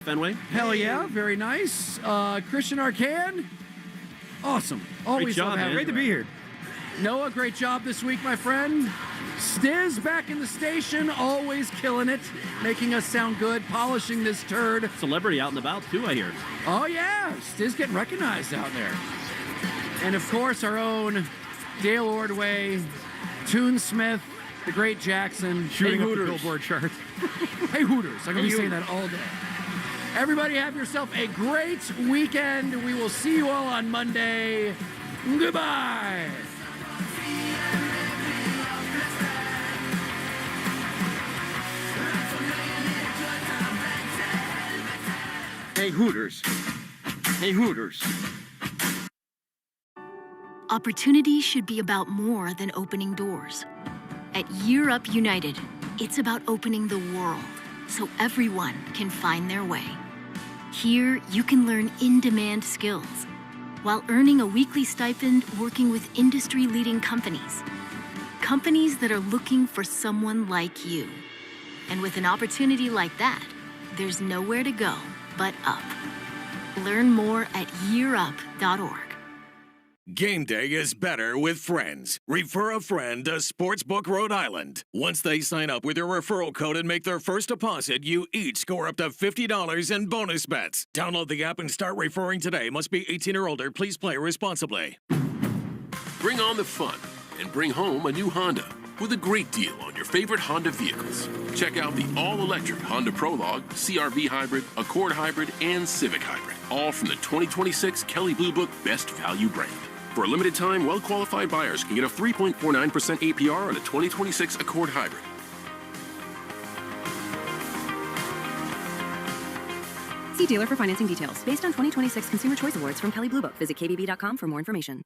Fenway. Hell yeah, very nice. Christian Arcan, awesome. Always job, love having man. you. Great to be here. Noah, great job this week, my friend. Stiz back in the station, always killing it, making us sound good, polishing this turd. Celebrity out and about, too, I hear. Oh yeah, Stiz getting recognized out there. And of course, our own Dale Ordway, Toon Smith, the great Jackson. Shooting Hey, up the Hooters. Billboard chart. Hey Hooters, I'm going to be saying that all day. Everybody have yourself a great weekend. We will see you all on Monday. Goodbye. Hey Hooters. Hey Hooters. Opportunity should be about more than opening doors. At Year Up United, it's about opening the world so everyone can find their way. Here, you can learn in-demand skills while earning a weekly stipend working with industry-leading companies. Companies that are looking for someone like you. And with an opportunity like that, there's nowhere to go but up. Learn more at yearup.org. Game day is better with friends. Refer a friend to Sportsbook Rhode Island. Once they sign up with your referral code and make their first deposit, you each score up to $50 in bonus bets. Download the app and start referring today. Must be 18 or older. Please play responsibly. Bring on the fun and bring home a new Honda with a great deal on your favorite Honda vehicles. Check out the all-electric Honda Prologue, CR-V Hybrid, Accord Hybrid, and Civic Hybrid, all from the 2026 Kelley Blue Book Best Value brand. For a limited time, well-qualified buyers can get a 3.49% APR on a 2026 Accord Hybrid. See dealer for financing details. Based on 2026 Consumer Choice Awards from Kelley Blue Book. Visit kbb.com for more information.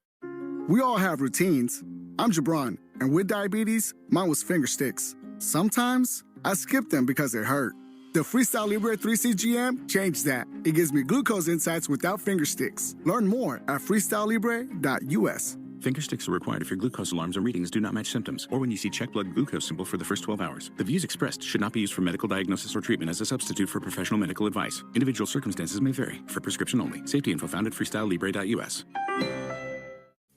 We all have routines. I'm Jabron, and with diabetes, mine was finger sticks. Sometimes, I skip them because it hurt. The Freestyle Libre 3CGM changed that. It gives me glucose insights without finger sticks. Learn more at freestylelibre.us. Finger sticks are required if your glucose alarms or readings do not match symptoms, or when you see check blood glucose symbol for the first 12 hours. The views expressed should not be used for medical diagnosis or treatment as a substitute for professional medical advice. Individual circumstances may vary. For prescription only. Safety info found at freestylelibre.us.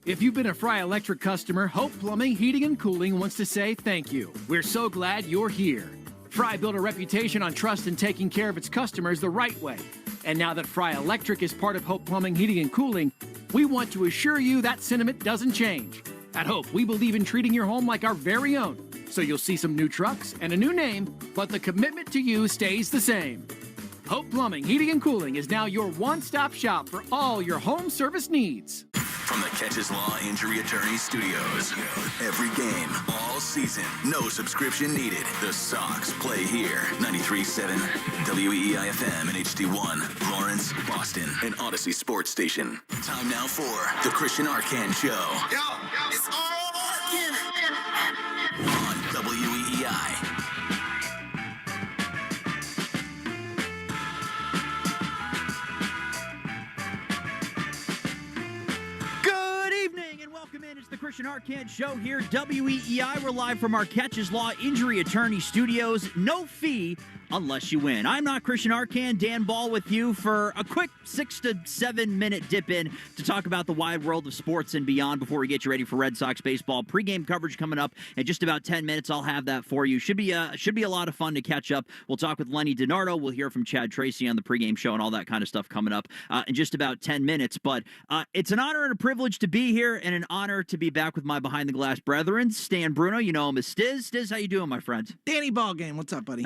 If you've been a Fry Electric customer, Hope Plumbing, Heating, and Cooling wants to say thank you. We're so glad you're here. Fry built a reputation on trust and taking care of its customers the right way. And now that Fry Electric is part of Hope Plumbing, Heating, and Cooling, we want to assure you that sentiment doesn't change. At Hope, we believe in treating your home like our very own. So you'll see some new trucks and a new name, but the commitment to you stays the same. Hope Plumbing, Heating, and Cooling is now your one-stop shop for all your home service needs. From the Catches Law Injury Attorney Studios. Every game, all season, no subscription needed. The Sox play here. 93.7 WEEI-FM and HD1, Lawrence, Boston, and Odyssey Sports Station. Time now for The Christian Arcan Show. Yo, it's all Arcan. On WEEI. It's the Christian Arcan Show here, WEEI. We're live from our Catches Law Injury Attorney Studios. No fee unless you win. I'm not Christian Arcan. Dan Ball with you for a quick 6 to 7 minute dip in to talk about the wide world of sports and beyond before we get you ready for Red Sox baseball. Pre-game coverage coming up in just about 10 minutes. I'll have that for you. Should be a lot of fun to catch up. We'll talk with Lenny Dinardo. We'll hear from Chad Tracy on the pregame show and all that kind of stuff coming up in just about 10 minutes. But it's an honor and a privilege to be here and an honor to be back with my behind the glass brethren. Stan Bruno, you know him as Stiz. Stiz, how you doing, my friend? Danny Ballgame, what's up, buddy?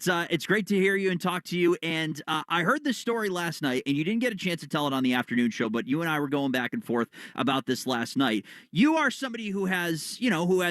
It's great to hear you and talk to you. And I heard this story last night, and you didn't get a chance to tell it on the afternoon show, but you and I were going back and forth about this last night. You are somebody who has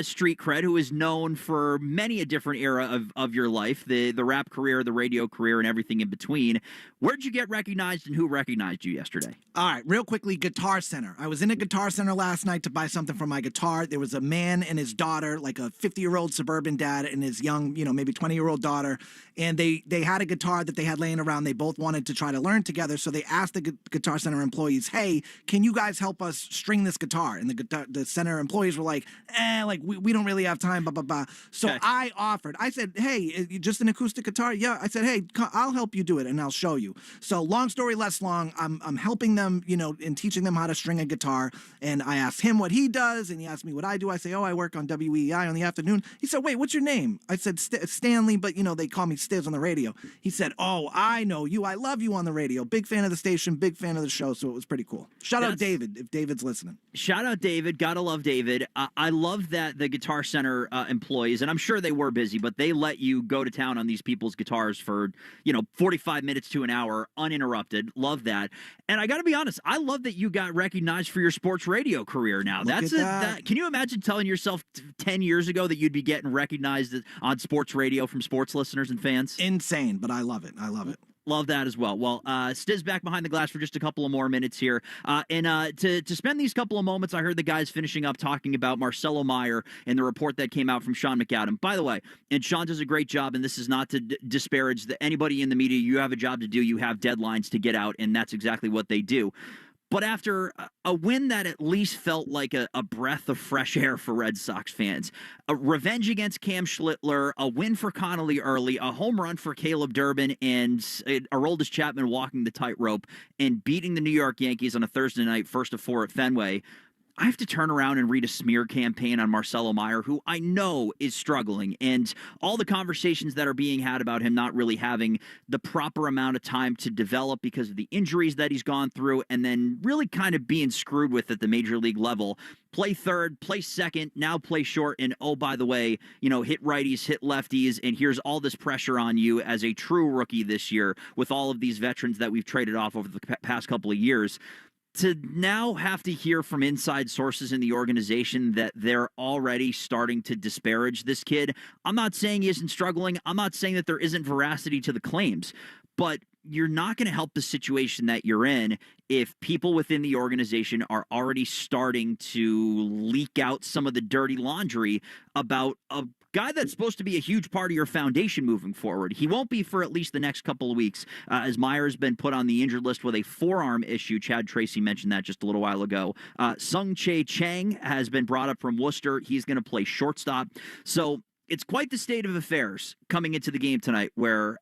street cred, who is known for many a different era of your life, the rap career, the radio career, and everything in between. Where'd you get recognized, and who recognized you yesterday? All right, real quickly, Guitar Center. I was in a Guitar Center last night to buy something for my guitar. There was a man and his daughter, like a 50-year-old suburban dad and his young, maybe 20-year-old daughter. and they had a guitar that they had laying around. They both wanted to try to learn together, so they asked the Guitar Center employees, "Hey, can you guys help us string this guitar?" And the center employees were like, we don't really have time, blah blah blah. So I offered. I said, "Hey, just an acoustic guitar?" Yeah. I said, "Hey, I'll help you do it, and I'll show you." So long story less long, I'm helping them, and teaching them how to string a guitar. And I asked him what he does, and he asked me what I do. I say, "Oh, I work on WEI on the afternoon." He said, "Wait, what's your name?" I said, "Stanley, but they call me Stiz on the radio." He said, "Oh, I know you. I love you on the radio. Big fan of the station, big fan of the show." So it was pretty cool. Shout out David, if David's listening. Shout out David. Gotta love David. I love that the Guitar Center employees, and I'm sure they were busy, but they let you go to town on these people's guitars for 45 minutes to an hour uninterrupted. Love that. And I got to be honest, I love that you got recognized for your sports radio career now. Can you imagine telling yourself 10 years ago that you'd be getting recognized on sports radio from sports listeners and fans? Insane, but I love it. I love it. Love that as well. Well, Stiz back behind the glass for just a couple of more minutes here. To spend these couple of moments, I heard the guys finishing up talking about Marcelo Meyer and the report that came out from Sean McAdam. By the way, and Sean does a great job, and this is not to disparage anybody in the media. You have a job to do. You have deadlines to get out, and that's exactly what they do. But after a win that at least felt like a breath of fresh air for Red Sox fans, a revenge against Cam Schlittler, a win for Connolly early, a home run for Caleb Durbin, and Aroldis Chapman walking the tightrope and beating the New York Yankees on a Thursday night, 1-4 at Fenway, I have to turn around and read a smear campaign on Marcelo Meyer, who I know is struggling, and all the conversations that are being had about him not really having the proper amount of time to develop because of the injuries that he's gone through, and then really kind of being screwed with at the major league level. Play third, play second, now play short, and oh, by the way, hit righties, hit lefties, and here's all this pressure on you as a true rookie this year with all of these veterans that we've traded off over the past couple of years. To now have to hear from inside sources in the organization that they're already starting to disparage this kid. I'm not saying he isn't struggling. I'm not saying that there isn't veracity to the claims, but you're not going to help the situation that you're in if people within the organization are already starting to leak out some of the dirty laundry about a guy that's supposed to be a huge part of your foundation moving forward. He won't be for at least the next couple of weeks, as Meyer's been put on the injured list with a forearm issue. Chad Tracy mentioned that just a little while ago. Sung-Chae Chang has been brought up from Worcester. He's going to play shortstop. So it's quite the state of affairs coming into the game tonight, where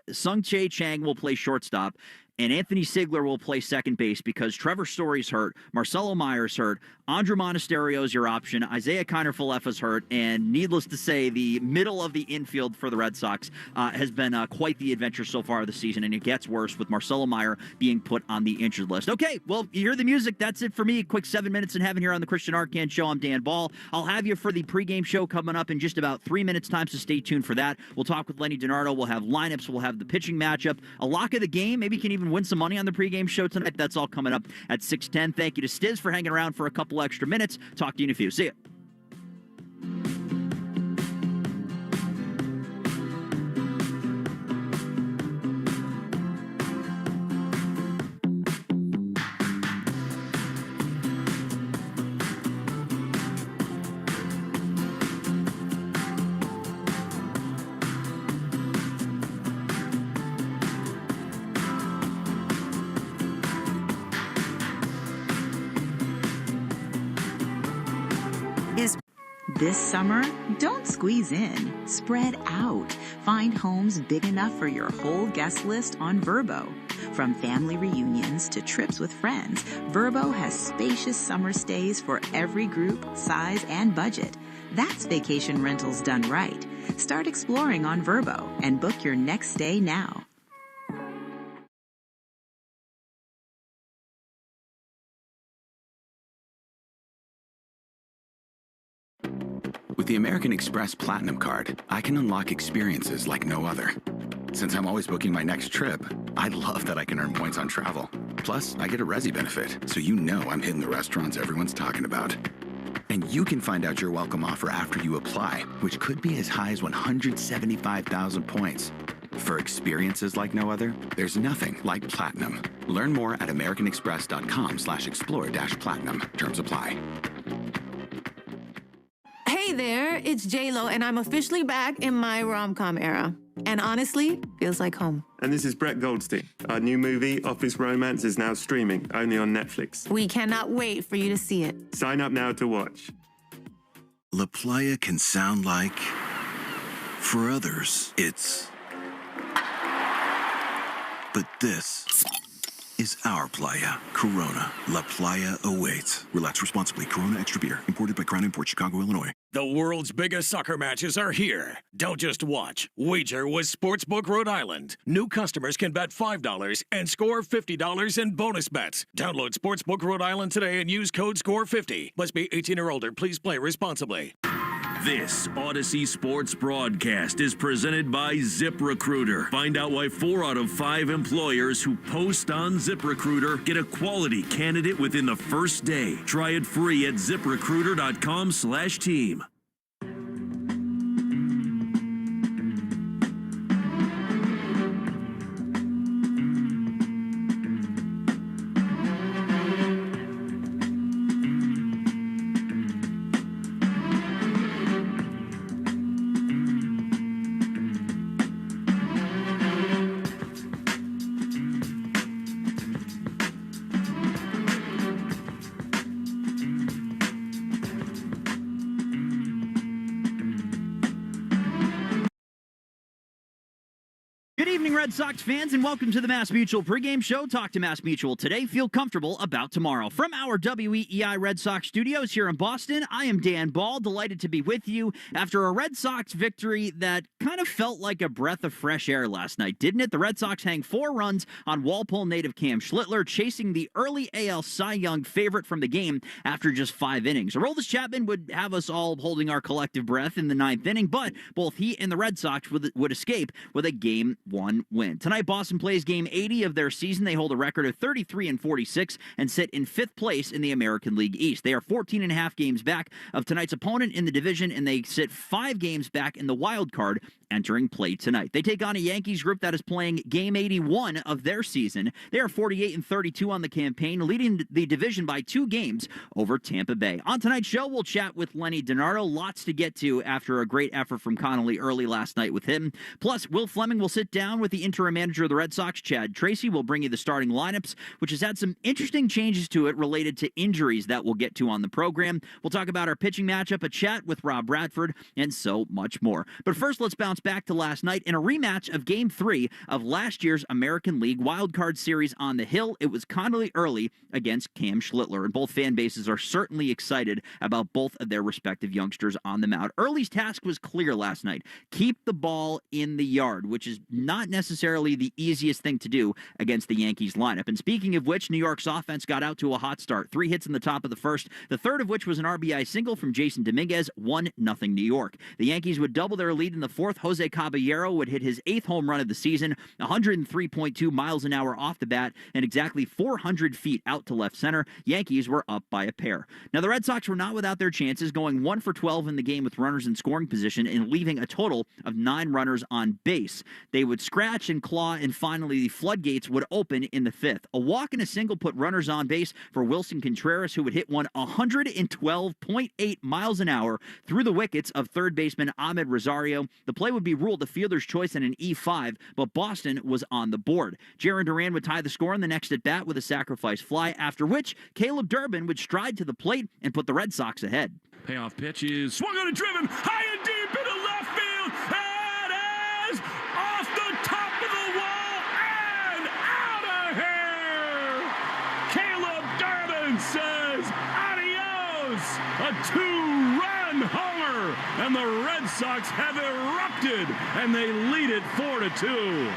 Sung-Chae Chang will play shortstop and Anthony Sigler will play second base because Trevor Story's hurt, Marcelo Meyer's hurt, Andrew Monasterio's your option, Isaiah Kiner-Falefa's hurt, and needless to say, the middle of the infield for the Red Sox has been quite the adventure so far this season, and it gets worse with Marcelo Meyer being put on the injured list. Okay, well, you hear the music. That's it for me. Quick 7 minutes in heaven here on the Christian Arcan Show. I'm Dan Ball. I'll have you for the pregame show coming up in just about 3 minutes' time, so stay tuned for that. We'll talk with Lenny Dinardo. We'll have lineups. We'll have the pitching matchup, a lock of the game. Maybe you can even win some money on the pregame show tonight. That's all coming up at 6:10. Thank you to Stiz for hanging around for a couple extra minutes. Talk to you in a few. See ya. This summer, don't squeeze in. Spread out. Find homes big enough for your whole guest list on Vrbo. From family reunions to trips with friends, Vrbo has spacious summer stays for every group, size, and budget. That's vacation rentals done right. Start exploring on Vrbo and book your next stay now. With the American Express Platinum Card, I can unlock experiences like no other. Since I'm always booking my next trip, I love that I can earn points on travel. Plus, I get a Resi benefit, so you know I'm hitting the restaurants everyone's talking about. And you can find out your welcome offer after you apply, which could be as high as 175,000 points. For experiences like no other, there's nothing like Platinum. Learn more at americanexpress.com/explore-platinum. Terms apply. Hey there, it's J-Lo, and I'm officially back in my rom-com era. And honestly, feels like home. And this is Brett Goldstein. Our new movie, Office Romance, is now streaming, only on Netflix. We cannot wait for you to see it. Sign up now to watch. La Playa can sound like... For others, it's... But this is our playa. Corona. La Playa awaits. Relax responsibly. Corona Extra Beer. Imported by Crown Imports, Chicago, Illinois. The world's biggest soccer matches are here. Don't just watch. Wager with Sportsbook Rhode Island. New customers can bet $5 and score $50 in bonus bets. Download Sportsbook Rhode Island today and use code SCORE50. Must be 18 or older. Please play responsibly. This Odyssey Sports broadcast is presented by ZipRecruiter. Find out why 4 out of 5 employers who post on ZipRecruiter get a quality candidate within the first day. Try it free at ZipRecruiter.com/team. Good evening, Red Sox fans, and welcome to the Mass Mutual pregame show. Talk to Mass Mutual today. Feel comfortable about tomorrow. From our WEEI Red Sox studios here in Boston, I am Dan Ball, delighted to be with you after a Red Sox victory that kind of felt like a breath of fresh air last night, didn't it? The Red Sox hang 4 runs on Walpole native Cam Schlittler, chasing the early AL Cy Young favorite from the game after just 5 innings. Aroldis Chapman would have us all holding our collective breath in the 9th inning, but both he and the Red Sox would escape with a Game 1 win. Tonight, Boston plays Game 80 of their season. They hold a record of 33-46 and sit in 5th place in the American League East. They are 14.5 games back of tonight's opponent in the division, and they sit 5 games back in the wild card entering play tonight. They take on a Yankees group that is playing Game 81 of their season. They are 48-32 on the campaign, leading the division by 2 games over Tampa Bay. On tonight's show, we'll chat with Lenny Dinardo. Lots to get to after a great effort from Connolly early last night with him. Plus, Will Fleming will sit down with the interim manager of the Red Sox, Chad Tracy. Will bring you the starting lineups, which has had some interesting changes to it related to injuries that we'll get to on the program. We'll talk about our pitching matchup, a chat with Rob Bradford, and so much more. But first, let's bounce back to last night in a rematch of Game 3 of last year's American League wildcard series on the Hill. It was Connolly early against Cam Schlittler, and both fan bases are certainly excited about both of their respective youngsters on the mound. Early's task was clear last night. Keep the ball in the yard, which is not necessarily the easiest thing to do against the Yankees lineup. And speaking of which, New York's offense got out to a hot start. 3 hits in the top of the first, the third of which was an RBI single from Jason Dominguez, 1-0 New York. The Yankees would double their lead in the 4th. Jose Caballero would hit his 8th home run of the season, 103.2 miles an hour off the bat, and exactly 400 feet out to left center. Yankees were up by a pair. Now, the Red Sox were not without their chances, going 1 for 12 in the game with runners in scoring position and leaving a total of 9 runners on base. They would scratch and claw, and finally the floodgates would open in the 5th. A walk and a single put runners on base for Wilson Contreras, who would hit one 112.8 miles an hour through the wickets of third baseman Ahmed Rosario. The play would be ruled a fielder's choice and an E5, but Boston was on the board. Jaron Duran would tie the score in the next at-bat with a sacrifice fly, after which Caleb Durbin would stride to the plate and put the Red Sox ahead. Payoff pitch is swung on and driven high and deep into left field. It is off the top of the wall and out of here. Caleb Durbin says adios. A 2-run homer, and the Red Sox have erupted, and they lead it 4-2.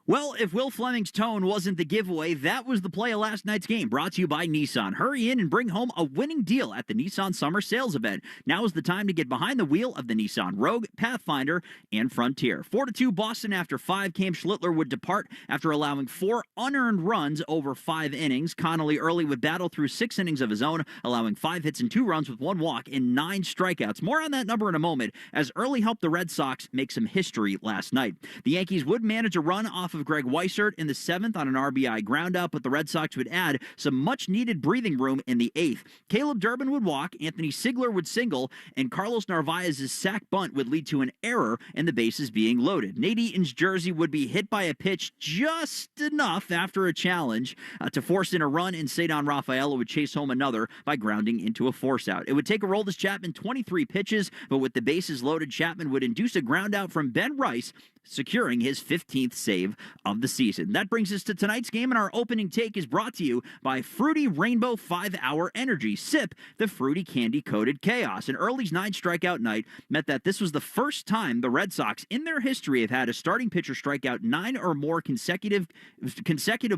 Well, if Will Fleming's tone wasn't the giveaway, that was the play of last night's game, brought to you by Nissan. Hurry in and bring home a winning deal at the Nissan Summer Sales Event. Now is the time to get behind the wheel of the Nissan Rogue, Pathfinder, and Frontier. 4-2 Boston after 5. Cam Schlittler would depart after allowing 4 unearned runs over 5 innings. Connolly early would battle through 6 innings of his own, allowing 5 hits and 2 runs with 1 walk and 9 strikeouts. More on that number in a moment, as early helped the Red Sox make some history last night. The Yankees would manage a run off of of Greg Weissert in the 7th on an RBI groundout, but the Red Sox would add some much-needed breathing room in the 8th. Caleb Durbin would walk, Anthony Sigler would single, and Carlos Narvaez's sac bunt would lead to an error and the bases being loaded. Nate Eaton's jersey would be hit by a pitch just enough after a challenge to force in a run, and Cedar Rafaela would chase home another by grounding into a force out. It would take Aroldis Chapman 23 pitches, but with the bases loaded, Chapman would induce a ground out from Ben Rice, securing his 15th save of the season. That brings us to tonight's game, and our opening take is brought to you by Fruity Rainbow 5-Hour Energy. Sip the fruity candy-coated chaos. An Early's 9 strikeout night meant that this was the first time the Red Sox in their history have had a starting pitcher strike out 9 or more consecutive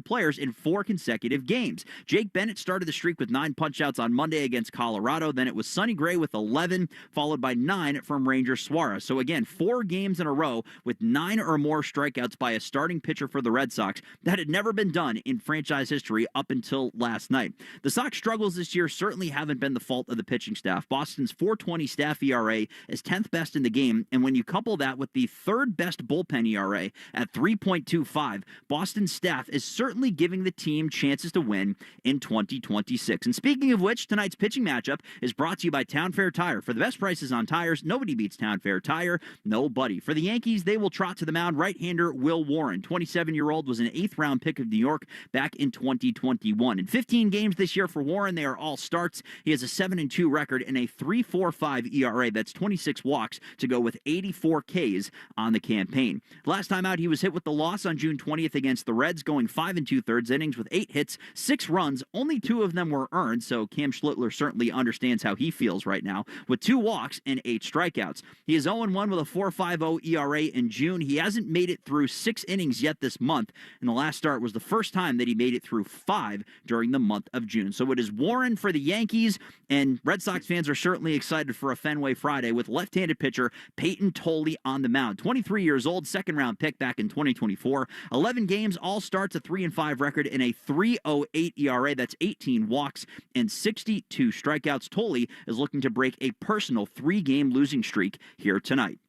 players in 4 consecutive games. Jake Bennett started the streak with 9 punch-outs on Monday against Colorado. Then it was Sonny Gray with 11, followed by 9 from Ranger Suarez. So again, 4 games in a row with 9 or more strikeouts by a starting pitcher for the Red Sox. That had never been done in franchise history up until last night. The Sox struggles this year certainly haven't been the fault of the pitching staff. Boston's .420 staff ERA is 10th best in the game, and when you couple that with the 3rd best bullpen ERA at 3.25, Boston's staff is certainly giving the team chances to win in 2026. And speaking of which, tonight's pitching matchup is brought to you by Town Fair Tire. For the best prices on tires, nobody beats Town Fair Tire. Nobody. For the Yankees, they will trot to the mound right-hander Will Warren. 27-year-old was an 8th-round pick of New York back in 2021. In 15 games this year for Warren, they are all starts. He has a 7-2 record and a 3.45 ERA. That's 26 walks to go with 84 Ks on the campaign. Last time out, he was hit with the loss on June 20th against the Reds, going 5 2/3 innings with 8 hits, 6 runs. Only 2 of them were earned, so Cam Schlittler certainly understands how he feels right now, with 2 walks and 8 strikeouts. He is 0-1 with a 4.50 ERA in June. He hasn't made it through 6 innings yet this month, and the last start was the first time that he made it through 5 during the month of June. So it is Warren for the Yankees, and Red Sox fans are certainly excited for a Fenway Friday with left-handed pitcher Peyton Tolley on the mound. 23 years old, 2nd-round pick back in 2024. 11 games, all starts, a 3-5 record, and a 3.08 ERA. That's 18 walks and 62 strikeouts. Tolley is looking to break a personal 3-game losing streak here tonight.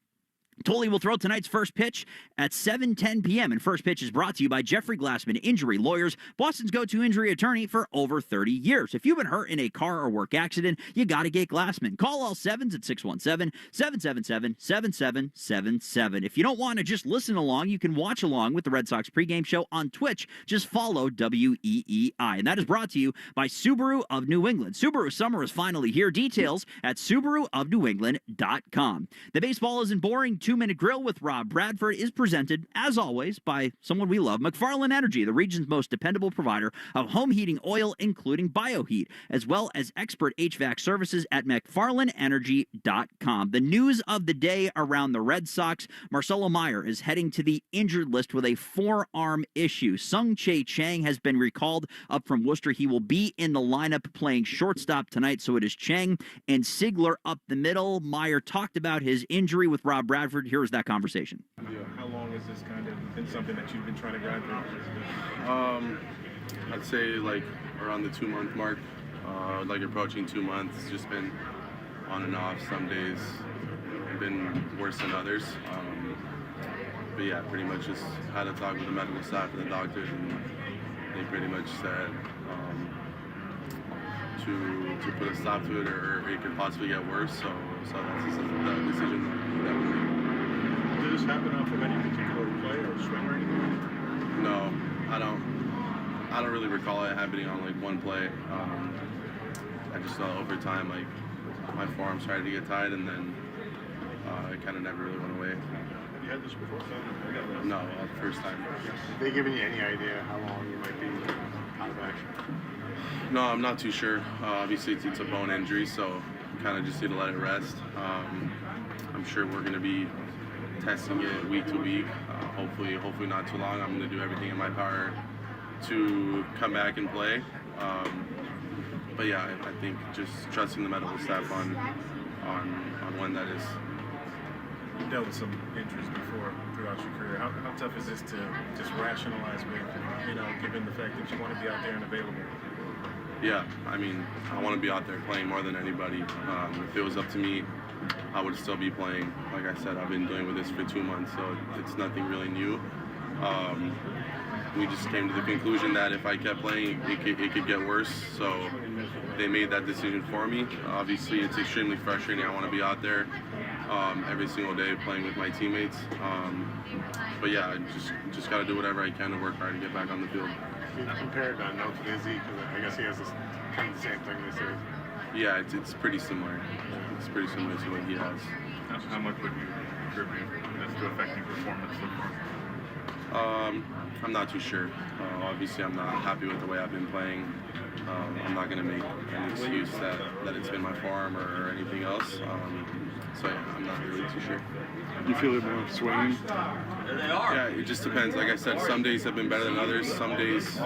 Tolley will throw tonight's first pitch at 7:10 p.m. And first pitch is brought to you by Jeffrey Glassman Injury Lawyers, Boston's go-to injury attorney for over 30 years. If you've been hurt in a car or work accident, you got to get Glassman. Call all 7s at 617-777-7777. If you don't want to just listen along, you can watch along with the Red Sox pregame show on Twitch. Just follow WEEI. And that is brought to you by Subaru of New England. Subaru summer is finally here. Details at SubaruofNewEngland.com. The baseball isn't boring. 2-Minute Grill with Rob Bradford is presented, as always, by someone we love, McFarland Energy, the region's most dependable provider of home heating oil, including BioHeat, as well as expert HVAC services at McFarlandEnergy.com. The news of the day around the Red Sox: Marcelo Meyer is heading to the injured list with a forearm issue. Sung-Chae Chang has been recalled up from Worcester. He will be in the lineup playing shortstop tonight, so it is Chang and Sigler up the middle. Meyer talked about his injury with Rob Bradford. Here was that conversation. How long has this kind of been something that you've been trying to grind through? I'd say like around the 2-month mark, like approaching 2 months. It's just been on and off. Some days been worse than others. But yeah, pretty much just had a talk with the medical staff and the doctors, and they pretty much said to put a stop to it, or it could possibly get worse. So that's the decision that we made. Did this happen off of any particular play or swing or anything? No, I don't really recall it happening on like one play. I just saw over time, like my forearm started to get tied, and then it kind of never really went away. You had this before? No, first time. Have they given you any idea how long you might be out of action? No, I'm not too sure. Obviously, it's a bone injury, so kind of just need to let it rest. I'm sure we're going to be testing it week to week. Hopefully not too long. I'm going to do everything in my power to come back and play. But yeah, I think just trusting the medical staff on when that is. You've dealt with some injuries before throughout your career. How tough is this to just rationalize with, given the fact that you want to be out there and available? Yeah, I mean, I want to be out there playing more than anybody. If it was up to me, I would still be playing. Like I said, I've been dealing with this for 2 months, so it's nothing really new. We just came to the conclusion that if I kept playing, it could get worse. So they made that decision for me. Obviously, it's extremely frustrating. I want to be out there every single day playing with my teammates. But yeah, I just got to do whatever I can to work hard to get back on the field. Can you compare that note to Izzy? Because I guess he has kind of the same thing they say. Yeah, it's pretty similar. It's pretty similar to what he has. How much would you contribute as to affecting performance so far? I'm not too sure. Obviously, I'm not happy with the way I've been playing. I'm not going to make an excuse that it's been my forearm or anything else. So yeah, I'm not really too sure. Do you feel it more swinging? Yeah, it just depends. Like I said, some days have been better than others. Some days it's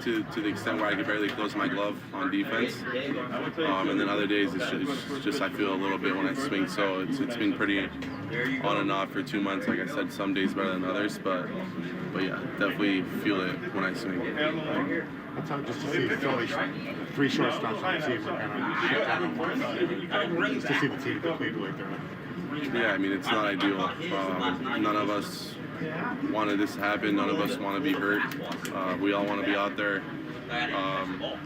to the extent where I can barely close my glove on defense. And then other days it's just I feel a little bit when I swing. So it's been pretty on and off for 2 months. Like I said, some days better than others. But yeah, definitely feel it when I swing. It's hard just to see Philly, 3 shortstops on the team are kind of shut down on one. Just to see the team depleted like they're. Yeah, I mean, it's not ideal. None of us wanted this to happen. None of us want to be hurt. We all want to be out there.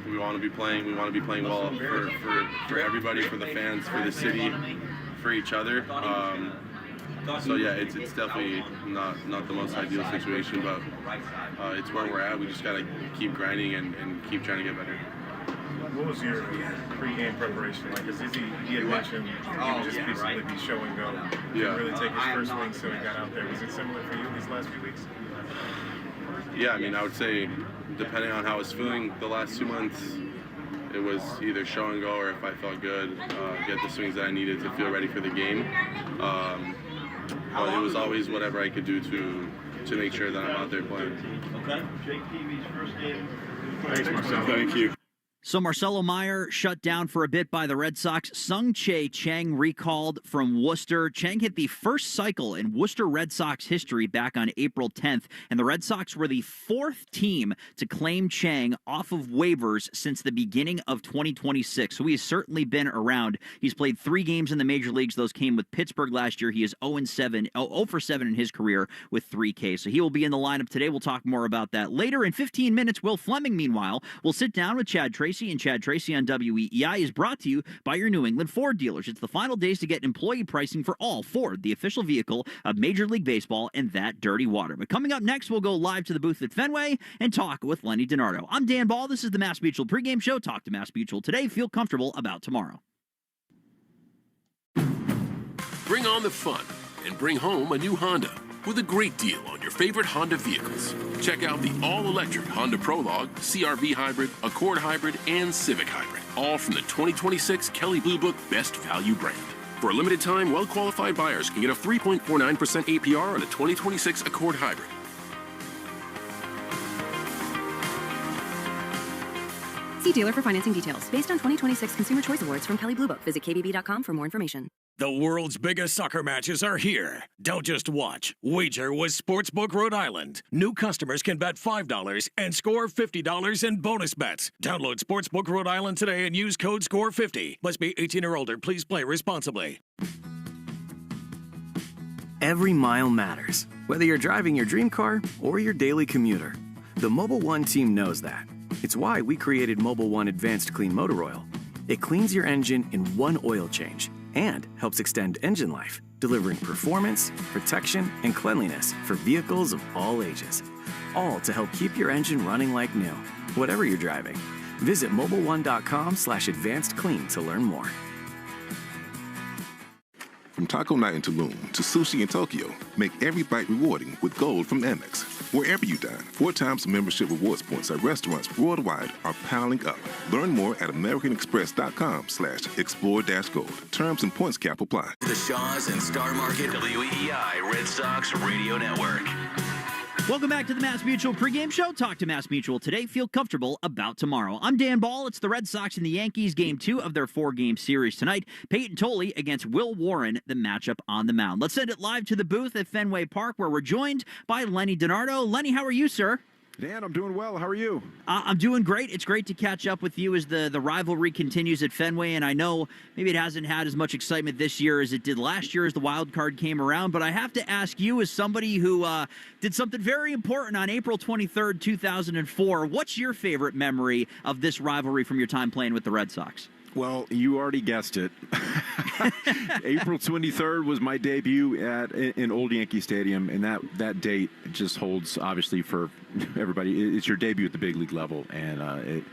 We want to be playing. We want to be playing well for everybody, for the fans, for the city, for each other. So yeah, it's definitely not the most ideal situation, but it's where we're at. We just gotta keep grinding and keep trying to get better. What was your pre-game preparation like? Because he had mentioned he would just basically be show and go. Yeah. Didn't really take his first swing, so he got out there. Was it similar for you these last few weeks? Yeah, I mean, I would say depending on how I was feeling the last 2 months, it was either show and go or if I felt good, get the swings that I needed to feel ready for the game. But it was always whatever I could do to make sure that I'm out there playing. Okay. Jake TV's first game. Thanks, Marcelo. Thank you. So Marcelo Meyer shut down for a bit by the Red Sox. Sung-Chae Chang recalled from Worcester. Chang hit the first cycle in Worcester Red Sox history back on April 10th, and the Red Sox were the 4th team to claim Chang off of waivers since the beginning of 2026. So he has certainly been around. He's played 3 games in the major leagues. Those came with Pittsburgh last year. He is 0 for 7 in his career with 3 Ks. So he will be in the lineup today. We'll talk more about that later. In 15 minutes, Will Fleming, meanwhile, will sit down with Chad Tracy. And Chad Tracy on WEEI is brought to you by your New England Ford dealers. It's the final days to get employee pricing for all Ford, the official vehicle of Major League Baseball and that dirty water. But coming up next, we'll go live to the booth at Fenway and talk with Lenny Dinardo. I'm Dan Ball. This is the Mass Mutual pregame show. Talk to Mass Mutual today. Feel comfortable about tomorrow. Bring on the fun and bring home a new Honda with a great deal on your favorite Honda vehicles. Check out the all-electric Honda Prologue, CR-V Hybrid, Accord Hybrid, and Civic Hybrid, all from the 2026 Kelley Blue Book Best Value brand. For a limited time, well-qualified buyers can get a 3.49% APR on a 2026 Accord Hybrid. See dealer for financing details. Based on 2026 Consumer Choice Awards from Kelley Blue Book. Visit kbb.com for more information. The world's biggest soccer matches are here. Don't just watch. Wager with Sportsbook Rhode Island. New customers can bet $5 and score $50 in bonus bets. Download Sportsbook Rhode Island today and use code SCORE50. Must be 18 or older. Please play responsibly. Every mile matters, whether you're driving your dream car or your daily commuter. The Mobil 1 team knows that. It's why we created Mobil 1 Advanced Clean Motor Oil. It cleans your engine in one oil change and helps extend engine life, delivering performance, protection, and cleanliness for vehicles of all ages. All to help keep your engine running like new, whatever you're driving. Visit mobil1.com/advancedclean to learn more. From taco night in Tulum to sushi in Tokyo, make every bite rewarding with gold from Amex. Wherever you dine, 4 times membership rewards points at restaurants worldwide are piling up. Learn more at americanexpress.com/explore-gold. Terms and points cap apply. The Shaws and Star Market WEEI Red Sox Radio Network. Welcome back to the Mass Mutual pregame show. Talk to Mass Mutual today. Feel comfortable about tomorrow. I'm Dan Ball. It's the Red Sox and the Yankees, game 2 of their 4-game series tonight. Peyton Tolley against Will Warren, the matchup on the mound. Let's send it live to the booth at Fenway Park, where we're joined by Lenny Dinardo. Lenny, how are you, sir? Dan, I'm doing well. How are you? I'm doing great. It's great to catch up with you as the rivalry continues at Fenway, and I know maybe it hasn't had as much excitement this year as it did last year as the wild card came around, but I have to ask you, as somebody who did something very important on April 23rd, 2004, what's your favorite memory of this rivalry from your time playing with the Red Sox? Well, you already guessed it. April 23rd was my debut in Old Yankee Stadium, and that date just holds, obviously, for everybody. It's your debut at the big league level, and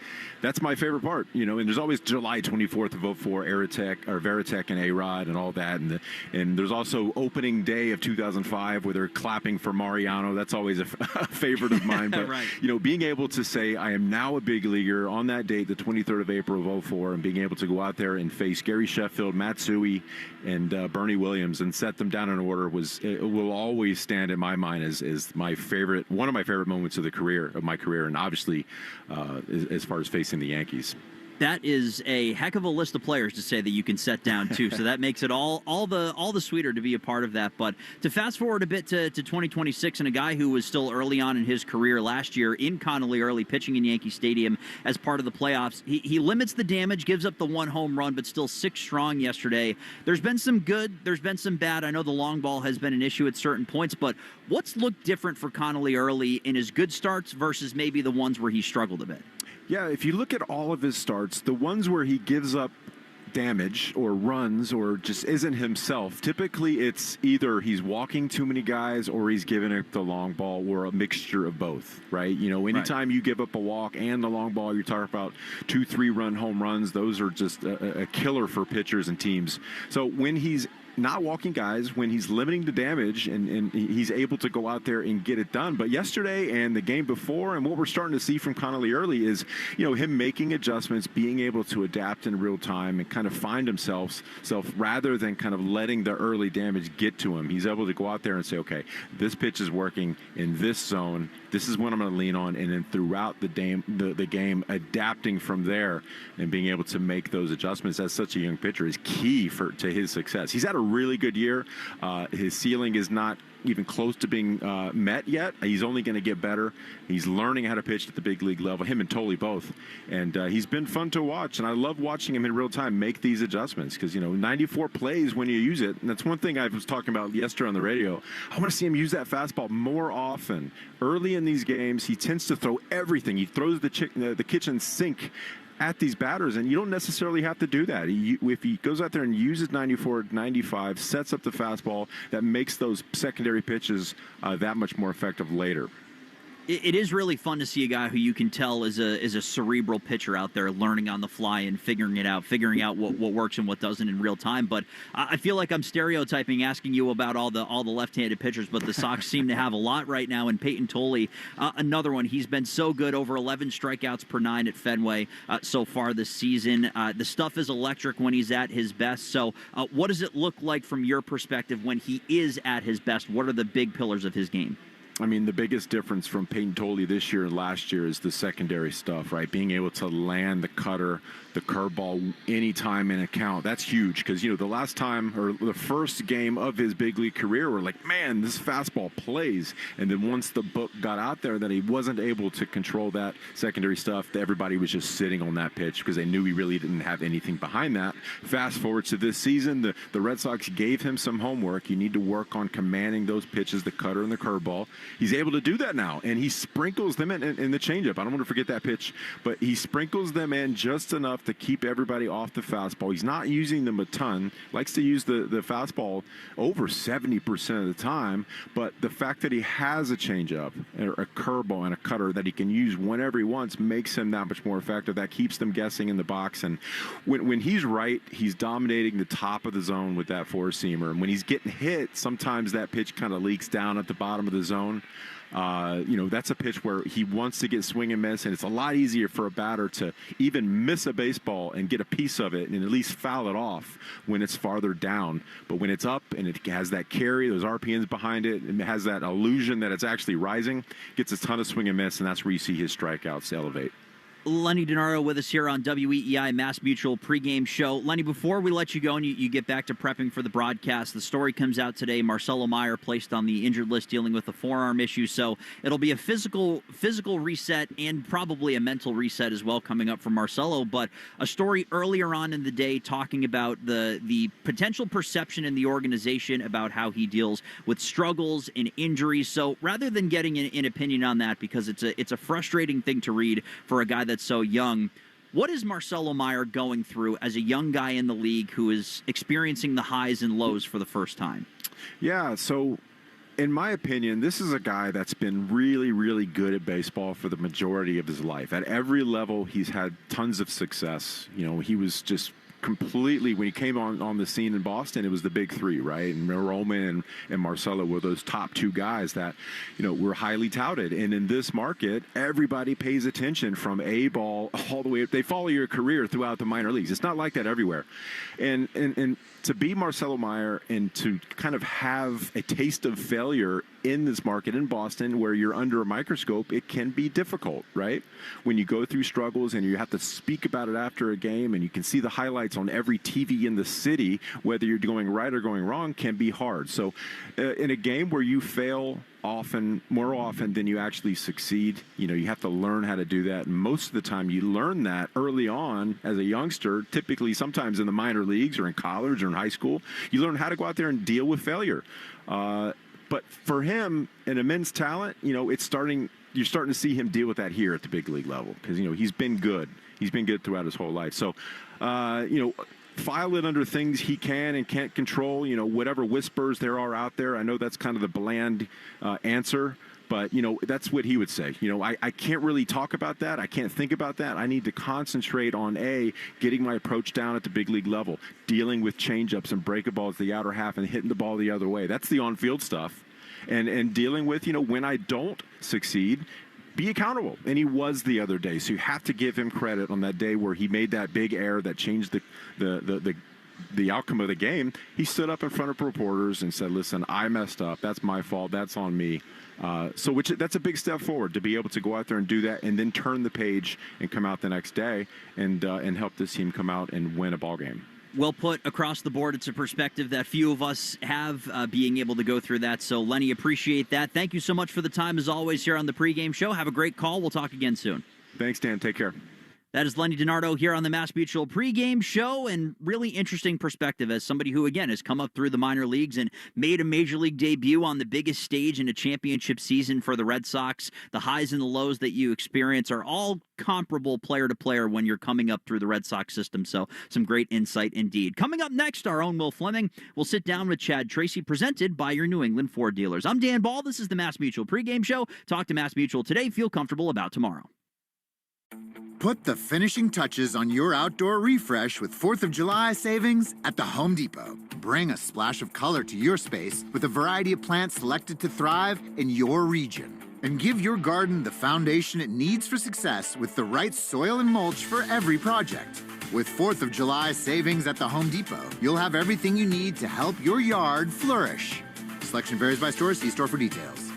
that's my favorite part. And there's always July 24th of 04, Veritek and A-Rod and all that, and there's also opening day of 2005 where they're clapping for Mariano. That's always a favorite of mine. But right. Being able to say I am now a big leaguer on that date, the 23rd of April of 04, and being able to go out there and face Gary Sheffield, Matsui, and Bernie Williams and set them down in order will always stand in my mind as one of my favorite moments of my career, and obviously as far as facing the Yankees. That is a heck of a list of players to say that you can set down too. So that makes it all the sweeter to be a part of that. But to fast forward a bit to 2026, and a guy who was still early on in his career last year in Connolly Early, pitching in Yankee Stadium as part of the playoffs. He limits the damage, gives up the one home run, but still 6 strong yesterday. There's been some good, there's been some bad. I know the long ball has been an issue at certain points, but what's looked different for Connolly Early in his good starts versus maybe the ones where he struggled a bit? Yeah, if you look at all of his starts, the ones where he gives up damage or runs or just isn't himself, typically it's either he's walking too many guys or he's giving up the long ball, or a mixture of both, right? Anytime you give up a walk and the long ball, you're talking about 2-3 run home runs. Those are just a killer for pitchers and teams. So when he's not walking guys, when he's limiting the damage and he's able to go out there and get it done. But yesterday and the game before, and what we're starting to see from Connolly Early is, him making adjustments, being able to adapt in real time and kind of find himself rather than kind of letting the early damage get to him. He's able to go out there and say, okay, this pitch is working in this zone. This is what I'm going to lean on. And then throughout the game, adapting from there and being able to make those adjustments as such a young pitcher is key to his success. He's had a really good year. His ceiling is not even close to being met yet. He's only going to get better. He's learning how to pitch at the big league level, him and Tolley both. And he's been fun to watch, and I love watching him in real time make these adjustments because, 94 plays when you use it. And that's one thing I was talking about yesterday on the radio. I want to see him use that fastball more often. Early in these games, he tends to throw everything. He throws the kitchen sink at these batters, and you don't necessarily have to do that. If he goes out there and uses 94, 95, sets up the fastball, that makes those secondary pitches that much more effective later. It is really fun to see a guy who you can tell is a cerebral pitcher out there, learning on the fly and figuring out what works and what doesn't in real time. But I feel like I'm stereotyping, asking you about all the left-handed pitchers, but the Sox seem to have a lot right now. And Peyton Tolley, another one. He's been so good, over 11 strikeouts per 9 at Fenway so far this season. The stuff is electric when he's at his best. So what does it look like from your perspective when he is at his best? What are the big pillars of his game? I mean, the biggest difference from Peyton Tolley this year and last year is the secondary stuff, right? Being able to land the cutter, the curveball anytime in a count. That's huge because, the last time or the first game of his big league career, we're like, man, this fastball plays. And then once the book got out there that he wasn't able to control that secondary stuff, everybody was just sitting on that pitch because they knew he really didn't have anything behind that. Fast forward to this season, the Red Sox gave him some homework. You need to work on commanding those pitches, the cutter and the curveball. He's able to do that now, and he sprinkles them in the changeup. I don't want to forget that pitch, but he sprinkles them in just enough to keep everybody off the fastball. He's not using them a ton. Likes to use the fastball over 70% of the time, but the fact that he has a changeup, or a curveball, and a cutter that he can use whenever he wants makes him that much more effective. That keeps them guessing in the box, and when he's right, he's dominating the top of the zone with that four-seamer. And when he's getting hit, sometimes that pitch kind of leaks down at the bottom of the zone. That's a pitch where he wants to get swing and miss, and it's a lot easier for a batter to even miss a baseball and get a piece of it and at least foul it off when it's farther down. But when it's up and it has that carry, those RPMs behind it, and it has that illusion that it's actually rising, gets a ton of swing and miss, and that's where you see his strikeouts elevate. Lenny Dinardo with us here on WEEI Mass Mutual pregame show. Lenny, before we let you go and you get back to prepping for the broadcast, the story comes out today. Marcelo Meyer placed on the injured list dealing with a forearm issue, so it'll be a physical reset and probably a mental reset as well coming up for Marcelo. But a story earlier on in the day talking about the potential perception in the organization about how he deals with struggles and injuries. So rather than getting an opinion on that, because it's a frustrating thing to read for a guy that's so young, what is Marcelo Meyer going through as a young guy in the league who is experiencing the highs and lows for the first time? Yeah, so in my opinion, this is a guy that's been really, really good at baseball for the majority of his life. At every level, he's had tons of success. You know, he was just completely, when he came on the scene in Boston, it was the big three, right? And Roman and Marcelo were those top two guys that, you know, were highly touted. And in this market, everybody pays attention from A ball all the way up. They follow your career throughout the minor leagues. It's not like that everywhere. And to be Marcelo Meyer and to kind of have a taste of failure in this market in Boston where you're under a microscope, it can be difficult, right? When you go through struggles and you have to speak about it after a game and you can see the highlights on every TV in the city, whether you're going right or going wrong, can be hard. So in a game where you fail more often than you actually succeed, you know, you have to learn how to do that. And most of the time you learn that early on as a youngster, typically sometimes in the minor leagues or in college or in high school. You learn how to go out there and deal with failure. But for him, an immense talent, you know, you're starting to see him deal with that here at the big league level because, you know, he's been good. He's been good throughout his whole life. So, you know, file it under things he can and can't control, you know, whatever whispers there are out there. I know that's kind of the bland answer, but, you know, that's what he would say. You know, I can't really talk about that. I can't think about that. I need to concentrate on, getting my approach down at the big league level, dealing with changeups and breaking balls the outer half and hitting the ball the other way. That's the on-field stuff. And dealing with, you know, when I don't succeed, be accountable. And he was the other day. So you have to give him credit on that day where he made that big error that changed the outcome of the game. He stood up in front of reporters and said, listen, I messed up. That's my fault. That's on me. That's a big step forward to be able to go out there and do that and then turn the page and come out the next day and help this team come out and win a ball game. Well put across the board. It's a perspective that few of us have, being able to go through that. So, Lenny, appreciate that. Thank you so much for the time, as always, here on the pregame show. Have a great call. We'll talk again soon. Thanks, Dan. Take care. That is Lenny Dinardo here on the Mass Mutual pregame show, and really interesting perspective as somebody who, again, has come up through the minor leagues and made a major league debut on the biggest stage in a championship season for the Red Sox. The highs and the lows that you experience are all comparable player to player when you're coming up through the Red Sox system. So some great insight indeed. Coming up next, our own Will Fleming will sit down with Chad Tracy, presented by your New England Ford dealers. I'm Dan Ball. This is the Mass Mutual pregame show. Talk to Mass Mutual today. Feel comfortable about tomorrow. Put the finishing touches on your outdoor refresh with 4th of July savings at the Home Depot. Bring a splash of color to your space with a variety of plants selected to thrive in your region. And give your garden the foundation it needs for success with the right soil and mulch for every project. With 4th of July savings at the Home Depot, you'll have everything you need to help your yard flourish. Selection varies by store. See store for details.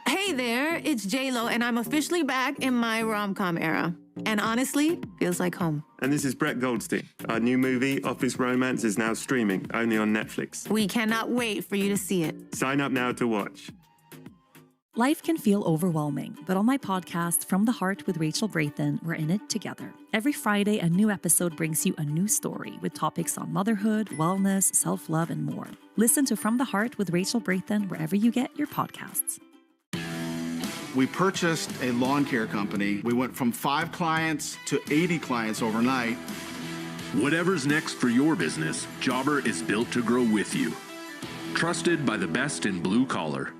Hey there, it's J-Lo, and I'm officially back in my rom-com era. And honestly, feels like home. And this is Brett Goldstein. Our new movie, Office Romance, is now streaming, only on Netflix. We cannot wait for you to see it. Sign up now to watch. Life can feel overwhelming, but on my podcast, From the Heart with Rachel Brathen, we're in it together. Every Friday, a new episode brings you a new story with topics on motherhood, wellness, self-love, and more. Listen to From the Heart with Rachel Brathen wherever you get your podcasts. We purchased a lawn care company. We went from 5 clients to 80 clients overnight. Whatever's next for your business, Jobber is built to grow with you. Trusted by the best in blue collar.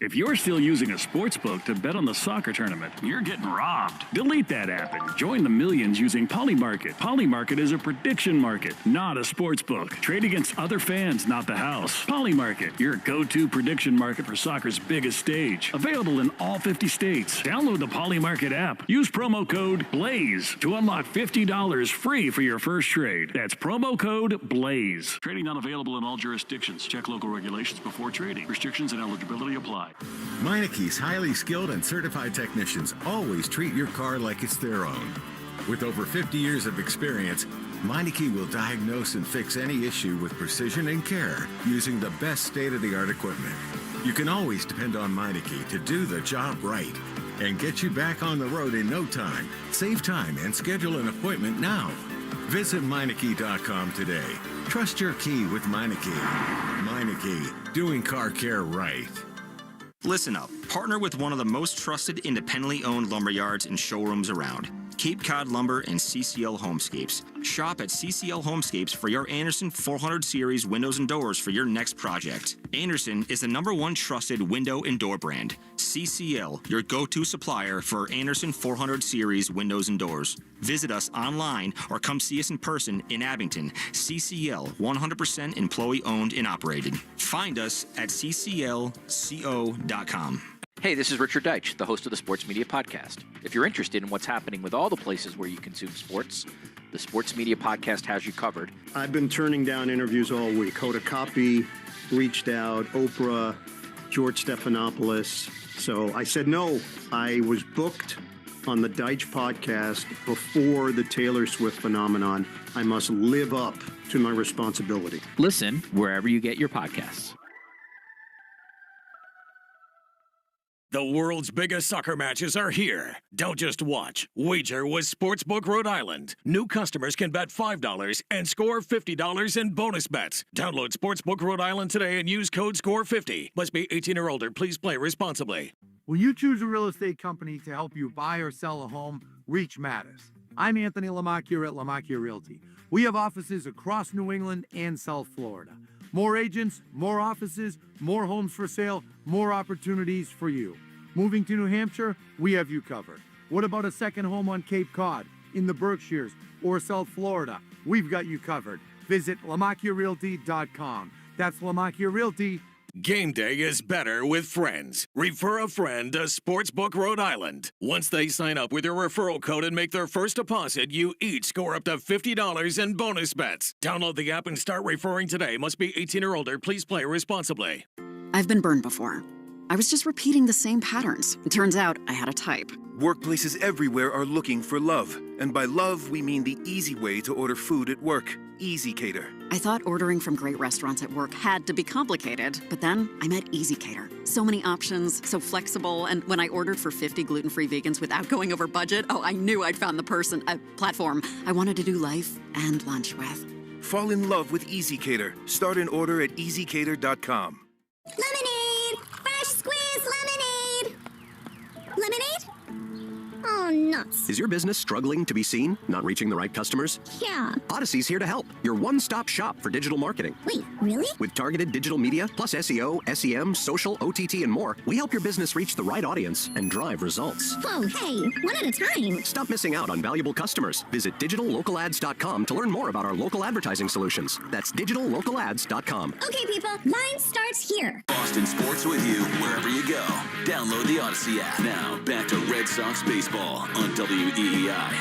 If you're still using a sportsbook to bet on the soccer tournament, you're getting robbed. Delete that app and join the millions using Polymarket. Polymarket is a prediction market, not a sportsbook. Trade against other fans, not the house. Polymarket, your go-to prediction market for soccer's biggest stage. Available in all 50 states. Download the Polymarket app. Use promo code BLAZE to unlock $50 free for your first trade. That's promo code BLAZE. Trading not available in all jurisdictions. Check local regulations before trading. Restrictions and eligibility apply. applied. Meineke's highly skilled and certified technicians always treat your car like it's their own. With over 50 years of experience, Meineke will diagnose and fix any issue with precision and care using the best state-of-the-art equipment. You can always depend on Meineke to do the job right and get you back on the road in no time. Save time and schedule an appointment now. Visit Meineke.com today. Trust your key with Meineke. Meineke, doing car care right. Listen up. Partner with one of the most trusted independently owned lumber yards and showrooms around. Cape Cod Lumber and CCL Homescapes. Shop at CCL Homescapes for your Anderson 400 Series windows and doors for your next project. Anderson is the #1 trusted window and door brand. CCL, your go-to supplier for Anderson 400 Series windows and doors. Visit us online or come see us in person in Abington. CCL, 100% employee-owned and operated. Find us at cclco.com. Hey, this is Richard Deitch, the host of the Sports Media Podcast. If you're interested in what's happening with all the places where you consume sports, the Sports Media Podcast has you covered. I've been turning down interviews all week. Hoda Kotb reached out, Oprah, George Stephanopoulos. So I said no. I was booked on the Deitch podcast before the Taylor Swift phenomenon. I must live up to my responsibility. Listen wherever you get your podcasts. The world's biggest soccer matches are here. Don't just watch. Wager with Sportsbook Rhode Island. New customers can bet $5 and score $50 in bonus bets. Download Sportsbook Rhode Island today and use code SCORE50. Must be 18 or older. Please play responsibly. When you choose a real estate company to help you buy or sell a home, reach matters. I'm Anthony Lamacchia at Lamacchia Realty. We have offices across New England and South Florida. More agents, more offices, more homes for sale, more opportunities for you. Moving to New Hampshire, we have you covered. What about a second home on Cape Cod, in the Berkshires, or South Florida? We've got you covered. Visit LaMacchiaRealty.com. That's LaMacchia Realty. Game day is better with friends. Refer a friend to Sportsbook Rhode Island. Once they sign up with your referral code and make their first deposit, you each score up to $50 in bonus bets. Download the app and start referring today. Must be 18 or older. Please play responsibly. I've been burned before. I was just repeating the same patterns. It turns out I had a type. Workplaces everywhere are looking for love. And by love, we mean the easy way to order food at work. Easy Cater. I thought ordering from great restaurants at work had to be complicated, but then I met Easy Cater. So many options, so flexible, and when I ordered for 50 gluten-free vegans without going over budget, I knew I'd found the platform I wanted to do life and lunch with. Fall in love with Easy Cater. Start an order at easycater.com. Lemonade! Fresh squeezed lemonade! Lemonade? Oh, nuts. Is your business struggling to be seen? Not reaching the right customers? Yeah. Odyssey's here to help. Your one-stop shop for digital marketing. Wait, really? With targeted digital media, plus SEO, SEM, social, OTT, and more, we help your business reach the right audience and drive results. Whoa, hey, one at a time. Stop missing out on valuable customers. Visit digitallocalads.com to learn more about our local advertising solutions. That's digitallocalads.com. Okay, people, mine starts here. Boston sports with you wherever you go. Download the Odyssey app. Now, back to Red Sox baseball on WEEI.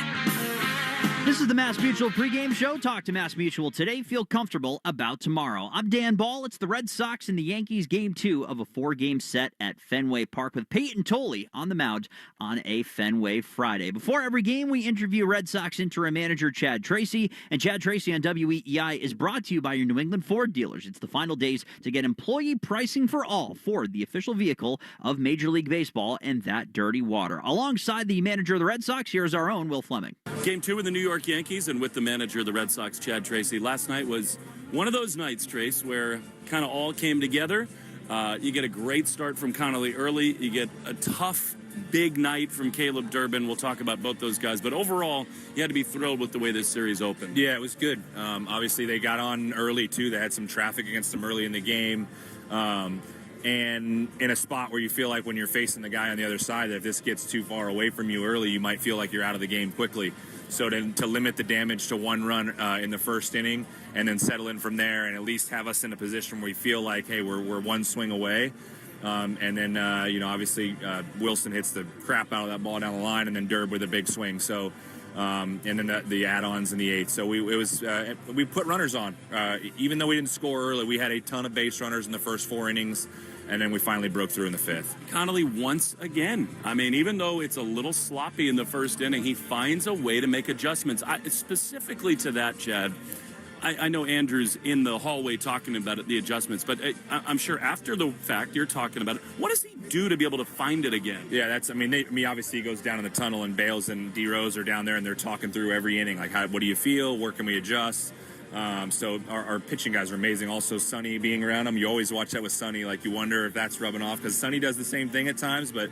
This is the Mass Mutual pregame show. Talk to Mass Mutual today. Feel comfortable about tomorrow. I'm Dan Ball. It's the Red Sox and the Yankees game 2 of a 4-game set at Fenway Park with Peyton Tolley on the mound on a Fenway Friday. Before every game, we interview Red Sox interim manager Chad Tracy. And Chad Tracy on WEEI is brought to you by your New England Ford dealers. It's the final days to get employee pricing for all. Ford, the official vehicle of Major League Baseball and that dirty water. Alongside the manager of the Red Sox, here's our own Will Fleming. Game 2 with the New York Yankees and with the manager of the Red Sox, Chad Tracy. Last night was one of those nights, Trace, where kind of all came together. You get a great start from Connolly early. You get a tough, big night from Caleb Durbin. We'll talk about both those guys. But overall, you had to be thrilled with the way this series opened. Yeah, it was good. Obviously, they got on early, too. They had some traffic against them early in the game. And in a spot where you feel like when you're facing the guy on the other side, that if this gets too far away from you early, you might feel like you're out of the game quickly. So to limit the damage to one run in the first inning and then settle in from there and at least have us in a position where we feel like, hey, we're one swing away. And then, obviously Wilson hits the crap out of that ball down the line and then Durb with a big swing. So, and then the add-ons in the 8th. So we put runners on. Even though we didn't score early, we had a ton of base runners in the first 4 innings. and then we finally broke through in the 5th. Connolly once again. I mean, even though it's a little sloppy in the first inning, he finds a way to make adjustments. Specifically to that, Chad, I know Andrew's in the hallway talking about it, the adjustments, but I'm sure after the fact you're talking about it. What does he do to be able to find it again? Yeah, obviously he goes down in the tunnel, and Bales and D-Rose are down there, and they're talking through every inning, like, what do you feel? Where can we adjust? So our pitching guys are amazing. Also, Sonny being around him, you always watch that with Sonny. Like, you wonder if that's rubbing off, because Sonny does the same thing at times, but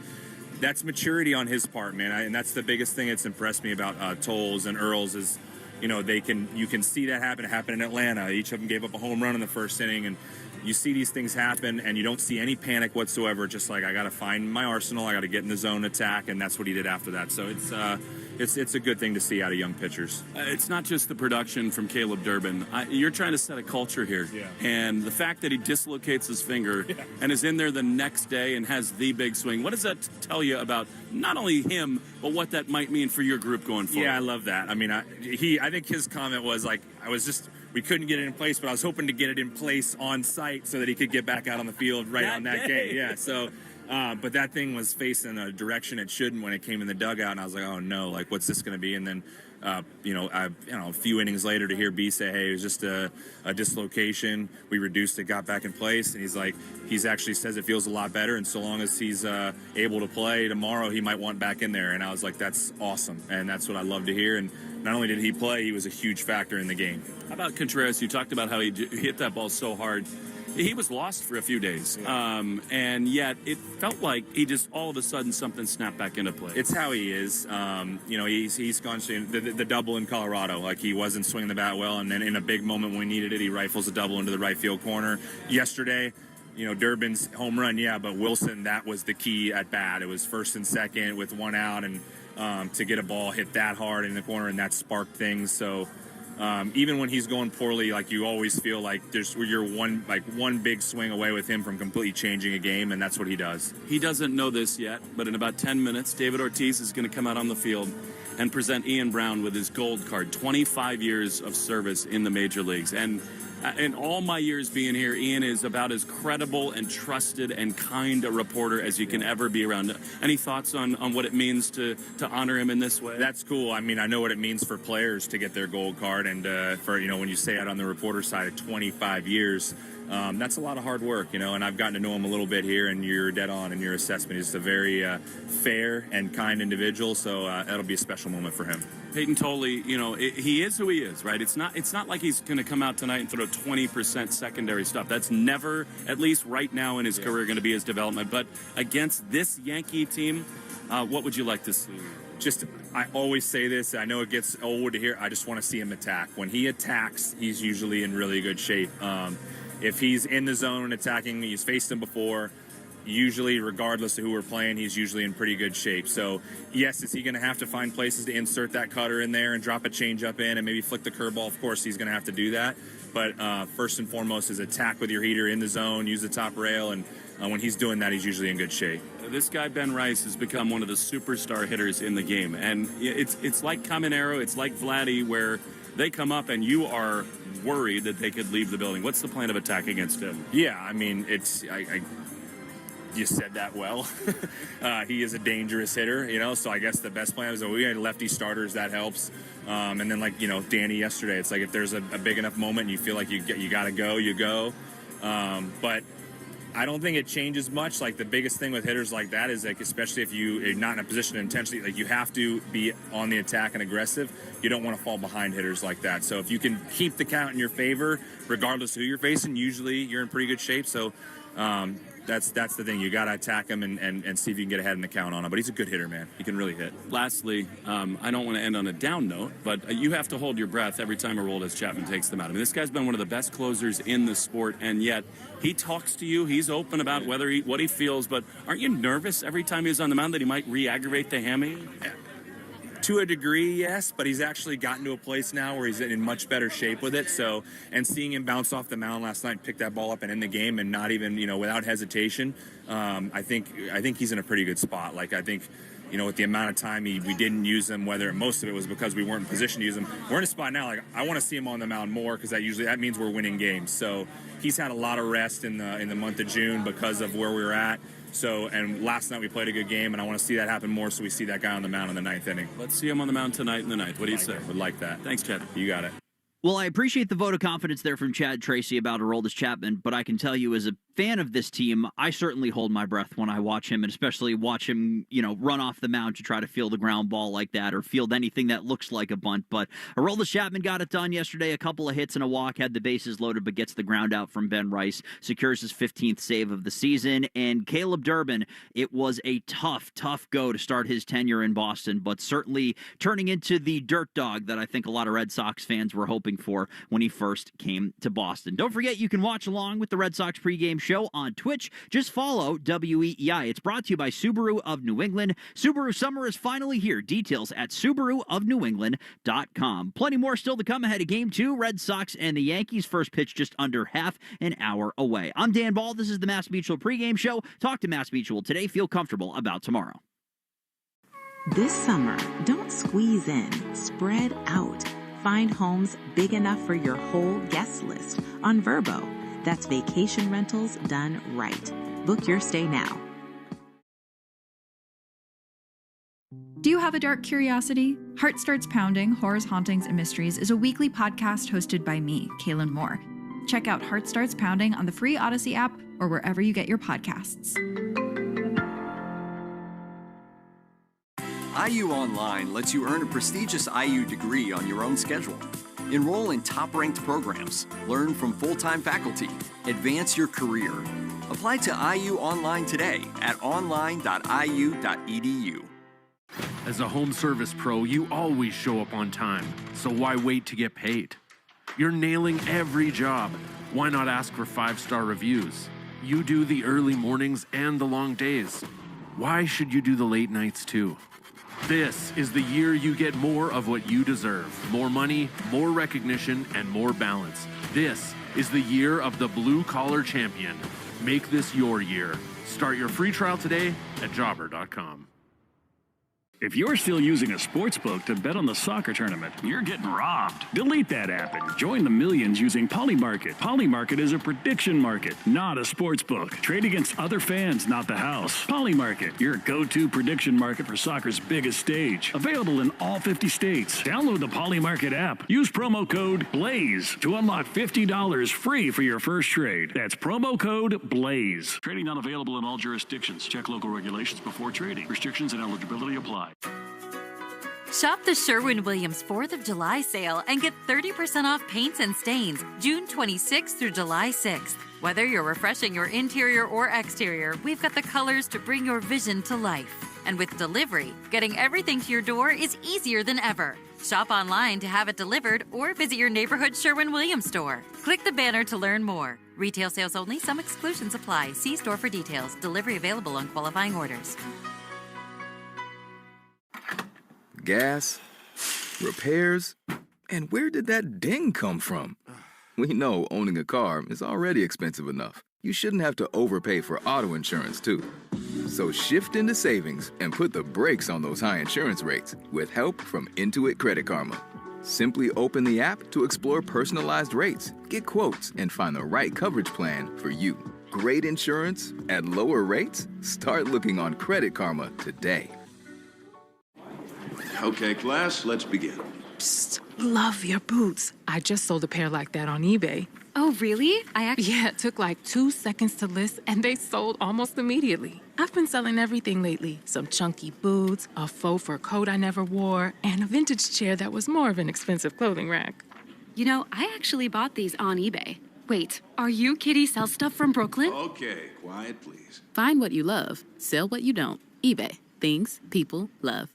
that's maturity on his part, man. And that's the biggest thing that's impressed me about Tolles and Earls is, you can see that happen. It happened in Atlanta. Each of them gave up a home run in the first inning, and you see these things happen, and you don't see any panic whatsoever. Just like, I got to find my arsenal. I got to get in the zone attack, and that's what he did after that. So it's a good thing to see out of young pitchers. It's not just the production from Caleb Durbin. You're trying to set a culture here. Yeah. And the fact that he dislocates his finger and is in there the next day and has the big swing, what does that tell you about not only him, but what that might mean for your group going forward? Yeah, I love that. I mean, I think his comment was like, we couldn't get it in place, but I was hoping to get it in place on site so that he could get back out on the field on that day. Yeah, so... but that thing was facing a direction it shouldn't when it came in the dugout, and I was like, oh no, like, what's this going to be? And then, a few innings later to hear B say, hey, it was just a dislocation. We reduced it, got back in place, and he's actually says it feels a lot better, and so long as he's able to play tomorrow, he might want back in there. And I was like, that's awesome, and that's what I love to hear. And not only did he play, he was a huge factor in the game. How about Contreras? You talked about how he hit that ball so hard. He was lost for a few days, and yet it felt like he just all of a sudden something snapped back into play. It's how he is. He's gone to the double in Colorado. Like, he wasn't swinging the bat well, and then in a big moment when we needed it, he rifles a double into the right field corner. Yesterday, Durbin's home run, but Wilson, that was the key at bat. It was first and second with one out, and to get a ball hit that hard in the corner, and that sparked things. So. Even when he's going poorly, like, you always feel like you're one big swing away with him from completely changing a game, and that's what he does. He doesn't know this yet, but in about 10 minutes, David Ortiz is going to come out on the field and present Ian Brown with his gold card, 25 years of service in the major leagues. And in all my years being here, Ian is about as credible and trusted and kind a reporter as you can ever be around. Any thoughts on what it means to honor him in this way? That's cool. I mean, I know what it means for players to get their gold card, and for when you say it on the reporter side of 25 years, that's a lot of hard work, and I've gotten to know him a little bit here, and you're dead on in your assessment. He's a very fair and kind individual, so that'll be a special moment for him. Peyton Tolle, he is who he is, right? It's not like he's going to come out tonight and throw 20% secondary stuff. That's never, at least right now in his career, going to be his development. But against this Yankee team, what would you like to see? I always say this. I know it gets old to hear. I just want to see him attack. When he attacks, he's usually in really good shape. If he's in the zone and attacking, he's faced him before. Usually, regardless of who we're playing, he's usually in pretty good shape. So, yes, is he going to have to find places to insert that cutter in there and drop a changeup in and maybe flick the curveball? Of course, he's going to have to do that. But first and foremost is attack with your heater in the zone, use the top rail, and when he's doing that, he's usually in good shape. This guy, Ben Rice, has become one of the superstar hitters in the game. And it's like Caminero, it's like Vladdy, where they come up and you are worried that they could leave the building. What's the plan of attack against him? Yeah, I mean, you said that well. He is a dangerous hitter, so I guess the best plan is that we had lefty starters, that helps. And then, Danny yesterday, it's like if there's a big enough moment and you feel like you got to go, you go. But I don't think it changes much. Like, the biggest thing with hitters like that is, like, especially if you're not in a position to intentionally, like, you have to be on the attack and aggressive. You don't want to fall behind hitters like that. So if you can keep the count in your favor, regardless of who you're facing, usually you're in pretty good shape. So that's the thing. You got to attack him and see if you can get ahead in the count on him. But he's a good hitter, man. He can really hit. Lastly, I don't want to end on a down note, but you have to hold your breath every time Aroldis Chapman takes them out. I mean, this guy's been one of the best closers in the sport, and yet he talks to you. He's open about what he feels. But aren't you nervous every time he's on the mound that he might re-aggravate the hammy? Yeah. To a degree, yes, but he's actually gotten to a place now where he's in much better shape with it. So, and seeing him bounce off the mound last night, pick that ball up and end the game, and not even, without hesitation, I think he's in a pretty good spot. Like, I think with the amount of time we didn't use him, whether most of it was because we weren't in position to use him. We're in a spot now, like, I want to see him on the mound more because that means we're winning games. So he's had a lot of rest in the month of June because of where we were at. So, and last night we played a good game, and I want to see that happen more so we see that guy on the mound in the ninth inning. Let's see him on the mound tonight in the ninth. What do you say? Would like that. Thanks, Chad. You got it. Well, I appreciate the vote of confidence there from Chad Tracy about Aroldis Chapman, but I can tell you as a fan of this team, I certainly hold my breath when I watch him, and especially watch him, run off the mound to try to field a ground ball like that or field anything that looks like a bunt. But Aroldis Chapman got it done yesterday, a couple of hits and a walk, had the bases loaded, but gets the ground out from Ben Rice, secures his 15th save of the season. And Caleb Durbin, it was a tough go to start his tenure in Boston, but certainly turning into the dirt dog that I think a lot of Red Sox fans were hoping for when he first came to Boston. Don't forget, you can watch along with the Red Sox pregame show on Twitch. Just follow WEEI. It's brought to you by Subaru of New England. Subaru summer is finally here. Details at SubaruofNewEngland.com. Plenty more still to come ahead of Game 2. Red Sox and the Yankees. First pitch just under half an hour away. I'm Dan Ball. This is the Mass Mutual pregame show. Talk to Mass Mutual today. Feel comfortable about tomorrow. This summer, don't squeeze in. Spread out. Find homes big enough for your whole guest list on Vrbo. That's vacation rentals done right. Book your stay now. Do you have a dark curiosity? Heart Starts Pounding, Horrors, Hauntings, and Mysteries is a weekly podcast hosted by me, Kaylin Moore. Check out Heart Starts Pounding on the free Odyssey app or wherever you get your podcasts. IU Online lets you earn a prestigious IU degree on your own schedule. Enroll in top-ranked programs, learn from full-time faculty, advance your career. Apply to IU Online today at online.iu.edu. As a home service pro, you always show up on time, so why wait to get paid? You're nailing every job. Why not ask for 5-star reviews? You do the early mornings and the long days. Why should you do the late nights too? This is the year you get more of what you deserve. More money, more recognition, and more balance. This is the year of the blue-collar champion. Make this your year. Start your free trial today at jobber.com. If you're still using a sportsbook to bet on the soccer tournament, you're getting robbed. Delete that app and join the millions using Polymarket. Polymarket is a prediction market, not a sportsbook. Trade against other fans, not the house. Polymarket, your go-to prediction market for soccer's biggest stage. Available in all 50 states. Download the Polymarket app. Use promo code BLAZE to unlock $50 free for your first trade. That's promo code BLAZE. Trading not available in all jurisdictions. Check local regulations before trading. Restrictions and eligibility apply. Shop the Sherwin-Williams 4th of July sale and get 30% off paints and stains June 26th through July 6th. Whether you're refreshing your interior or exterior, we've got the colors to bring your vision to life. And with delivery, getting everything to your door is easier than ever. Shop online to have it delivered or visit your neighborhood Sherwin-Williams store. Click the banner to learn more. Retail sales only. Some exclusions apply. See store for details. Delivery available on qualifying orders. Gas, repairs, and where did that ding come from? We know owning a car is already expensive enough. You shouldn't have to overpay for auto insurance, too. So shift into savings and put the brakes on those high insurance rates with help from Intuit Credit Karma. Simply open the app to explore personalized rates, get quotes, and find the right coverage plan for you. Great insurance at lower rates? Start looking on Credit Karma today. Okay, class, let's begin. Psst, love your boots. I just sold a pair like that on eBay. Oh, really? Yeah, it took like 2 seconds to list, and they sold almost immediately. I've been selling everything lately. Some chunky boots, a faux fur coat I never wore, and a vintage chair that was more of an expensive clothing rack. You know, I actually bought these on eBay. Wait, are you Kitty Sell Stuff from Brooklyn? Okay, quiet, please. Find what you love, sell what you don't. eBay. Things people love.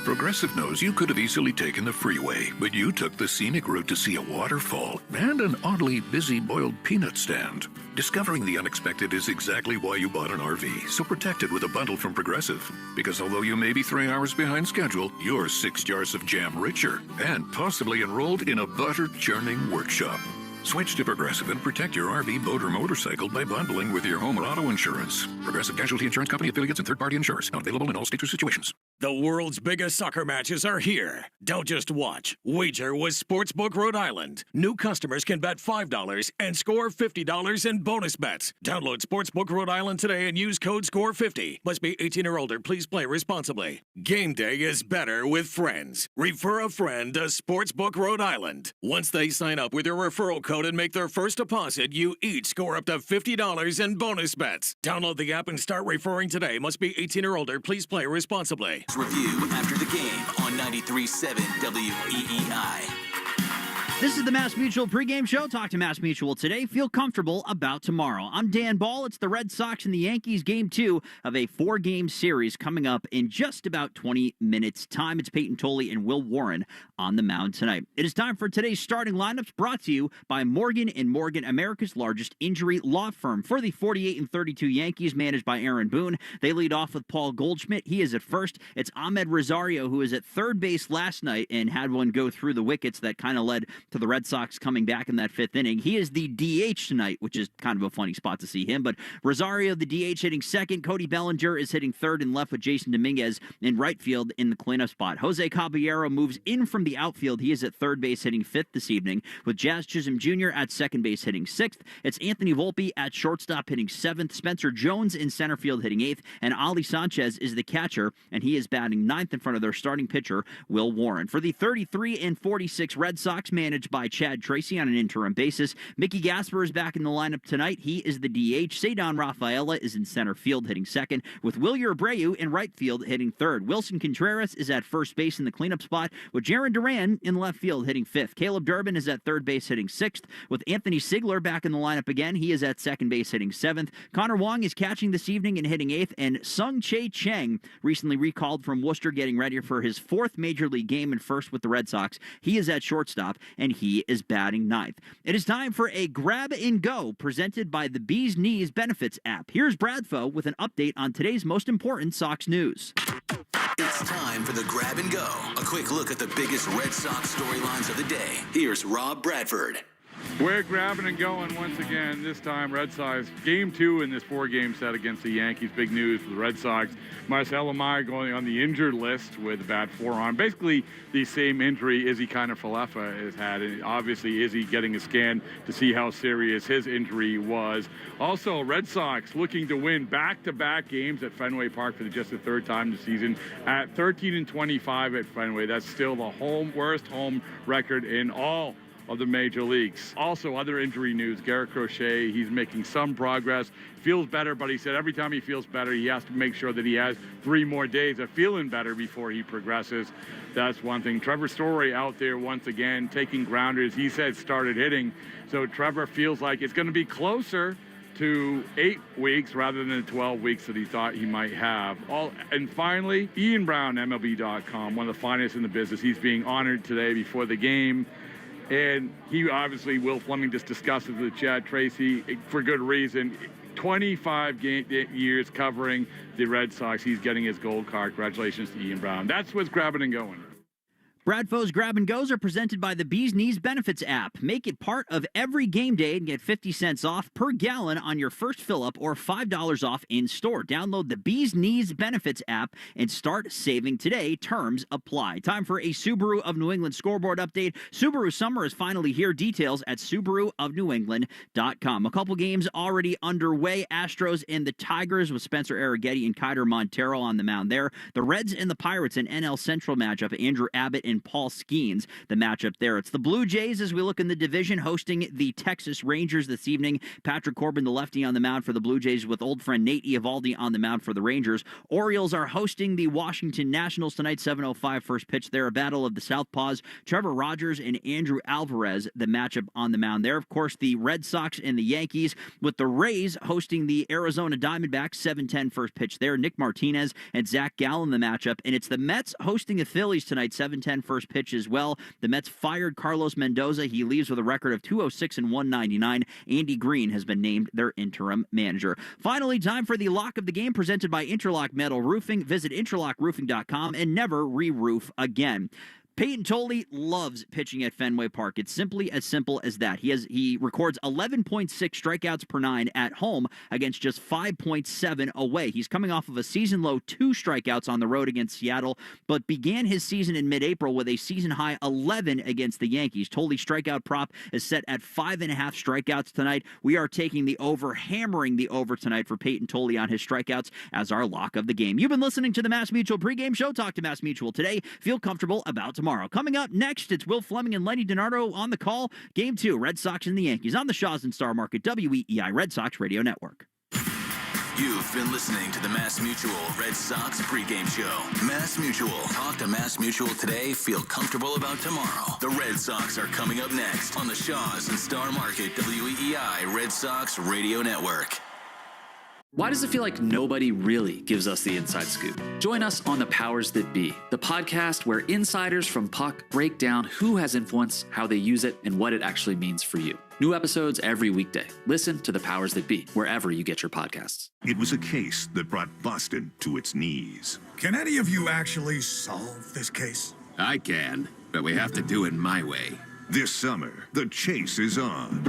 Progressive knows you could have easily taken the freeway, but you took the scenic route to see a waterfall and an oddly busy boiled peanut stand. Discovering the unexpected is exactly why you bought an RV, so protect it with a bundle from Progressive. Because although you may be 3 hours behind schedule, you're 6 jars of jam richer and possibly enrolled in a butter churning workshop. Switch to Progressive and protect your RV, boat, or motorcycle by bundling with your home or auto insurance. Progressive Casualty Insurance Company affiliates and third-party insurers. Not available in all states or situations. The world's biggest soccer matches are here. Don't just watch. Wager with Sportsbook Rhode Island. New customers can bet $5 and score $50 in bonus bets. Download Sportsbook Rhode Island today and use code SCORE50. Must be 18 or older. Please play responsibly. Game day is better with friends. Refer a friend to Sportsbook Rhode Island. Once they sign up with your referral code and make their first deposit, you each score up to $50 in bonus bets. Download the app and start referring today. Must be 18 or older. Please play responsibly. Review after the game on 93.7 WEEI. This is the Mass Mutual pregame show. Talk to Mass Mutual today. Feel comfortable about tomorrow. I'm Dan Ball. It's the Red Sox and the Yankees game 2 of a 4-game series coming up in just about 20 minutes' time. It's Peyton Tolley and Will Warren on the mound tonight. It is time for today's starting lineups, brought to you by Morgan & Morgan, America's largest injury law firm. For the 48-32 Yankees, managed by Aaron Boone, they lead off with Paul Goldschmidt. He is at first. It's Ahmed Rosario, who was at third base last night and had one go through the wickets that kind of led to the Red Sox coming back in that 5th inning. He is the DH tonight, which is kind of a funny spot to see him. But Rosario, the DH, hitting second. Cody Bellinger is hitting third and left with Jason Dominguez in right field in the cleanup spot. Jose Caballero moves in from the outfield. He is at third base hitting 5th this evening, with Jazz Chisholm Jr. at second base hitting 6th. It's Anthony Volpe at shortstop hitting 7th. Spencer Jones in center field hitting 8th. And Ali Sanchez is the catcher, and he is batting 9th in front of their starting pitcher, Will Warren. For the 33-46 Red Sox, managed by Chad Tracy on an interim basis, Mickey Gasper is back in the lineup tonight. He is the DH. Cedon Rafaela is in center field hitting second, with Wilyer Abreu in right field hitting third. Wilson Contreras is at first base in the cleanup spot, with Jaron Duran in left field hitting 5th. Caleb Durbin is at third base hitting 6th, with Anthony Sigler back in the lineup again. He is at second base hitting 7th. Connor Wong is catching this evening and hitting 8th, and Sung Chae Cheng, recently recalled from Worcester, getting ready for his 4th major league game and first with the Red Sox. He is at shortstop, and he is batting 9th. It is time for a Grab and Go presented by the Bee's Knees Benefits app. Here's Bradfo with an update on today's most important Sox news. It's time for the Grab and Go. A quick look at the biggest Red Sox storylines of the day. Here's Rob Bradford. We're grabbing and going once again. This time, Red Sox, game 2 in this 4-game set against the Yankees. Big news for the Red Sox. Marcelo Meyer going on the injured list with a bad forearm. Basically, the same injury Izzy Kiner-Falefa has had. And obviously, Izzy getting a scan to see how serious his injury was. Also, Red Sox looking to win back-to-back games at Fenway Park for just the 3rd time this season. At 13-25 at Fenway, that's still the worst home record in all of the major leagues. Also, other injury news, Garrett Crochet, he's making some progress, feels better, but he said every time he feels better, he has to make sure that he has 3 more days of feeling better before he progresses. That's one thing. Trevor Story out there once again, taking grounders. He said started hitting, so Trevor feels like it's going to be closer to 8 weeks rather than the 12 weeks that he thought he might have. And finally, Ian Brown, MLB.com, one of the finest in the business. He's being honored today before the game. And he obviously, Will Fleming just discussed it with Chad Tracy for good reason. 25 years covering the Red Sox. He's getting his gold card. Congratulations to Ian Brown. That's what's grabbing and going. Bradfo's Grab and Goes are presented by the Bee's Knees Benefits app. Make it part of every game day and get 50 cents off per gallon on your first fill-up or $5 off in-store. Download the Bee's Knees Benefits app and start saving today. Terms apply. Time for a Subaru of New England scoreboard update. Subaru summer is finally here. Details at SubaruofNewEngland.com. A couple games already underway. Astros and the Tigers with Spencer Arrighetti and Keider Montero on the mound there. The Reds and the Pirates, an NL Central matchup. Andrew Abbott and Paul Skeens, the matchup there. It's the Blue Jays as we look in the division, hosting the Texas Rangers this evening. Patrick Corbin, the lefty, on the mound for the Blue Jays, with old friend Nate Eovaldi on the mound for the Rangers. Orioles are hosting the Washington Nationals tonight, 7:05 first pitch there. A battle of the Southpaws. Trevor Rogers and Andrew Alvarez, the matchup on the mound there. Of course, the Red Sox and the Yankees, with the Rays hosting the Arizona Diamondbacks, 7:10 first pitch there. Nick Martinez and Zach Gallen, the matchup. And it's the Mets hosting the Phillies tonight, 7:10 first pitch as well. The Mets fired Carlos Mendoza. He leaves with a record of 206 and 199. Andy Green has been named their interim manager. Finally, time for the lock of the game, presented by Interlock Metal Roofing. Visit interlockroofing.com and never re-roof again. Peyton Tolley loves pitching at Fenway Park. It's simply as simple as that. He records 11.6 strikeouts per 9 at home against just 5.7 away. He's coming off of a season-low 2 strikeouts on the road against Seattle, but began his season in mid-April with a season-high 11 against the Yankees. Tolley's strikeout prop is set at 5.5 strikeouts tonight. We are taking the over, hammering the over tonight for Peyton Tolley on his strikeouts as our lock of the game. You've been listening to the Mass Mutual pregame show. Talk to Mass Mutual today. Feel comfortable about tomorrow. Coming up next, it's Will Fleming and Lenny Dinardo on the call. Game 2, Red Sox and the Yankees on the Shaws and Star Market WEEI Red Sox Radio Network. You've been listening to the Mass Mutual Red Sox pregame show. Mass Mutual. Talk to Mass Mutual today. Feel comfortable about tomorrow. The Red Sox are coming up next on the Shaws and Star Market WEEI Red Sox Radio Network. Why does it feel like nobody really gives us the inside scoop? Join us on The Powers That Be, the podcast where insiders from Puck break down who has influence, how they use it, and what it actually means for you. New episodes every weekday. Listen to The Powers That Be wherever you get your podcasts. It was a case that brought Boston to its knees. Can any of you actually solve this case? I can, but we have to do it my way. This summer, the chase is on.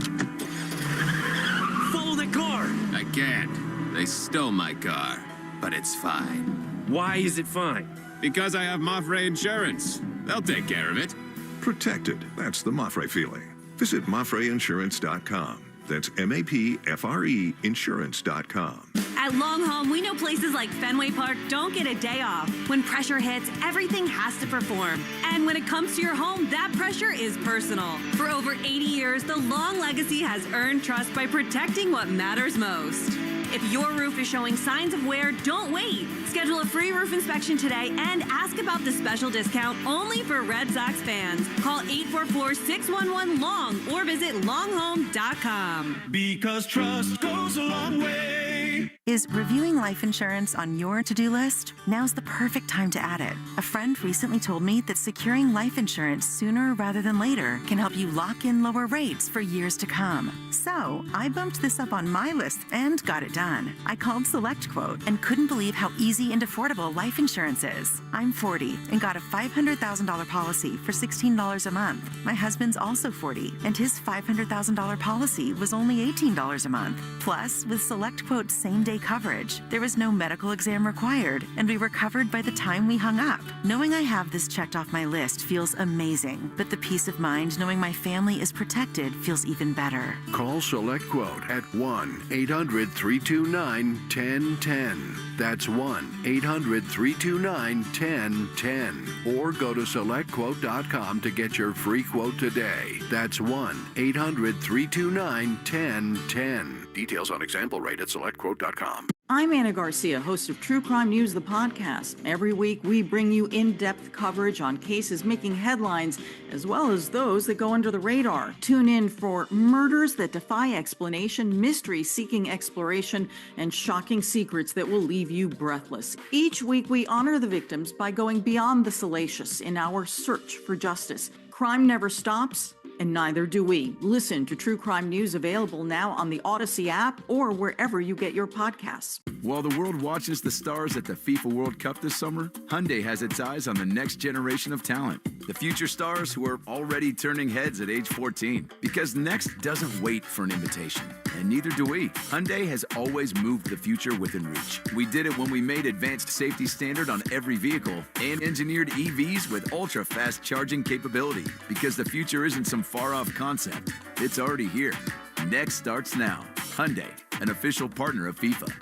Follow the car! I can't. They stole my car, but it's fine. Why is it fine? Because I have Mafre Insurance. They'll take care of it. Protected. That's the Mafre feeling. Visit MafreInsurance.com. That's MAPFRE Insurance.com. At Long Home, we know places like Fenway Park don't get a day off. When pressure hits, everything has to perform. And when it comes to your home, that pressure is personal. For over 80 years, the Long legacy has earned trust by protecting what matters most. If your roof is showing signs of wear, don't wait. Schedule a free roof inspection today and ask about the special discount only for Red Sox fans. Call 844-611-LONG or visit longhome.com. Because trust goes a long way. Is reviewing life insurance on your to-do list? Now's the perfect time to add it. A friend recently told me that securing life insurance sooner rather than later can help you lock in lower rates for years to come. So I bumped this up on my list and got it done. I called SelectQuote and couldn't believe how easy and affordable life insurance is. I'm 40 and got a $500,000 policy for $16 a month. My husband's also 40 and his $500,000 policy was only $18 a month. Plus, with SelectQuote's same-day coverage, there was no medical exam required, and we were covered by the time we hung up. Knowing I have this checked off my list feels amazing, but the peace of mind knowing my family is protected feels even better. Call SelectQuote at 1-800-329-1010. That's 1-800-329-1010. Or go to SelectQuote.com to get your free quote today. That's 1-800-329-1010. Details on example rate at SelectQuote.com. I'm Anna Garcia, host of True Crime News, the podcast. Every week, we bring you in-depth coverage on cases making headlines, as well as those that go under the radar. Tune in for murders that defy explanation, mysteries seeking exploration, and shocking secrets that will leave you breathless. Each week, we honor the victims by going beyond the salacious in our search for justice. Crime never stops, and neither do we. Listen to True Crime News, available now on the Odyssey app or wherever you get your podcasts. While the world watches the stars at the FIFA World Cup this summer, Hyundai has its eyes on the next generation of talent. The future stars who are already turning heads at age 14. Because next doesn't wait for an invitation, and neither do we. Hyundai has always moved the future within reach. We did it when we made advanced safety standard on every vehicle and engineered EVs with ultra-fast charging capability. Because the future isn't some far-off concept. It's already here. Next starts now. Hyundai, an official partner of FIFA.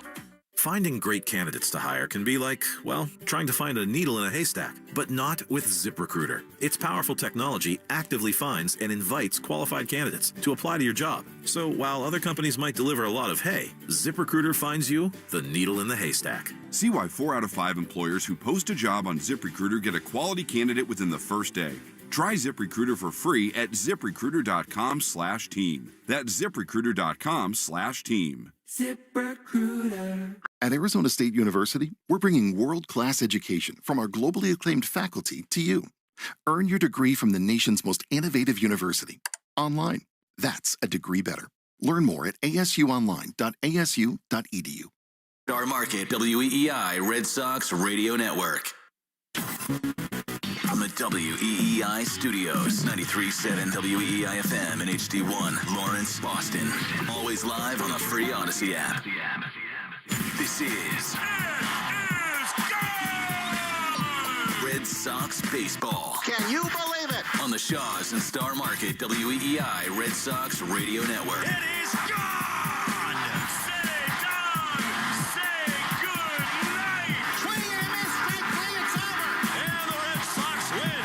Finding great candidates to hire can be like, well, trying to find a needle in a haystack, but not with ZipRecruiter. Its powerful technology actively finds and invites qualified candidates to apply to your job. So while other companies might deliver a lot of hay, ZipRecruiter finds you the needle in the haystack. See why 4 out of 5 employers who post a job on ZipRecruiter get a quality candidate within the first day. Try ZipRecruiter for free at ZipRecruiter.com/team. That's ZipRecruiter.com/team. ZipRecruiter. At Arizona State University, we're bringing world-class education from our globally acclaimed faculty to you. Earn your degree from the nation's most innovative university. Online. That's a degree better. Learn more at asuonline.asu.edu. Star Market WEEI Red Sox Radio Network. From the WEEI Studios, 93.7 WEEI FM and HD1, Lawrence, Boston. Always live on the free Odyssey app. This is Red Sox baseball. Can you believe it? On the Shaws and Star Market WEEI Red Sox Radio Network. It is gone! Say done! Say good night! Swing and a miss, strike three, it's over! And the Red Sox win!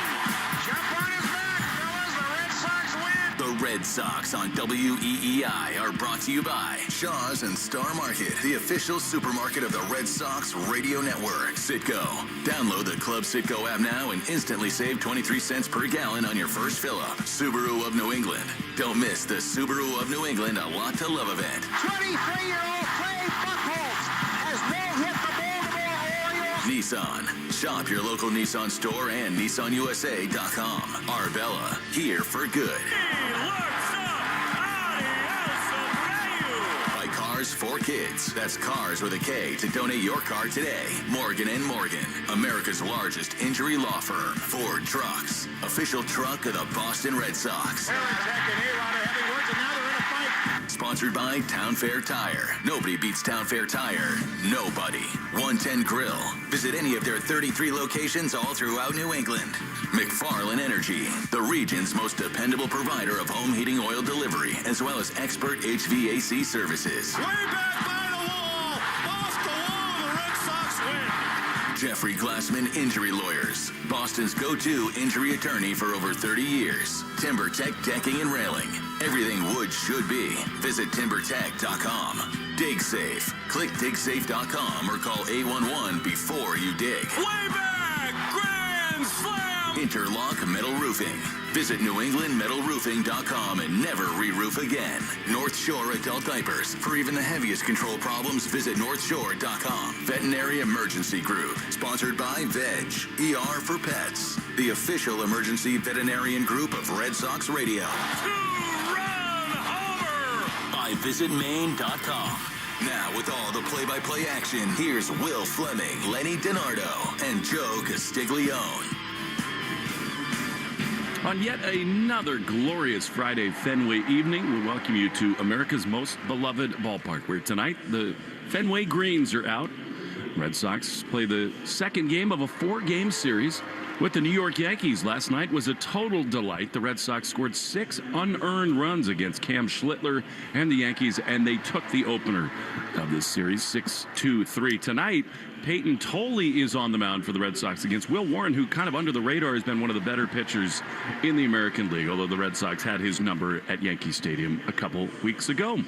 Jump on his back, fellas, the Red Sox win! The Red Sox on WEEI are brought to you by Shaws and Star Market, the official supermarket of the Red Sox Radio Network. Citgo. Download the Club Citgo app now and instantly save 23 cents per gallon on your first fill-up. Subaru of New England. Don't miss the Subaru of New England A Lot to Love event. 23-year-old Clay Buchholz has no-hit the Baltimore Orioles. Nissan. Shop your local Nissan store and NissanUSA.com. Arbella. Here for good. Cars for Kids. That's Cars with a K to donate your car today. Morgan & Morgan, America's largest injury law firm. Ford Trucks, official truck of the Boston Red Sox. Sponsored by Town Fair Tire. Nobody beats Town Fair Tire. Nobody. 110 Grill. Visit any of their 33 locations all throughout New England. McFarland Energy, the region's most dependable provider of home heating oil delivery, as well as expert HVAC services. Way back by the wall! Off the wall, the Red Sox win! Jeffrey Glassman Injury Lawyers, Boston's go-to injury attorney for over 30 years. TimberTech Decking and Railing. Everything wood should be. Visit timbertech.com. Dig Safe. Click digsafe.com or call 811 before you dig. Way back! Grand Slam! Interlock Metal Roofing. Visit NewEnglandMetalRoofing.com and never re-roof again. North Shore Adult Diapers. For even the heaviest control problems, visit NorthShore.com. Veterinary Emergency Group. Sponsored by Veg. ER for Pets. The official emergency veterinarian group of Red Sox Radio. Two-run homer! By VisitMaine.com. Now, with all the play-by-play action, here's Will Fleming, Lenny Dinardo, and Joe Castiglione. On yet another glorious Friday Fenway evening, we welcome you to America's most beloved ballpark, where tonight the Fenway Greens are out. Red Sox play the second game of a 4-game series with the New York Yankees. Last night was a total delight. The Red Sox scored 6 unearned runs against Cam Schlittler and the Yankees, and they took the opener of this series 6-2-3. Tonight, Peyton Tolley is on the mound for the Red Sox against Will Warren, who kind of under the radar has been one of the better pitchers in the American League, although the Red Sox had his number at Yankee Stadium a couple weeks ago.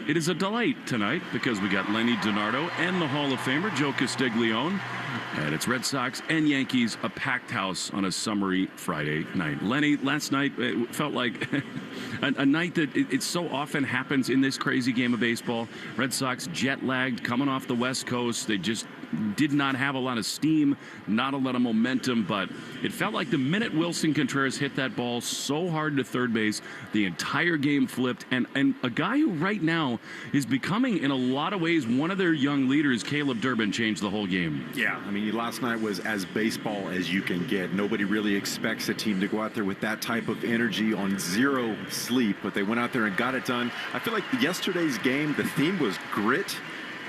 It is a delight tonight because we got Lenny Dinardo and the Hall of Famer Joe Castiglione, and it's Red Sox and Yankees, a packed house on a summery Friday night. Lenny, last night it felt like a night that it so often happens in this crazy game of baseball. Red Sox jet-lagged, coming off the West Coast. They just did not have a lot of steam, not a lot of momentum, but it felt like the minute Wilson Contreras hit that ball so hard to third base, the entire game flipped. And a guy who right now is becoming, in a lot of ways, one of their young leaders, Caleb Durbin, changed the whole game. Yeah, I mean, last night was as baseball as you can get. Nobody really expects a team to go out there with that type of energy on zero sleep, but they went out there and got it done. I feel like yesterday's game, the theme was grit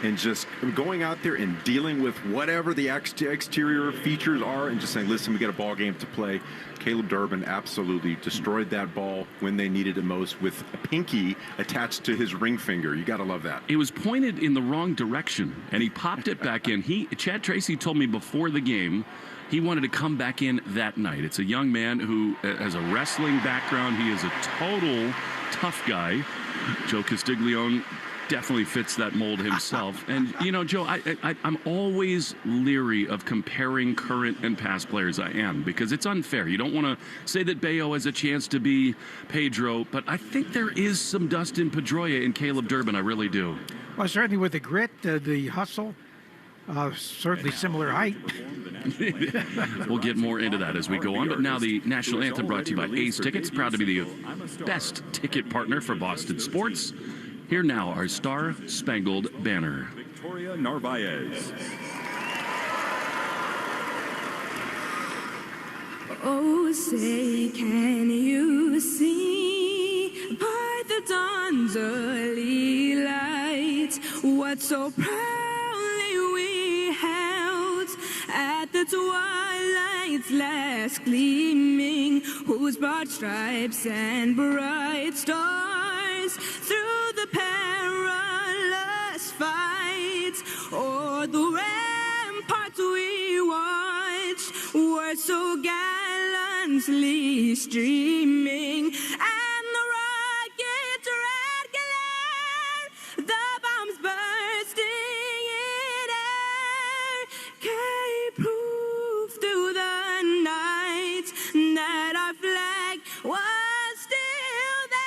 and just going out there and dealing with whatever the exterior features are and just saying, listen, we got a ball game to play. Caleb Durbin absolutely destroyed that ball when they needed it most with a pinky attached to his ring finger. You got to love that. It was pointed in the wrong direction, and he popped it back in. Chad Tracy told me before the game he wanted to come back in that night. It's a young man who has a wrestling background. He is a total tough guy. Joe Castiglione definitely fits that mold himself. And, you know, Joe, I'm always leery of comparing current and past players. I am, because it's unfair. You don't want to say that Bayo has a chance to be Pedro, but I think there is some Dustin Pedroia in Caleb Durbin. I really do. Well, certainly with the grit, the hustle, certainly similar height. We'll get more into that as we go on. But now the national anthem brought to you by Ace Tickets, proud to be the best ticket partner for Boston sports. Here now, our Star-Spangled Banner. Victoria Narvaez. Oh, say, can you see by the dawn's early light what so proudly we held at the twilight's last gleaming, whose broad stripes and bright stars through the perilous fight o'er the ramparts we watched were so gallantly streaming, and the rockets rattling, the bombs bursting in air, gave proof through the night that our flag was still there.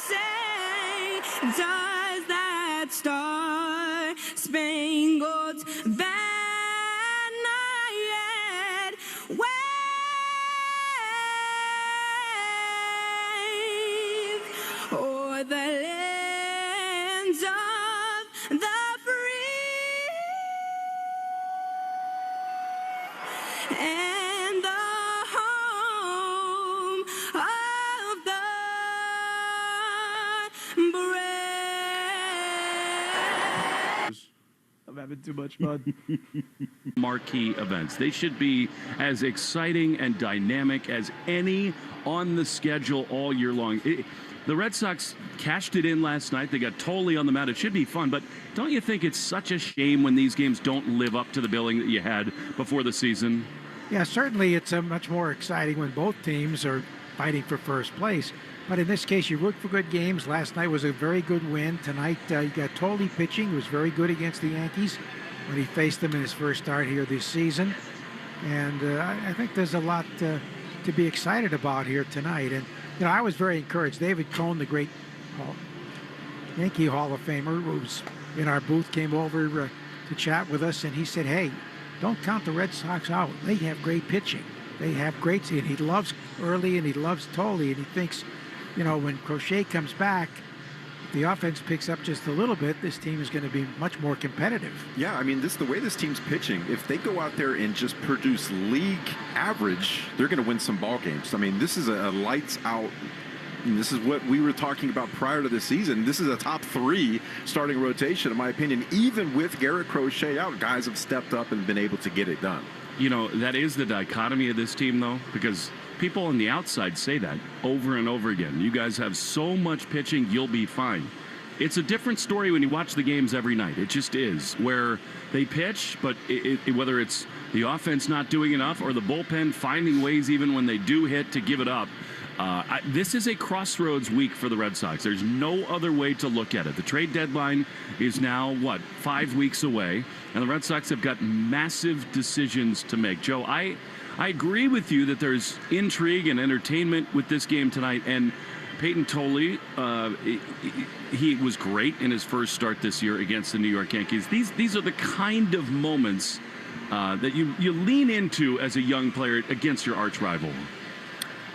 Say, does that star-spangled banner yet wave o'er the lands of the free and the home of the brave? I'm having too much fun. Marquee events. They should be as exciting and dynamic as any on the schedule all year long. The Red Sox cashed it in last night. They got Tolley on the mound. It should be fun, but don't you think it's such a shame when these games don't live up to the billing that you had before the season? Yeah, certainly it's much more exciting when both teams are fighting for first place. But in this case, you root for good games. Last night was a very good win. Tonight, you got Tolley pitching. He was very good against the Yankees when he faced them in his first start here this season. And I think there's a lot to be excited about here tonight. And, you know, I was very encouraged. David Cohn, the great Yankee Hall of Famer, who's in our booth, came over to chat with us, and he said, hey, don't count the Red Sox out. They have great pitching. They have great, and he loves Early and he loves Tolley, and he thinks, you know, when Crochet comes back, if the offense picks up just a little bit, this team is going to be much more competitive. Yeah, I mean, the way this team's pitching, if they go out there and just produce league average, they're going to win some ball games. I mean, this is a lights out. And this is what we were talking about prior to the season. This is a top 3 starting rotation, in my opinion. Even with Garrett Crochet out, guys have stepped up and been able to get it done. You know, that is the dichotomy of this team, though, because people on the outside say that over and over again. You guys have so much pitching, you'll be fine. It's a different story when you watch the games every night. It just is, where they pitch, but whether it's the offense not doing enough or the bullpen finding ways even when they do hit to give it up. This is a crossroads week for the Red Sox. There's no other way to look at it. The trade deadline is now, 5 weeks away, and the Red Sox have got massive decisions to make. Joe, I agree with you that there's intrigue and entertainment with this game tonight, and Peyton Tolley, he was great in his first start this year against the New York Yankees. These are the kind of moments that you lean into as a young player against your arch rival.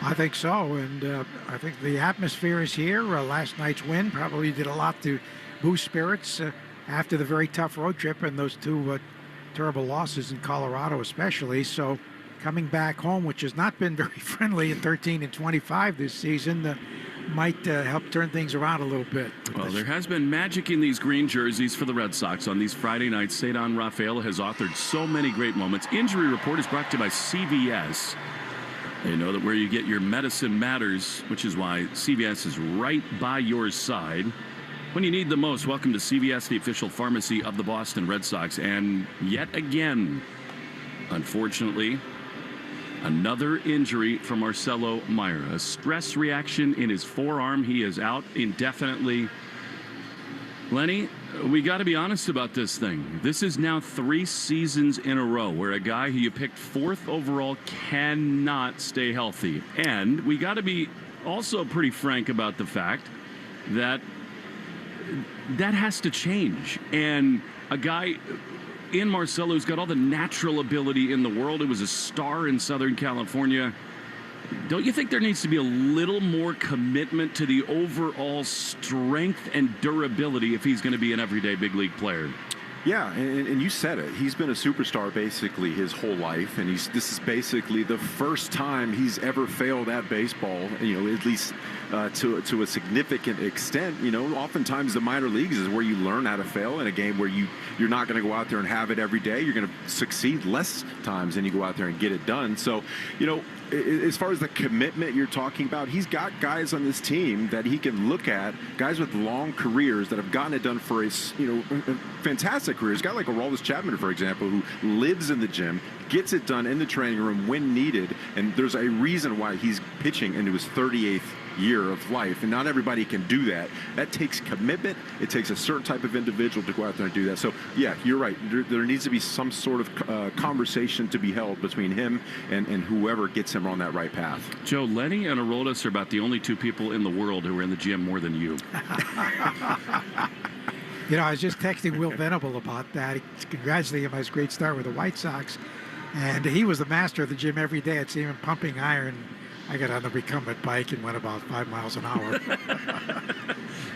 I think so, and I think the atmosphere is here. Last night's win probably did a lot to boost spirits after the very tough road trip and those 2 terrible losses in Colorado especially. So coming back home, which has not been very friendly at 13-25 this season, might help turn things around a little bit. Well, there has been magic in these green jerseys for the Red Sox on these Friday nights. Cedon Rafael has authored so many great moments. Injury Report is brought to you by CVS. They know that where you get your medicine matters, which is why CVS is right by your side when you need the most. Welcome to CVS, the official pharmacy of the Boston Red Sox. And yet again, unfortunately, another injury for Marcelo Meyer. A stress reaction in his forearm. He is out indefinitely. Lenny, we got to be honest about this thing. This is now 3 seasons in a row where a guy who you picked 4th overall cannot stay healthy. And we got to be also pretty frank about the fact that that has to change. And a guy in Marcelo who's got all the natural ability in the world, who was a star in Southern California, don't you think there needs to be a little more commitment to the overall strength and durability if he's going to be an everyday big league player? Yeah, and you said it. He's been a superstar basically his whole life, and this is basically the first time he's ever failed at baseball, at least to a significant extent. Oftentimes the minor leagues is where you learn how to fail in a game where you're not going to go out there and have it every day. You're going to succeed less times than you go out there and get it done. So, as far as the commitment you're talking about, he's got guys on this team that he can look at, guys with long careers that have gotten it done for his, fantastic careers. A guy like Aroldis Chapman, for example, who lives in the gym, gets it done in the training room when needed, and there's a reason why he's pitching into his 38th year of life, and not everybody can do that. That takes commitment. It takes a certain type of individual to go out there and do that. So, yeah, you're right. There needs to be some sort of conversation to be held between him and whoever gets him on that right path. Joe, Lenny and Aroldis are about the only two people in the world who are in the gym more than you. I was just texting Will Venable about that. He's congratulating him on his great start with the White Sox. And he was the master of the gym every day. I'd see him pumping iron. I got on the recumbent bike and went about 5 miles an hour.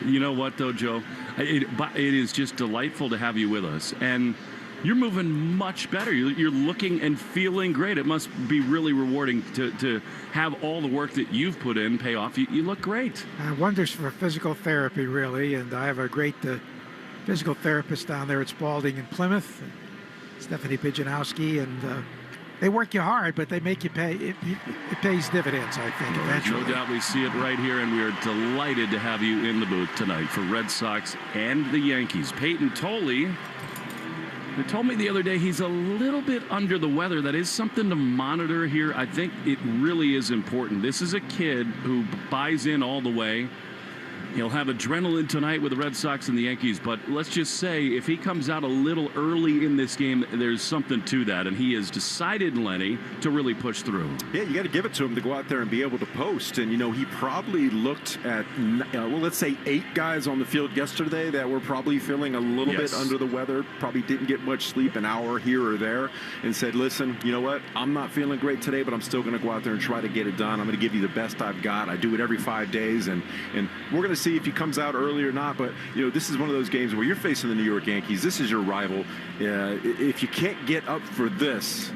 You know what, though, Joe? It is just delightful to have you with us. And you're moving much better. You're looking and feeling great. It must be really rewarding to have all the work that you've put in pay off. You look great. Wonders for physical therapy, really. And I have a great physical therapist down there at Spalding in Plymouth, Stephanie Pijanowski, and they work you hard, but they make you pay. It pays dividends, I think, eventually. No doubt we see it right here, and we are delighted to have you in the booth tonight for Red Sox and the Yankees. Peyton Tolley, they told me the other day he's a little bit under the weather. That is something to monitor here. I think it really is important. This is a kid who buys in all the way. He'll have adrenaline tonight with the Red Sox and the Yankees, but let's just say if he comes out a little early in this game, there's something to that, and he has decided, Lenny, to really push through. Yeah, you got to give it to him to go out there and be able to post, and, he probably looked at, let's say 8 guys on the field yesterday that were probably feeling a little bit under the weather, probably didn't get much sleep, an hour here or there, and said, listen, you know what, I'm not feeling great today, but I'm still going to go out there and try to get it done. I'm going to give you the best I've got. I do it every 5 days, and we're going to see if he comes out early or not, but this is one of those games where you're facing the New York Yankees. This is your rival. If you can't get up for this,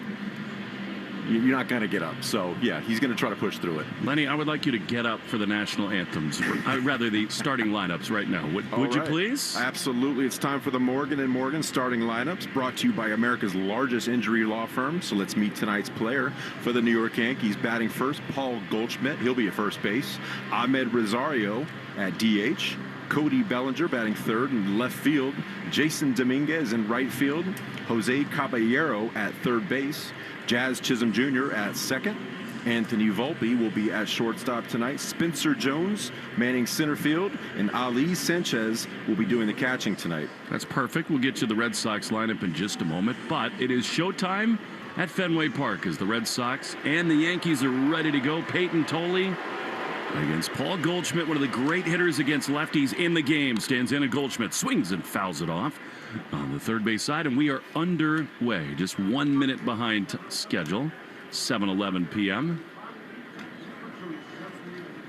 you're not going to get up. So, yeah, he's going to try to push through it. Lenny, I would like you to get up for the national anthems. Rather, the starting lineups right now. Would you please? Absolutely. It's time for the Morgan & Morgan starting lineups, brought to you by America's largest injury law firm. So let's meet tonight's player for the New York Yankees. Batting first, Paul Goldschmidt. He'll be at first base. Ahmed Rosario at DH. Cody Bellinger batting third in left field. Jason Dominguez in right field. Jose Caballero at third base. Jazz Chisholm Jr. at second. Anthony Volpe will be at shortstop tonight. Spencer Jones manning center field. And Ali Sanchez will be doing the catching tonight. That's perfect. We'll get to the Red Sox lineup in just a moment. But it is showtime at Fenway Park as the Red Sox and the Yankees are ready to go. Peyton Tolley against Paul Goldschmidt, one of the great hitters against lefties in the game. Stands in, and Goldschmidt swings and fouls it off on the third base side, and we are underway. Just 1 minute behind schedule. 7:11 p.m.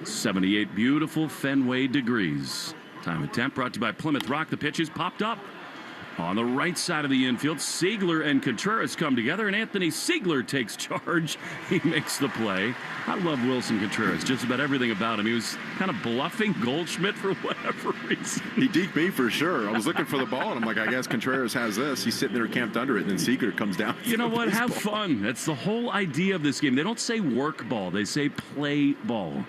78 beautiful Fenway degrees. Time and temp brought to you by Plymouth Rock. The pitches popped up on the right side of the infield. Siegler and Contreras come together, and Anthony Siegler takes charge. He makes the play. I love Wilson Contreras, just about everything about him. He was kind of bluffing Goldschmidt for whatever reason. He deked me for sure. I was looking for the ball, and I'm like, I guess Contreras has this. He's sitting there camped under it, and then Siegler comes down. You know what? Have fun. That's the whole idea of this game. They don't say work ball. They say play ball.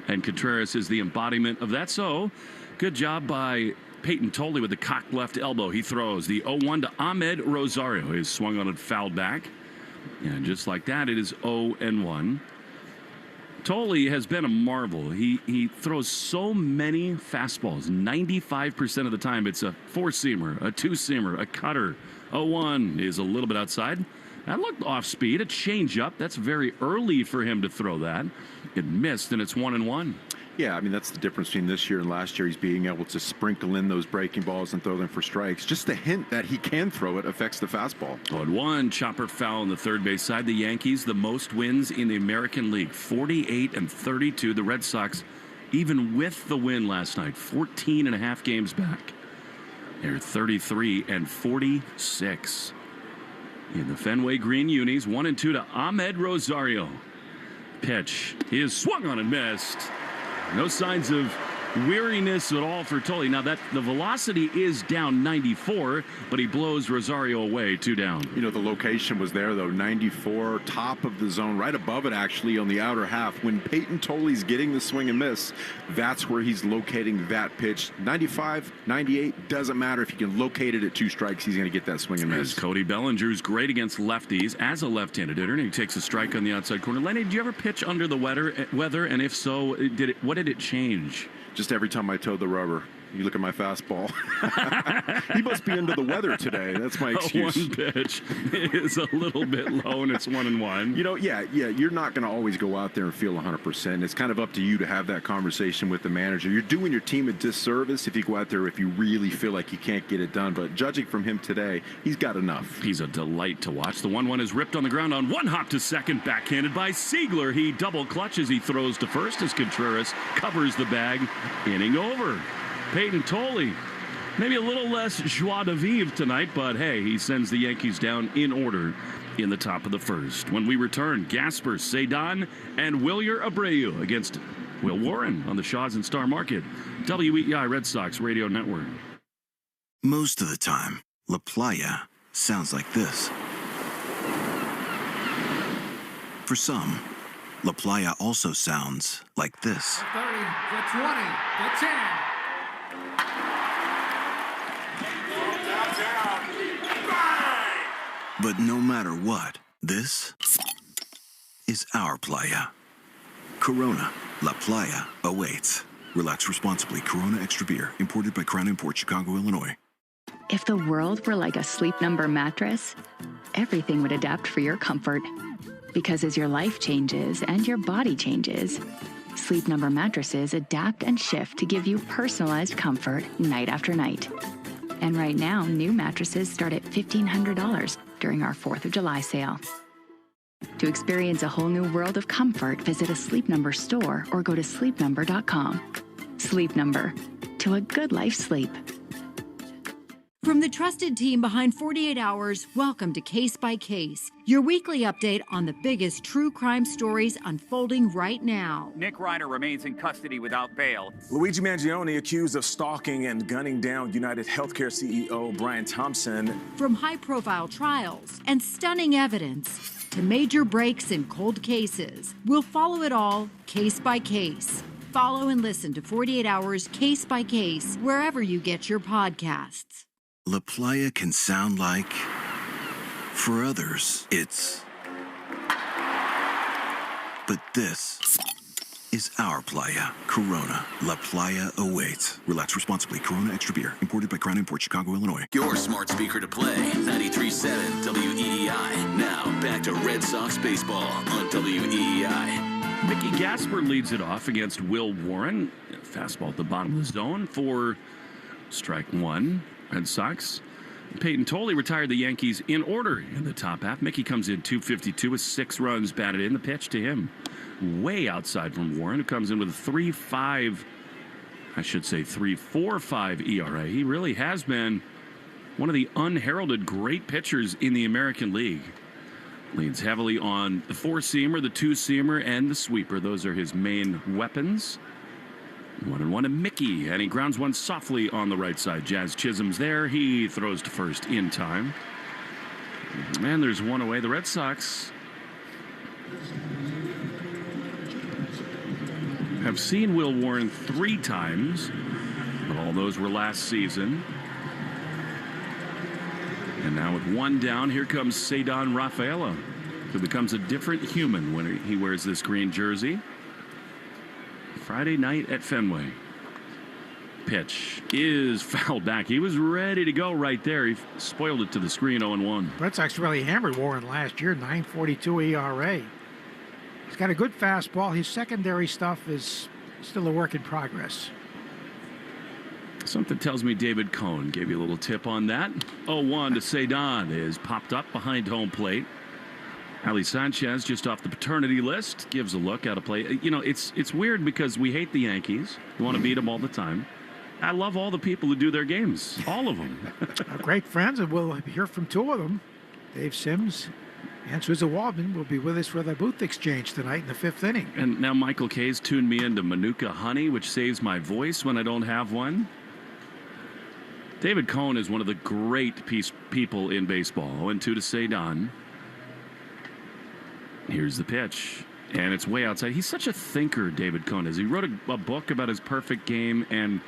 And Contreras is the embodiment of that. So, good job by Peyton Tolley with the cocked left elbow. He throws the 0-1 to Ahmed Rosario. He's swung on and fouled back. And just like that, it is 0-1. Tolley has been a marvel. He throws so many fastballs. 95% of the time, it's a four-seamer, a two-seamer, a cutter. 0-1 is a little bit outside. That looked off speed. A changeup. That's very early for him to throw that. It missed, and it's 1-1. Yeah, I mean, that's the difference between this year and last year. He's being able to sprinkle in those breaking balls and throw them for strikes. Just the hint that he can throw it affects the fastball. 0-1, chopper foul on the third base side. The Yankees, the most wins in the American League, 48-32. The Red Sox, even with the win last night, 14 and a half games back. They're 33-46. In the Fenway Green Unis, 1-2 to Ahmed Rosario. Pitch is swung on and missed. No signs of weariness at all for Tolley. Now the velocity is down 94, but he blows Rosario away, 2 down. You know, the location was there, though. 94, top of the zone, right above it, actually, on the outer half. When Peyton Tolley's getting the swing and miss, that's where he's locating that pitch. 95, 98, doesn't matter. If he can locate it at 2 strikes, he's going to get that swing and miss. Cody Bellinger's great against lefties as a left-handed hitter, and he takes a strike on the outside corner. Lenny, did you ever pitch under the weather? And if so, what did it change? Just every time I towed the rubber. You look at my fastball. He must be under the weather today. That's my excuse. One pitch is a little bit low, and it's 1-1. You know, yeah, you're not going to always go out there and feel 100%. It's kind of up to you to have that conversation with the manager. You're doing your team a disservice if you go out there if you really feel like you can't get it done. But judging from him today, he's got enough. He's a delight to watch. The 1-1 is ripped on the ground on one hop to second, backhanded by Siegler. He double clutches. He throws to first as Contreras covers the bag. Inning over. Peyton Tolley, maybe a little less joie de vivre tonight, but hey, he sends the Yankees down in order in the top of the first. When we return, Gasper, Cedon, and Wilyer Abreu against Will Warren on the Shaws and Star Market. WEEI Red Sox Radio Network. Most of the time, La Playa sounds like this. For some, La Playa also sounds like this. 30, the 20, the 10. But no matter what, this is our playa. Corona, La Playa awaits. Relax responsibly. Corona Extra Beer, imported by Crown Imports, Chicago, Illinois. If the world were like a Sleep Number mattress, everything would adapt for your comfort. Because as your life changes and your body changes, Sleep Number mattresses adapt and shift to give you personalized comfort night after night. And right now, new mattresses start at $1,500 during our 4th of July sale. To experience a whole new world of comfort, visit a Sleep Number store or go to sleepnumber.com. Sleep Number. To a good life sleep. From the trusted team behind 48 Hours, welcome to Case by Case, your weekly update on the biggest true crime stories unfolding right now. Nick Ryder remains in custody without bail. Luigi Mangione accused of stalking and gunning down United Healthcare CEO Brian Thompson. From high-profile trials and stunning evidence to major breaks in cold cases, we'll follow it all case by case. Follow and listen to 48 Hours Case by Case wherever you get your podcasts. La Playa can sound like, for others, it's. But this is our playa. Corona. La Playa awaits. Relax responsibly. Corona Extra Beer, imported by Crown Imports, Chicago, Illinois. Your smart speaker to play, 93.7 WEEI. Now, back to Red Sox baseball on WEEI. Mickey Gasper leads it off against Will Warren. Fastball at the bottom of the zone for strike 1. Red Sox. Peyton Tolley retired the Yankees in order in the top half. Mickey comes in 252 with 6 runs batted in. The pitch to him way outside from Warren, who comes in with a 3.45 ERA. He really has been one of the unheralded great pitchers in the American League. Leans heavily on the 4-seamer, the 2-seamer, and the sweeper. Those are his main weapons. 1-1 to Mickey, and he grounds one softly on the right side. Jazz Chisholm's there. He throws to first in time. And there's one away. The Red Sox have seen Will Warren 3 times, but all those were last season. And now with 1 down, here comes Cedon Rafaela, who becomes a different human when he wears this green jersey. Friday night at Fenway. Pitch is fouled back. He was ready to go right there. He spoiled it to the screen, 0-1. Red Sox really hammered Warren last year, 9.42 ERA. He's got a good fastball. His secondary stuff is still a work in progress. Something tells me David Cohn gave you a little tip on that. 0-1 to Cedon is popped up behind home plate. Ali Sanchez, just off the paternity list, gives a look out of play. You know, it's weird because we hate the Yankees. We want to beat them all the time. I love all the people who do their games, all of them. Great friends, and we'll hear from two of them. Dave Sims and Susan Waldman will be with us for the booth exchange tonight in the 5th inning. And now Michael K's tuned me into Manuka Honey, which saves my voice when I don't have one. David Cohn is one of the great people in baseball. 0-2 to Cedon. Here's the pitch. And it's way outside. He's such a thinker, David Cohn is. He wrote a book about his perfect game, and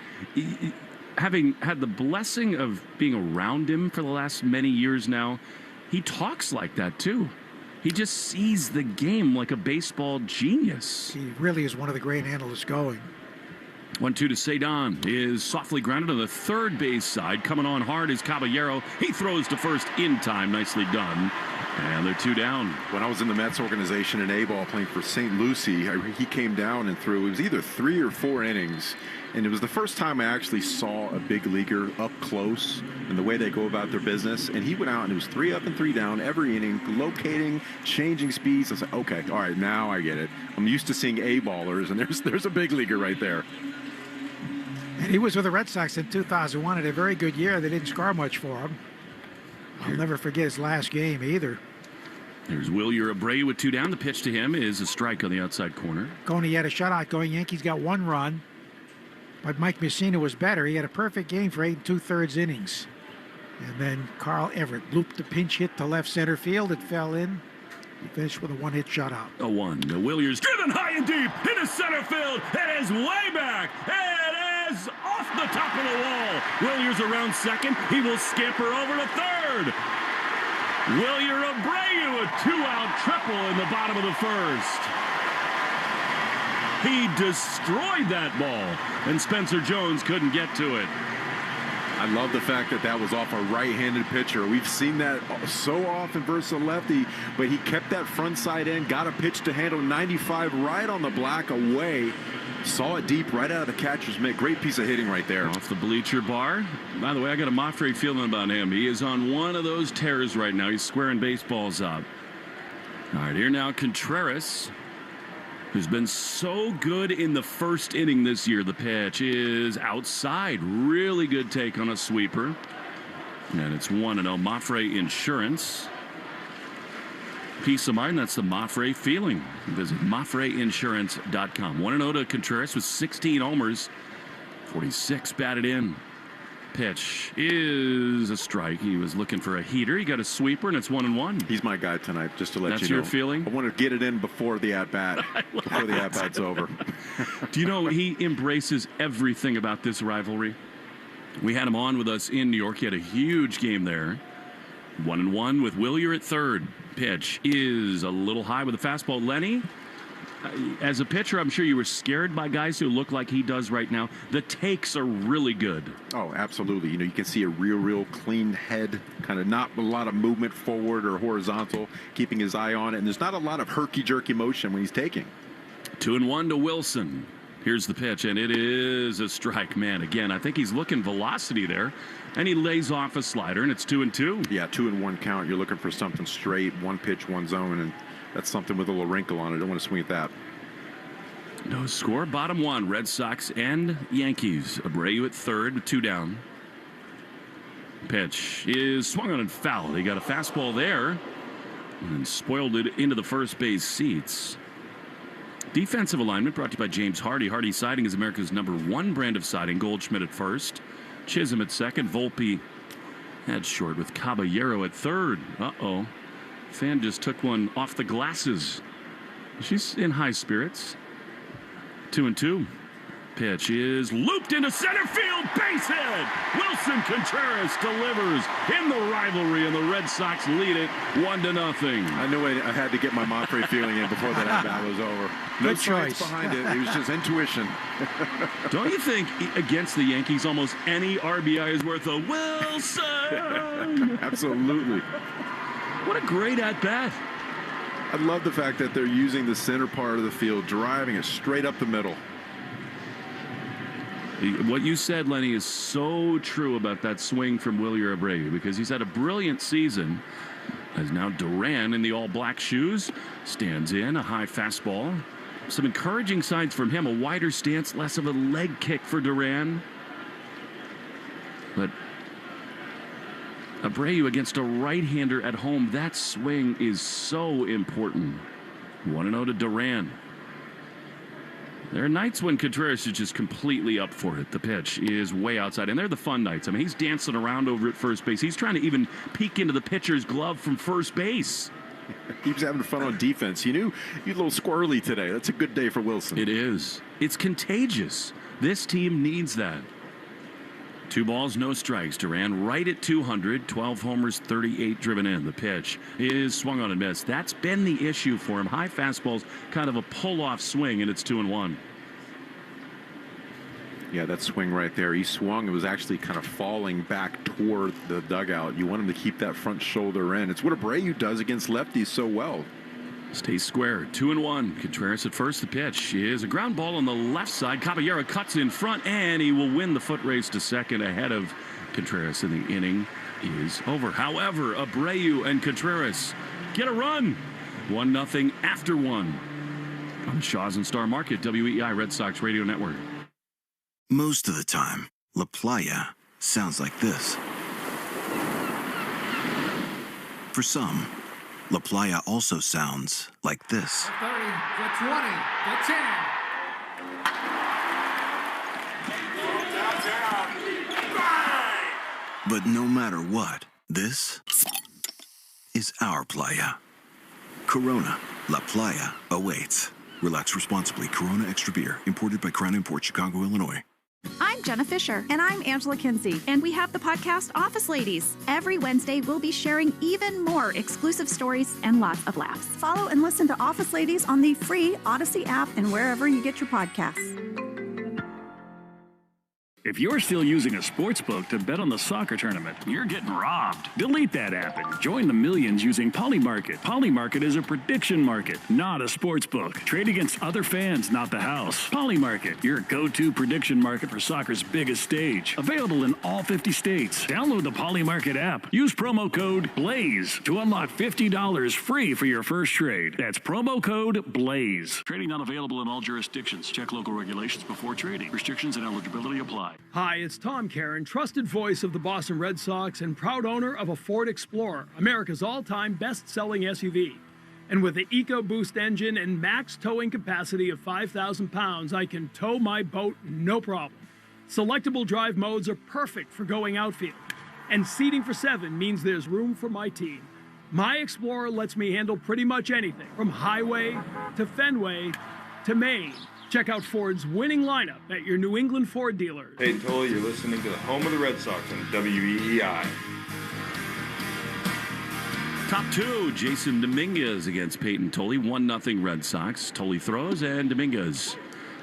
having had the blessing of being around him for the last many years now, he talks like that too. He just sees the game like a baseball genius. He really is one of the great analysts going. 1-2 to Cedon is softly grounded on the third base side. Coming on hard is Caballero. He throws to first in time. Nicely done. And they're 2 down. When I was in the Mets organization in A-ball playing for St. Lucie, he came down and threw. It was either 3 or 4 innings. And it was the first time I actually saw a big leaguer up close and the way they go about their business. And he went out and it was 3 up and 3 down every inning, locating, changing speeds. I was like, okay, all right, now I get it. I'm used to seeing A-ballers, and there's a big leaguer right there. And he was with the Red Sox in 2001, had a very good year. They didn't score much for him. I'll never forget his last game either. There's Wilyer Abreu with 2 down. The pitch to him is a strike on the outside corner. Coney had a shutout going. Yankees got 1 run. But Mike Mussina was better. He had a perfect game for 8 2/3 innings. And then Carl Everett looped the pinch hit to left center field. It fell in. He finished with a 1-hit shutout. A 1. The Williers driven high and deep into center field. It is way back. It is off the top of the wall. Williers around second. He will scamper over to third. Wilyer Abreu, a 2-out triple in the bottom of the first. He destroyed that ball, and Spencer Jones couldn't get to it. I love the fact that that was off a right-handed pitcher. We've seen that so often versus a lefty, but he kept that front side end, got a pitch to handle 95 right on the black away. Saw it deep right out of the catcher's mitt. Great piece of hitting right there. Off the bleacher bar. By the way, I got a Moffrey feeling about him. He is on one of those tears right now. He's squaring baseballs up. All right, here now Contreras, who's been so good in the first inning this year. The pitch is outside. Really good take on a sweeper. And it's 1-0. Moffrey Insurance. Peace of mind, that's the Moffrey feeling. Visit MoffreyInsurance.com. 1-0 to Contreras with 16 homers. 46 batted in. Pitch is a strike. He was looking for a heater. He got a sweeper, and it's 1-1. He's my guy tonight, just to let That's you know. your feeling? I want to get it in before the at-bat, before the at-bat's over. Do you know he embraces everything about this rivalry? We had him on with us in New York. He had a huge game there. 1-1 with Wilyer at third. Pitch is a little high with a fastball. Lenny, as a pitcher, I'm sure you were scared by guys who look like he does right now. The takes are really good. Oh, absolutely. You know, you can see a real clean head, kind of not a lot of movement forward or horizontal, keeping his eye on it. And there's not a lot of herky-jerky motion when he's taking. 2-1 to Wilson. Here's the pitch, and it is a strike. Man, again, I think he's looking velocity there. And he lays off a slider, and it's 2-2. Yeah, 2-1 count. You're looking for something straight, one pitch, one zone, and that's something with a little wrinkle on it. Don't want to swing at that. No score. Bottom 1, Red Sox and Yankees. Abreu at third with 2 down. Pitch is swung on and fouled. He got a fastball there and spoiled it into the first base seats. Defensive alignment brought to you by James Hardy. Hardy Siding is America's #1 brand of siding. Goldschmidt at first. Chisholm at second. Volpe had short with Caballero at third. Uh-oh. Fan just took one off the glasses. She's in high spirits. 2-2. Pitch is looped into center field. Base hit. Wilson Contreras delivers in the rivalry, and the Red Sox lead it 1-0. I knew I had to get my Moffrey feeling in before that at-bat was over. No choice behind it. It was just intuition. Don't you think against the Yankees almost any RBI is worth a Wilson? Absolutely. What a great at-bat. I love the fact that they're using the center part of the field, driving it straight up the middle. What you said, Lenny, is so true about that swing from Wilyer Abreu, because he's had a brilliant season. As now Duran in the all-black shoes stands in a high fastball. Some encouraging signs from him, a wider stance, less of a leg kick for Duran. But Abreu against a right-hander at home, that swing is so important. 1-0 to Duran. There are nights when Contreras is just completely up for it. The pitch is way outside, and they're the fun nights. I mean, he's dancing around over at first base. He's trying to even peek into the pitcher's glove from first base. He was having fun on defense. You knew you're a little squirrely today. That's a good day for Wilson. It is. It's contagious. This team needs that. 2 balls, no strikes. Duran right at 200, 12 homers, 38 driven in. The pitch is swung on and missed. That's been the issue for him. High fastballs, kind of a pull-off swing, and it's 2-1. Yeah, that swing right there. He swung. It was actually kind of falling back toward the dugout. You want him to keep that front shoulder in. It's what Abreu does against lefties so well. Stays square. 2-1. Contreras at first. The pitch is a ground ball on the left side. Caballero cuts in front, and he will win the foot race to second ahead of Contreras, and the inning is over. However, Abreu and Contreras get a run. 1-0 after 1 on Shaw's and Star Market, WEI Red Sox Radio Network. Most of the time, La Playa sounds like this. For some, La Playa also sounds like this. 30, the 20, the 10. But no matter what, this is our playa. Corona, La Playa awaits. Relax responsibly. Corona Extra Beer, imported by Crown Imports, Chicago, Illinois. I'm Jenna Fisher. And I'm Angela Kinsey. And we have the podcast Office Ladies. Every Wednesday, we'll be sharing even more exclusive stories and lots of laughs. Follow and listen to Office Ladies on the free Odyssey app and wherever you get your podcasts. If you're still using a sports book to bet on the soccer tournament, you're getting robbed. Delete that app and join the millions using Polymarket. Polymarket is a prediction market, not a sports book. Trade against other fans, not the house. Polymarket, your go-to prediction market for soccer's biggest stage. Available in all 50 states. Download the Polymarket app. Use promo code BLAZE to unlock $50 free for your first trade. That's promo code BLAZE. Trading not available in all jurisdictions. Check local regulations before trading. Restrictions and eligibility apply. Hi, it's Tom Caron, trusted voice of the Boston Red Sox and proud owner of a Ford Explorer, America's all-time best-selling SUV. And with the EcoBoost engine and max towing capacity of 5,000 pounds, I can tow my boat no problem. Selectable drive modes are perfect for going outfield. And seating for 7 means there's room for my team. My Explorer lets me handle pretty much anything, from highway to Fenway to Maine. Check out Ford's winning lineup at your New England Ford dealers. Hey, Tully, you're listening to the home of the Red Sox on WEEI. Top 2, Jason Dominguez against Peyton Tolley. 1-0 Red Sox. Tolley throws, and Dominguez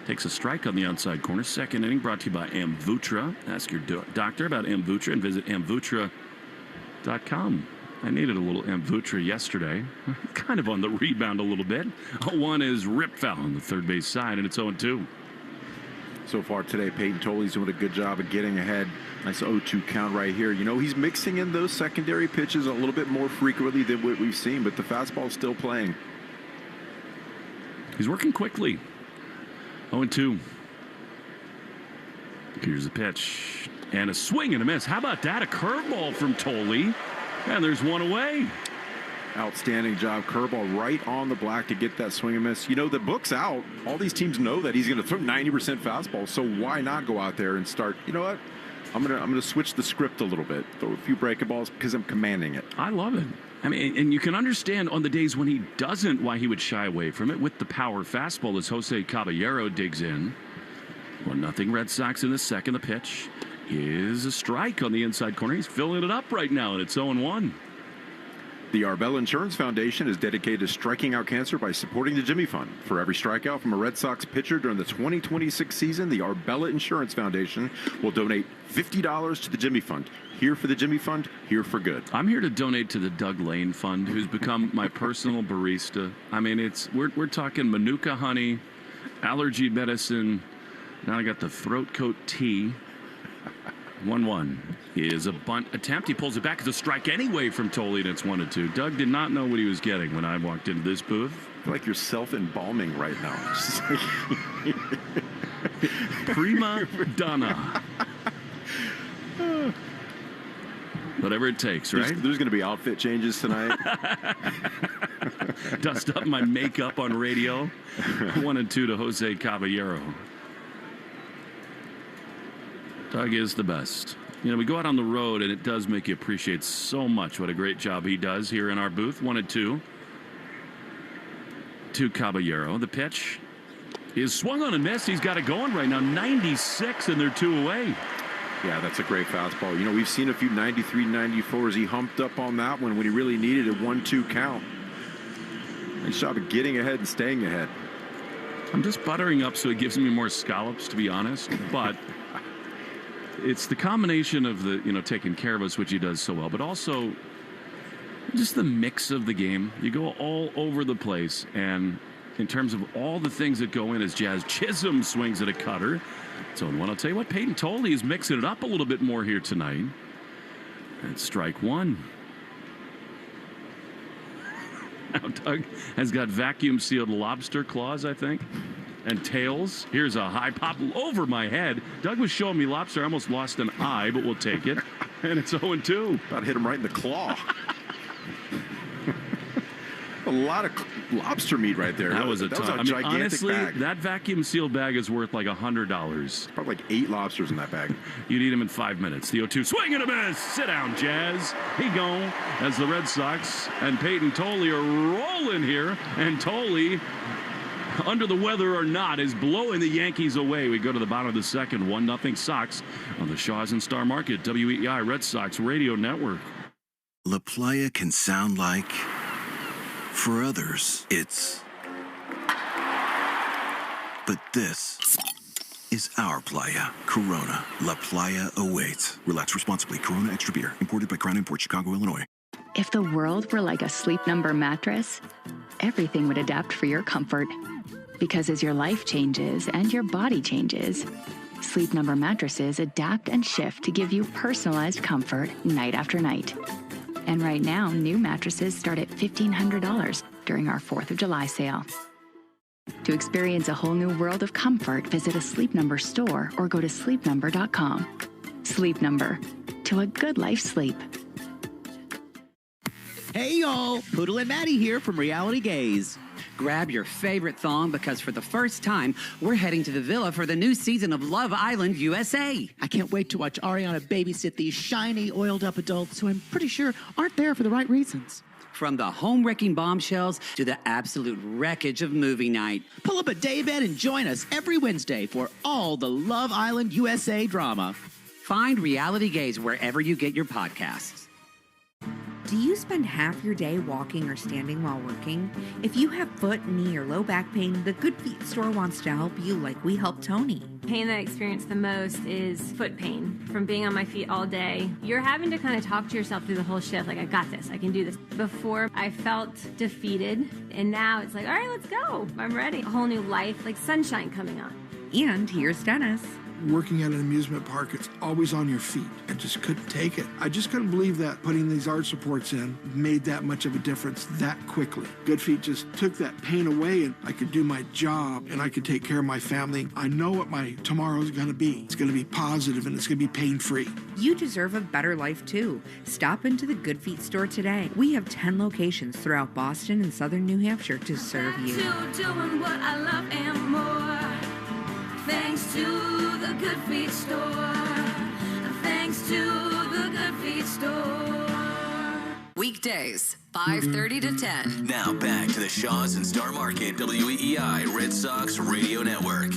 takes a strike on the outside corner. Second inning brought to you by Amvuttra. Ask your doctor about Amvuttra and visit amvuttra.com. I needed a little Amvuttra yesterday. Kind of on the rebound a little bit. 1 is ripped foul on the third base side, and it's 0-2. So far today, Peyton Tolley's doing a good job of getting ahead. Nice 0-2 count right here. You know, he's mixing in those secondary pitches a little bit more frequently than what we've seen, but the fastball's still playing. He's working quickly. 0-2. Here's the pitch. And a swing and a miss. How about that? A curveball from Tolley. And there's 1 away. Outstanding job. Curveball right on the black to get that swing and miss. You know, the book's out. All these teams know that he's going to throw 90% fastball. So why not go out there and start, you know what? I'm gonna switch the script a little bit. Throw a few breaking balls because I'm commanding it. I love it. I mean, and you can understand on the days when he doesn't why he would shy away from it with the power fastball as Jose Caballero digs in. 1-0 Red Sox in the second. The pitch is a strike on the inside corner. He's filling it up right now, and it's 0-1. The Arbella Insurance Foundation is dedicated to striking out cancer by supporting the Jimmy Fund. For every strikeout from a Red Sox pitcher during the 2026 season, the Arbella Insurance Foundation will donate $50 to the Jimmy Fund. Here for the Jimmy Fund, here for good. I'm here to donate to the Doug Lane Fund, who's become my personal barista. I mean, we're talking Manuka honey, allergy medicine. Now I got the throat coat tea. 1-1 is a bunt attempt. He pulls it back. It's a strike anyway from Tolley, and it's 1-2. Doug did not know what he was getting when I walked into this booth. I feel like you're self-embalming right now. Prima donna. Whatever it takes, right? There's going to be outfit changes tonight. Dust up my makeup on radio. 1-2 to Jose Caballero. Doug is the best. You know, we go out on the road, and it does make you appreciate so much what a great job he does here in our booth. 1-2 to Caballero. The pitch is swung on and missed. He's got it going right now. 96, and they're 2 away. Yeah, that's a great fastball. You know, we've seen a few 93, 94s. He humped up on that one when he really needed a 1-2 count. Nice job of getting ahead and staying ahead. I'm just buttering up so it gives me more scallops, to be honest. But it's the combination of the, taking care of us, which he does so well, but also just the mix of the game. You go all over the place, and in terms of all the things that go in as Jazz Chisholm swings at a cutter. So I'll tell you what, Peyton Tolley is mixing it up a little bit more here tonight. And strike one. Now Doug has got vacuum-sealed lobster claws, I think, and tails. Here's a high pop over my head. Doug was showing me lobster. I almost lost an eye, but we'll take it. And it's 0-2. About to hit him right in the claw. A lot of lobster meat right there. That was a ton. gigantic honestly, bag. that vacuum sealed bag is worth like $100. Probably like 8 lobsters in that bag. You'd eat them in 5 minutes. The 0-2 swing and a miss. Sit down, Jazz. He gone as the Red Sox and Peyton Tolley are rolling here. And Tolley, under the weather or not, is blowing the Yankees away. We go to the bottom of the second. 1-0 Sox on the Shaws and Star Market. WEEI Red Sox Radio Network. La Playa can sound like... For others, it's... But this is our playa. Corona. La Playa awaits. Relax responsibly. Corona Extra Beer. Imported by Crown Imports, Chicago, Illinois. If the world were like a Sleep Number mattress, everything would adapt for your comfort. Because as your life changes and your body changes, Sleep Number mattresses adapt and shift to give you personalized comfort night after night. And right now, new mattresses start at $1,500 during our 4th of July sale. To experience a whole new world of comfort, visit a Sleep Number store or go to sleepnumber.com. Sleep Number. To a good life sleep. Hey y'all, Poodle and Maddie here from Reality Gaze. Grab your favorite thong because for the first time, we're heading to the villa for the new season of Love Island USA. I can't wait to watch Ariana babysit these shiny, oiled-up adults who I'm pretty sure aren't there for the right reasons. From the home-wrecking bombshells to the absolute wreckage of movie night. Pull up a daybed and join us every Wednesday for all the Love Island USA drama. Find Reality Gaze wherever you get your podcasts. Do you spend half your day walking or standing while working? If you have foot, knee, or low back pain, the Good Feet store wants to help you like we helped Tony. Pain that I experience the most is foot pain from being on my feet all day. You're having to kind of talk to yourself through the whole shift, like, I got this, I can do this. Before, I felt defeated, and now it's like, all right, let's go. I'm ready. A whole new life, like sunshine coming on. And here's Dennis. Working at an amusement park, it's always on your feet. I just couldn't take it. I just couldn't believe that putting these arch supports in made that much of a difference that quickly. Good Feet just took that pain away, and I could do my job, and I could take care of my family. I know what my tomorrow's going to be. It's going to be positive, and it's going to be pain-free. You deserve a better life, too. Stop into the Good Feet store today. We have 10 locations throughout Boston and southern New Hampshire to serve you. Doing what I love and more. Thanks to the Good Feet store. Thanks to the Good Feet store. Weekdays, 5:30 to 10. Now back to the Shaws and Star Market WEEI Red Sox Radio Network.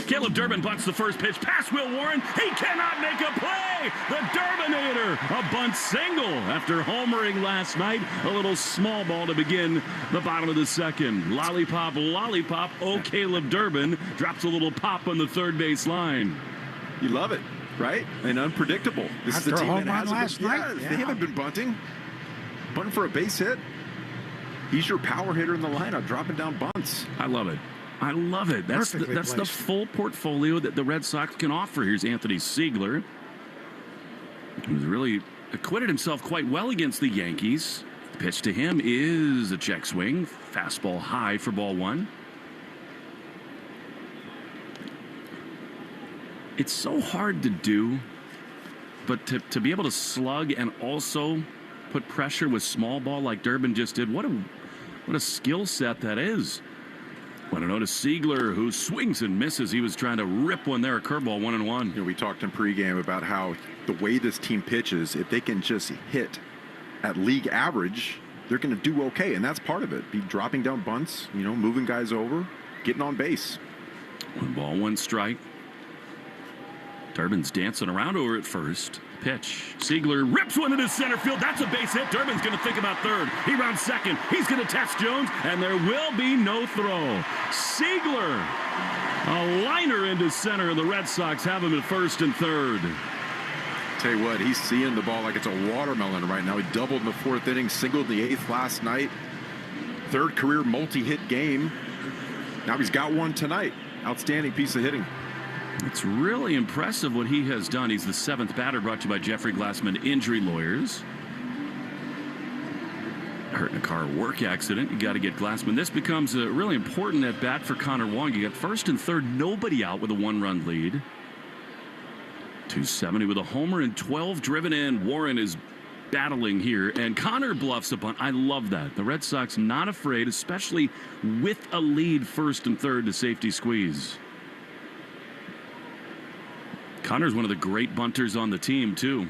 Caleb Durbin bunts the first pitch past Will Warren. He cannot make a play. The Durbinator, a bunt single after homering last night. A little small ball to begin the bottom of the second. Lollipop, lollipop. Oh, Caleb Durbin drops a little pop on the third base line. You love it, right? And unpredictable. This After is the team home that run hasn't last night. been, Yeah. They haven't been bunting. Bunting for a base hit. He's your power hitter in the lineup, dropping down bunts. I love it. I love it. That's the full portfolio that the Red Sox can offer. Here's Anthony Siegler, who's really acquitted himself quite well against the Yankees. The pitch to him is a check swing. Fastball high for ball one. It's so hard to do, but to be able to slug and also put pressure with small ball like Durbin just did, what a skill set that is. 1-0 to Siegler, who swings and misses. He was trying to rip one there, a curveball, 1-1. We talked in pregame about how the way this team pitches, if they can just hit at league average, they're going to do okay, and that's part of it. Be dropping down bunts, moving guys over, getting on base. 1 ball, 1 strike. Durbin's dancing around over at first. Pitch. Siegler rips one into center field. That's a base hit. Durbin's going to think about third. He rounds second. He's going to test Jones, and there will be no throw. Siegler, a liner into center. The Red Sox have him at first and third. Tell you what, he's seeing the ball like it's a watermelon right now. He doubled in the 4th inning, singled in the 8th last night. 3rd career multi-hit game. Now he's got one tonight. Outstanding piece of hitting. It's really impressive what he has done. He's the 7th batter, brought to you by Jeffrey Glassman Injury Lawyers. Hurt in a car work accident. You got to get Glassman. This becomes a really important at bat for Connor Wong. You got first and third, nobody out with a 1-run lead. 270 with a homer and 12 driven in. Warren is battling here, and Connor bluffs a bunt. I love that. The Red Sox not afraid, especially with a lead first and third, to safety squeeze. Connor's one of the great bunters on the team, too.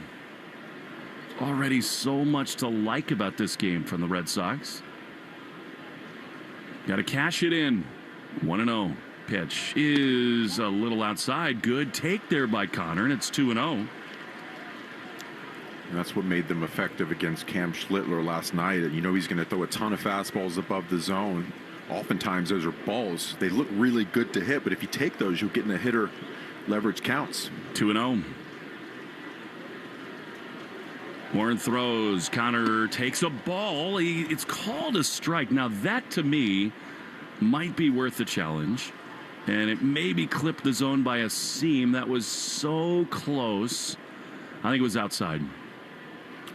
Already so much to like about this game from the Red Sox. Got to cash it in. 1-0. Pitch is a little outside. Good take there by Connor, and it's 2-0. And that's what made them effective against Cam Schlittler last night. He's going to throw a ton of fastballs above the zone. Oftentimes, those are balls. They look really good to hit, but if you take those, you'll get in a hitter. Leverage counts. 2-0. Warren throws. Connor takes a ball. It's called a strike. Now that to me might be worth the challenge. And it maybe clipped the zone by a seam. That was so close. I think it was outside.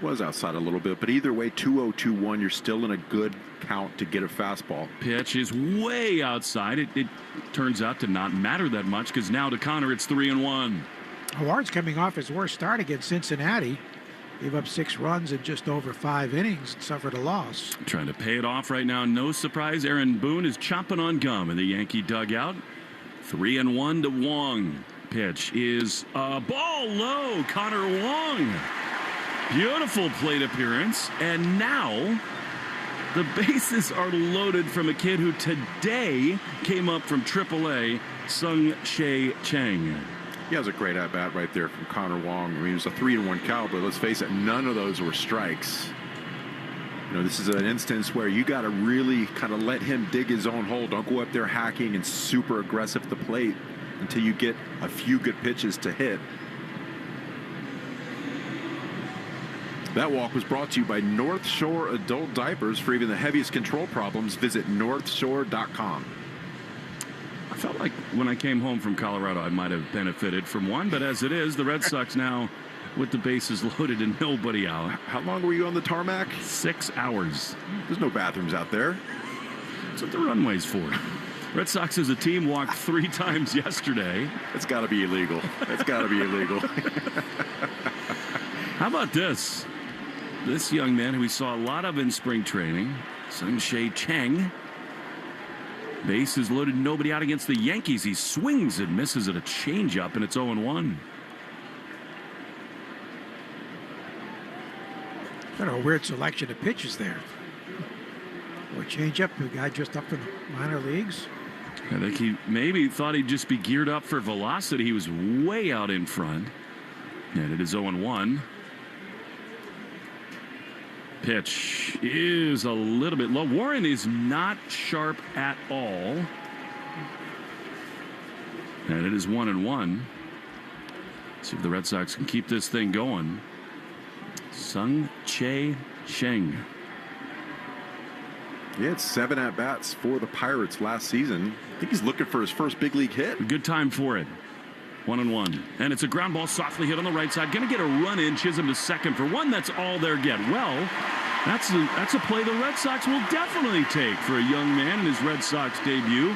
Was outside a little bit, but either way, 2-0, 2-1, you're still in a good count to get a fastball. Pitch is way outside. It turns out to not matter that much, because now to Connor it's 3-1. Warren's coming off his worst start against Cincinnati. Gave up 6 runs in just over 5 innings and suffered a loss. Trying to pay it off right now. No surprise, Aaron Boone is chomping on gum in the Yankee dugout. 3-1 to Wong. Pitch is a ball low. Connor Wong. Beautiful plate appearance, and now the bases are loaded from a kid who today came up from AAA, Sung-Chae Chang. He has a great at-bat right there from Connor Wong. He was a 3-1 count, but let's face it, none of those were strikes. This is an instance where you got to really kind of let him dig his own hole. Don't go up there hacking and super aggressive at the plate until you get a few good pitches to hit. That walk was brought to you by North Shore Adult Diapers. For even the heaviest control problems, visit northshore.com. I felt like when I came home from Colorado, I might have benefited from one, but as it is, the Red Sox now with the bases loaded and nobody out. How long were you on the tarmac? 6 hours. There's no bathrooms out there. That's what the runway's for. Red Sox as a team walked 3 times yesterday. It's got to be illegal. It's got to be illegal. How about this? This young man who we saw a lot of in spring training, Sung-Chae Chang. Base is loaded, nobody out against the Yankees. He swings and misses at a changeup, and it's 0-1. Kind of a weird selection of pitches there. Or changeup to a guy just up from the minor leagues. I think he maybe thought he'd just be geared up for velocity. He was way out in front. And it is 0-1. Pitch is a little bit low. Warren is not sharp at all. And it is 1-1. See if the Red Sox can keep this thing going. Sung-Chae Chang. He had 7 at-bats for the Pirates last season. I think he's looking for his first big league hit. A good time for it. 1-1. And it's a ground ball softly hit on the right side. Going to get a run in. Chisholm to second for one. That's all they're get. Well, That's a play the Red Sox will definitely take for a young man in his Red Sox debut.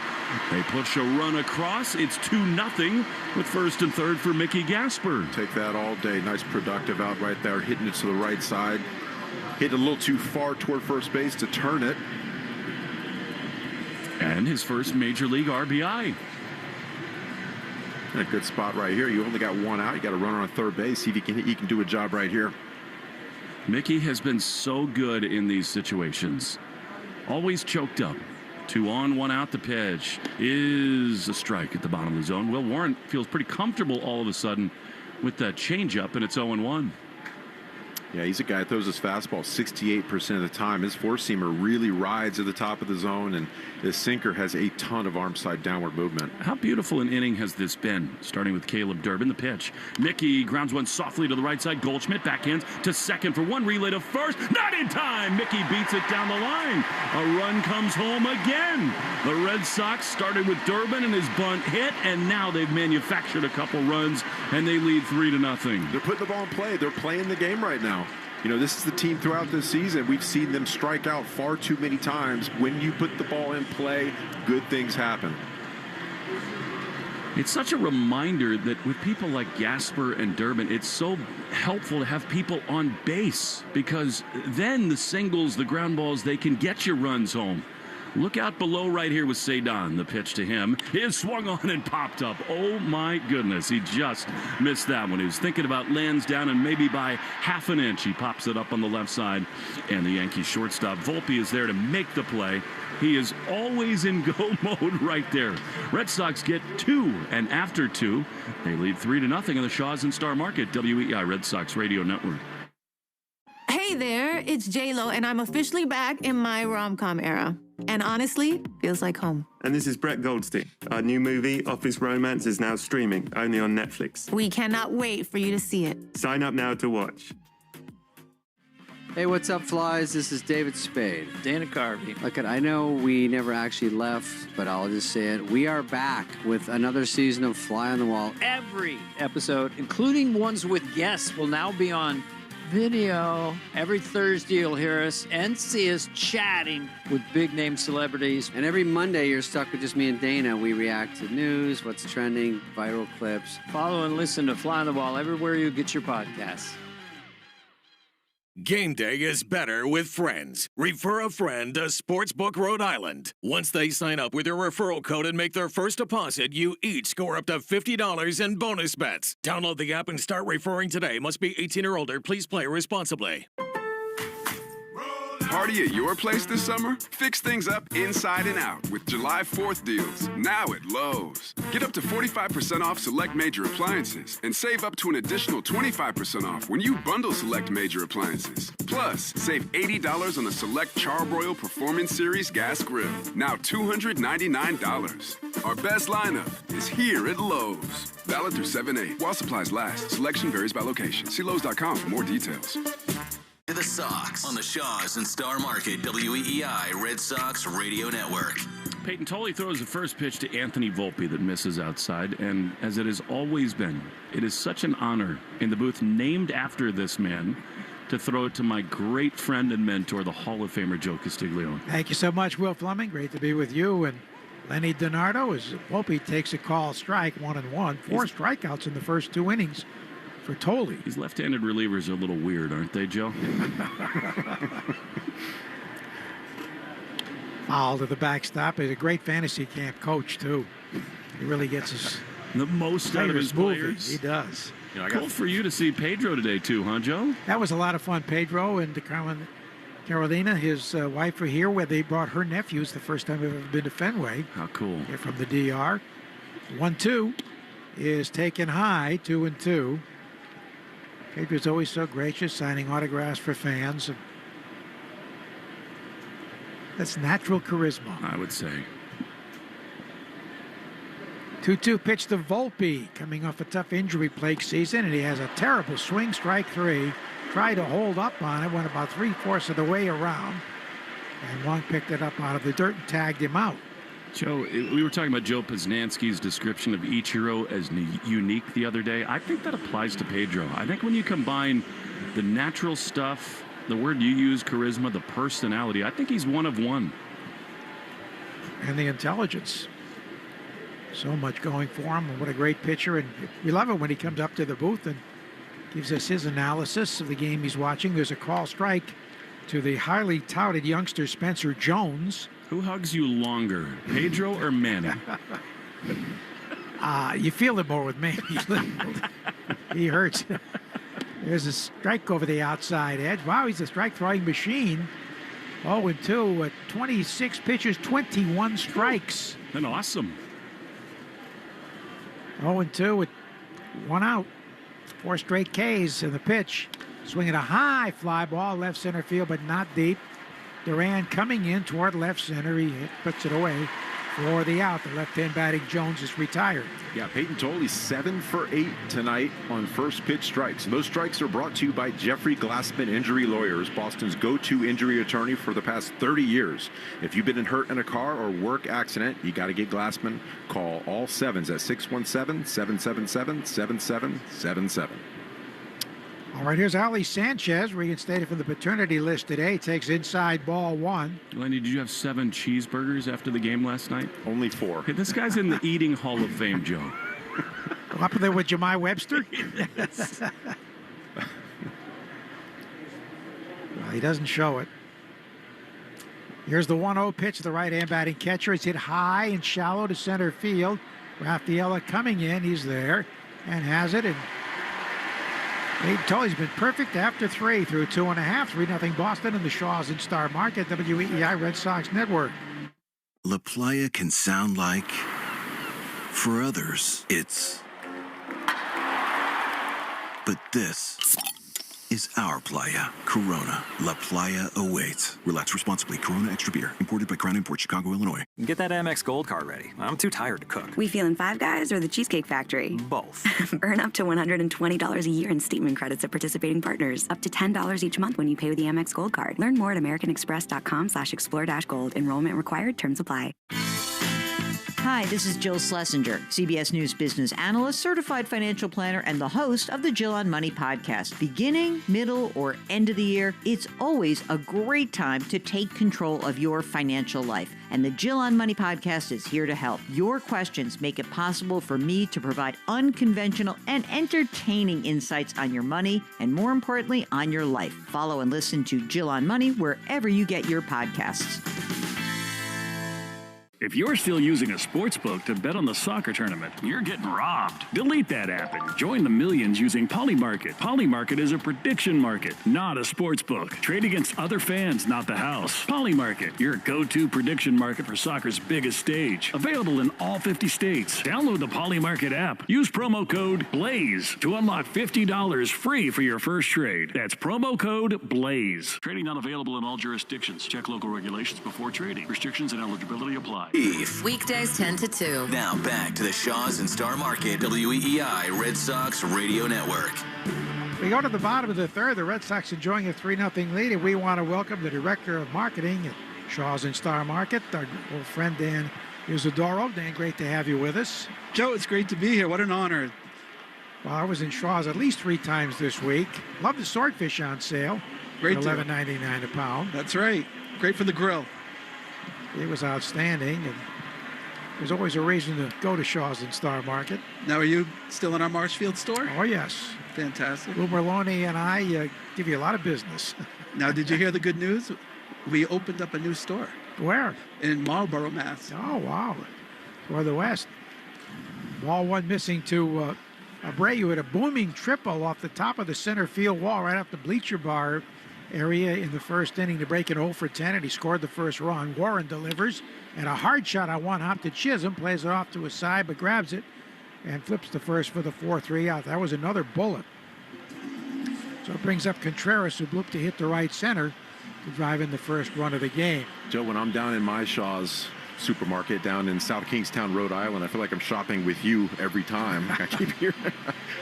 They push a run across. It's 2-0 with first and third for Mickey Gasper. Take that all day. Nice productive out right there, hitting it to the right side. Hit a little too far toward first base to turn it. And his first major league RBI. A good spot right here. You only got one out. You got to run on third base. See if he can do a job right here. Mickey has been so good in these situations. Always choked up. 2 on, 1 out. The pitch is a strike at the bottom of the zone. Will Warren feels pretty comfortable all of a sudden with that changeup, and it's 0-1. Yeah, he's a guy that throws his fastball 68% of the time. His four-seamer really rides at the top of the zone, and his sinker has a ton of arm side downward movement. How beautiful an inning has this been? Starting with Caleb Durbin, the pitch. Mickey grounds one softly to the right side. Goldschmidt backhands to second for one. Relay to first. Not in time. Mickey beats it down the line. A run comes home again. The Red Sox started with Durbin and his bunt hit, and now they've manufactured a couple runs, and they lead 3-0. They're putting the ball in play. They're playing the game right now. You know, this is the team throughout this season. We've seen them strike out far too many times. When you put the ball in play, good things happen. It's such a reminder that with people like Gasper and Durbin, it's so helpful to have people on base, because then the singles, the ground balls, they can get your runs home. Look out below right here with Cedon. The pitch to him is swung on and popped up. Oh, my goodness. He just missed that one. He was thinking about Lansdowne, and maybe by half an inch, he pops it up on the left side. And the Yankees shortstop, Volpe, is there to make the play. He is always in go mode right there. Red Sox get 2, and after 2, they lead 3-0 in the Shaws and Star Market, WEI Red Sox Radio Network. Hey there, it's J-Lo, and I'm officially back in my rom-com era. And honestly, feels like home. And this is Brett Goldstein. Our new movie, Office Romance, is now streaming, only on Netflix. We cannot wait for you to see it. Sign up now to watch. Hey, what's up, flies? This is David Spade. Dana Carvey. Look, I know we never actually left, but I'll just say it. We are back with another season of Fly on the Wall. Every episode, including ones with guests, will now be on video. Every Thursday, you'll hear us and see us chatting with big-name celebrities. And every Monday, you're stuck with just me and Dana. We react to news, what's trending, viral clips. Follow and listen to Fly on the Wall everywhere you get your podcasts. Game day is better with friends. Refer a friend to Sportsbook Rhode Island. Once they sign up with your referral code and make their first deposit, you each score up to $50 in bonus bets. Download the app and start referring today. Must be 18 or older. Please play responsibly. Party at your place this summer? Fix things up inside and out with July 4th deals, now at Lowe's. Get up to 45% off select major appliances and save up to an additional 25% off when you bundle select major appliances. Plus, save $80 on the select Charbroil Performance Series gas grill, now $299. Our best lineup is here at Lowe's. Valid through 7/8 while supplies last. Selection varies by location. See Lowe's.com for more details. The Sox on the Shaws and Star Market, WEEI Red Sox Radio Network. Peyton Tolley throws the first pitch to Anthony Volpe that misses outside, and as it has always been, it is such an honor in the booth named after this man to throw it to my great friend and mentor, the Hall of Famer Joe Castiglione. Thank you so much, Will Fleming. Great to be with you. And Lenny Dinardo, as Volpe takes a call strike, 1-1, 4 strikeouts in the first 2 innings for Tolley. These left-handed relievers are a little weird, aren't they, Joe? Foul to the backstop. He's a great fantasy camp coach, too. He really gets the most out of his players. He does. You know, cool for you to see Pedro today, too, huh, Joe? That was a lot of fun. Pedro and Carolina, his wife, were here where they brought her nephews the first time they've ever been to Fenway. How cool. They're from the DR. 1-2 is taken high, 2-2. Pedro's always so gracious, signing autographs for fans. That's natural charisma, I would say. 2-2 pitch to Volpe, coming off a tough injury-plagued season, and he has a terrible swing, strike 3. Tried to hold up on it, went about 3/4 of the way around, and Wong picked it up out of the dirt and tagged him out. Joe, we were talking about Joe Poznanski's description of Ichiro as unique the other day. I think that applies to Pedro. I think when you combine the natural stuff the word you use, charisma, the personality. I think he's one of one. And the intelligence. So much going for him. And what a great pitcher. And we love it when he comes up to the booth and gives us his analysis of the game he's watching. There's a call strike to the highly touted youngster Spencer Jones. Who hugs you longer, Pedro or Manny? You feel it more with Manny. He hurts. There's a strike over the outside edge. Wow, he's a strike-throwing machine. 0-2 with 26 pitches, 21 strikes. And awesome. 0-2 with 1 out. 4 straight Ks in the pitch. Swinging a high fly ball, left center field, but not deep. Duran coming in toward left center. He puts it away for the out. The left-hand batting Jones is retired. Yeah, Peyton Tolley 7 for 8 tonight on first pitch strikes. Those strikes are brought to you by Jeffrey Glassman Injury Lawyers, Boston's go-to injury attorney for the past 30 years. If you've been hurt in a car or work accident, you got to get Glassman. Call all sevens at 617-777-7777. All right, here's Ali Sanchez, reinstated from the paternity list today. Takes inside ball 1. Lenny, did you have 7 cheeseburgers after the game last night? Only 4. Hey, this guy's in the Eating Hall of Fame, Joe. Up there with Jemai Webster? Yes. Well, he doesn't show it. Here's the 1-0 pitch to the right-hand batting catcher. It's hit high and shallow to center field. Rafaela coming in. He's there and has it. And Peyton Tolley's been perfect after 3 through 2.5. 3-0 Boston in the Shaws and Star Market, WEEI Red Sox Network. La Playa can sound like, for others, it's. But this is our playa. Corona. La Playa awaits. Relax responsibly. Corona Extra Beer. Imported by Crown Imports, Chicago, Illinois. Get that Amex Gold Card ready. I'm too tired to cook. We feeling Five Guys or the Cheesecake Factory? Both. Earn up to $120 a year in statement credits at participating partners. Up to $10 each month when you pay with the Amex Gold Card. Learn more at americanexpress.com/explore-gold. Enrollment required. Terms apply. Hi, this is Jill Schlesinger, CBS News business analyst, certified financial planner, and the host of the Jill on Money podcast. Beginning, middle, or end of the year, it's always a great time to take control of your financial life. And the Jill on Money podcast is here to help. Your questions make it possible for me to provide unconventional and entertaining insights on your money and, more importantly, on your life. Follow and listen to Jill on Money wherever you get your podcasts. If you're still using a sportsbook to bet on the soccer tournament, you're getting robbed. Delete that app and join the millions using Polymarket. Polymarket is a prediction market, not a sportsbook. Trade against other fans, not the house. Polymarket, your go-to prediction market for soccer's biggest stage. Available in all 50 states. Download the Polymarket app. Use promo code BLAZE to unlock $50 free for your first trade. That's promo code BLAZE. Trading not available in all jurisdictions. Check local regulations before trading. Restrictions and eligibility apply. Weekdays 10 to 2. Now back to the Shaws and Star Market WEEI Red Sox Radio Network. We go to the bottom of the third. The Red Sox enjoying a 3-0 lead, and we want to welcome the Director of Marketing at Shaws and Star Market, our old friend Dan Isidoro. Dan, great to have you with us. Joe, it's great to be here. What an honor. Well, I was in Shaws at least 3 times this week. Love the swordfish on sale. Great deal. $11.99 a pound. That's right. Great for the grill. It was outstanding, and there's always a reason to go to Shaws and Star Market. Now, are you still in our Marshfield store? Oh, yes. Fantastic. Lou Merlone and I give you a lot of business. Now, did you hear the good news? We opened up a new store. Where? In Marlborough, Mass. Oh, wow. For the West. Ball 1 missing to Abreu with a booming triple off the top of the center field wall right off the bleacher bar area in the first inning to break an 0 for 10, and he scored the first run. Warren delivers, and a hard shot on one hop to Chisholm, plays it off to his side, but grabs it and flips the first for the 4-3 out. That was another bullet. So it brings up Contreras, who blooped to hit the right center to drive in the first run of the game. Joe, when I'm down in my Shaw's supermarket down in South Kingstown, Rhode Island, I feel like I'm shopping with you every time. I keep hearing,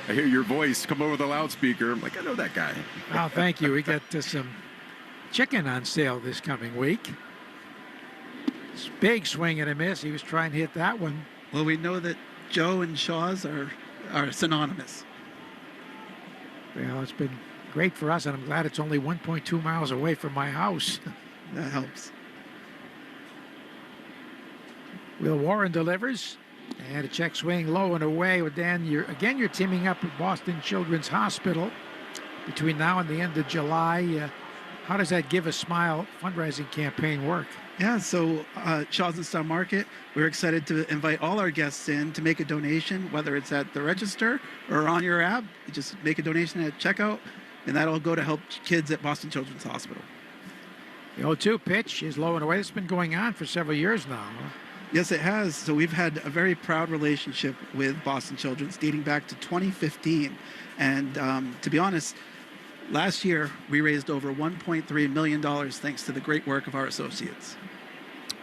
I hear your voice come over the loudspeaker. I'm like, I know that guy. Oh, thank you. We got some chicken on sale this coming week. It's big swing and a miss. He was trying to hit that one. Well, we know that Joe and Shaw's are synonymous. Well, it's been great for us, and I'm glad it's only 1.2 miles away from my house. That helps. Will Warren delivers. And a check swing low and away. Well, Dan, you're teaming up with Boston Children's Hospital between now and the end of July. How does that Give a Smile fundraising campaign work? Yeah, so Shaw's and Star Market, we're excited to invite all our guests in to make a donation, whether it's at the register or on your app. You just make a donation at checkout, and that'll go to help kids at Boston Children's Hospital. The 0-2 pitch is low and away. It's been going on for several years now. Huh? Yes, it has. So we've had a very proud relationship with Boston Children's dating back to 2015. And to be honest, last year we raised over $1.3 million thanks to the great work of our associates.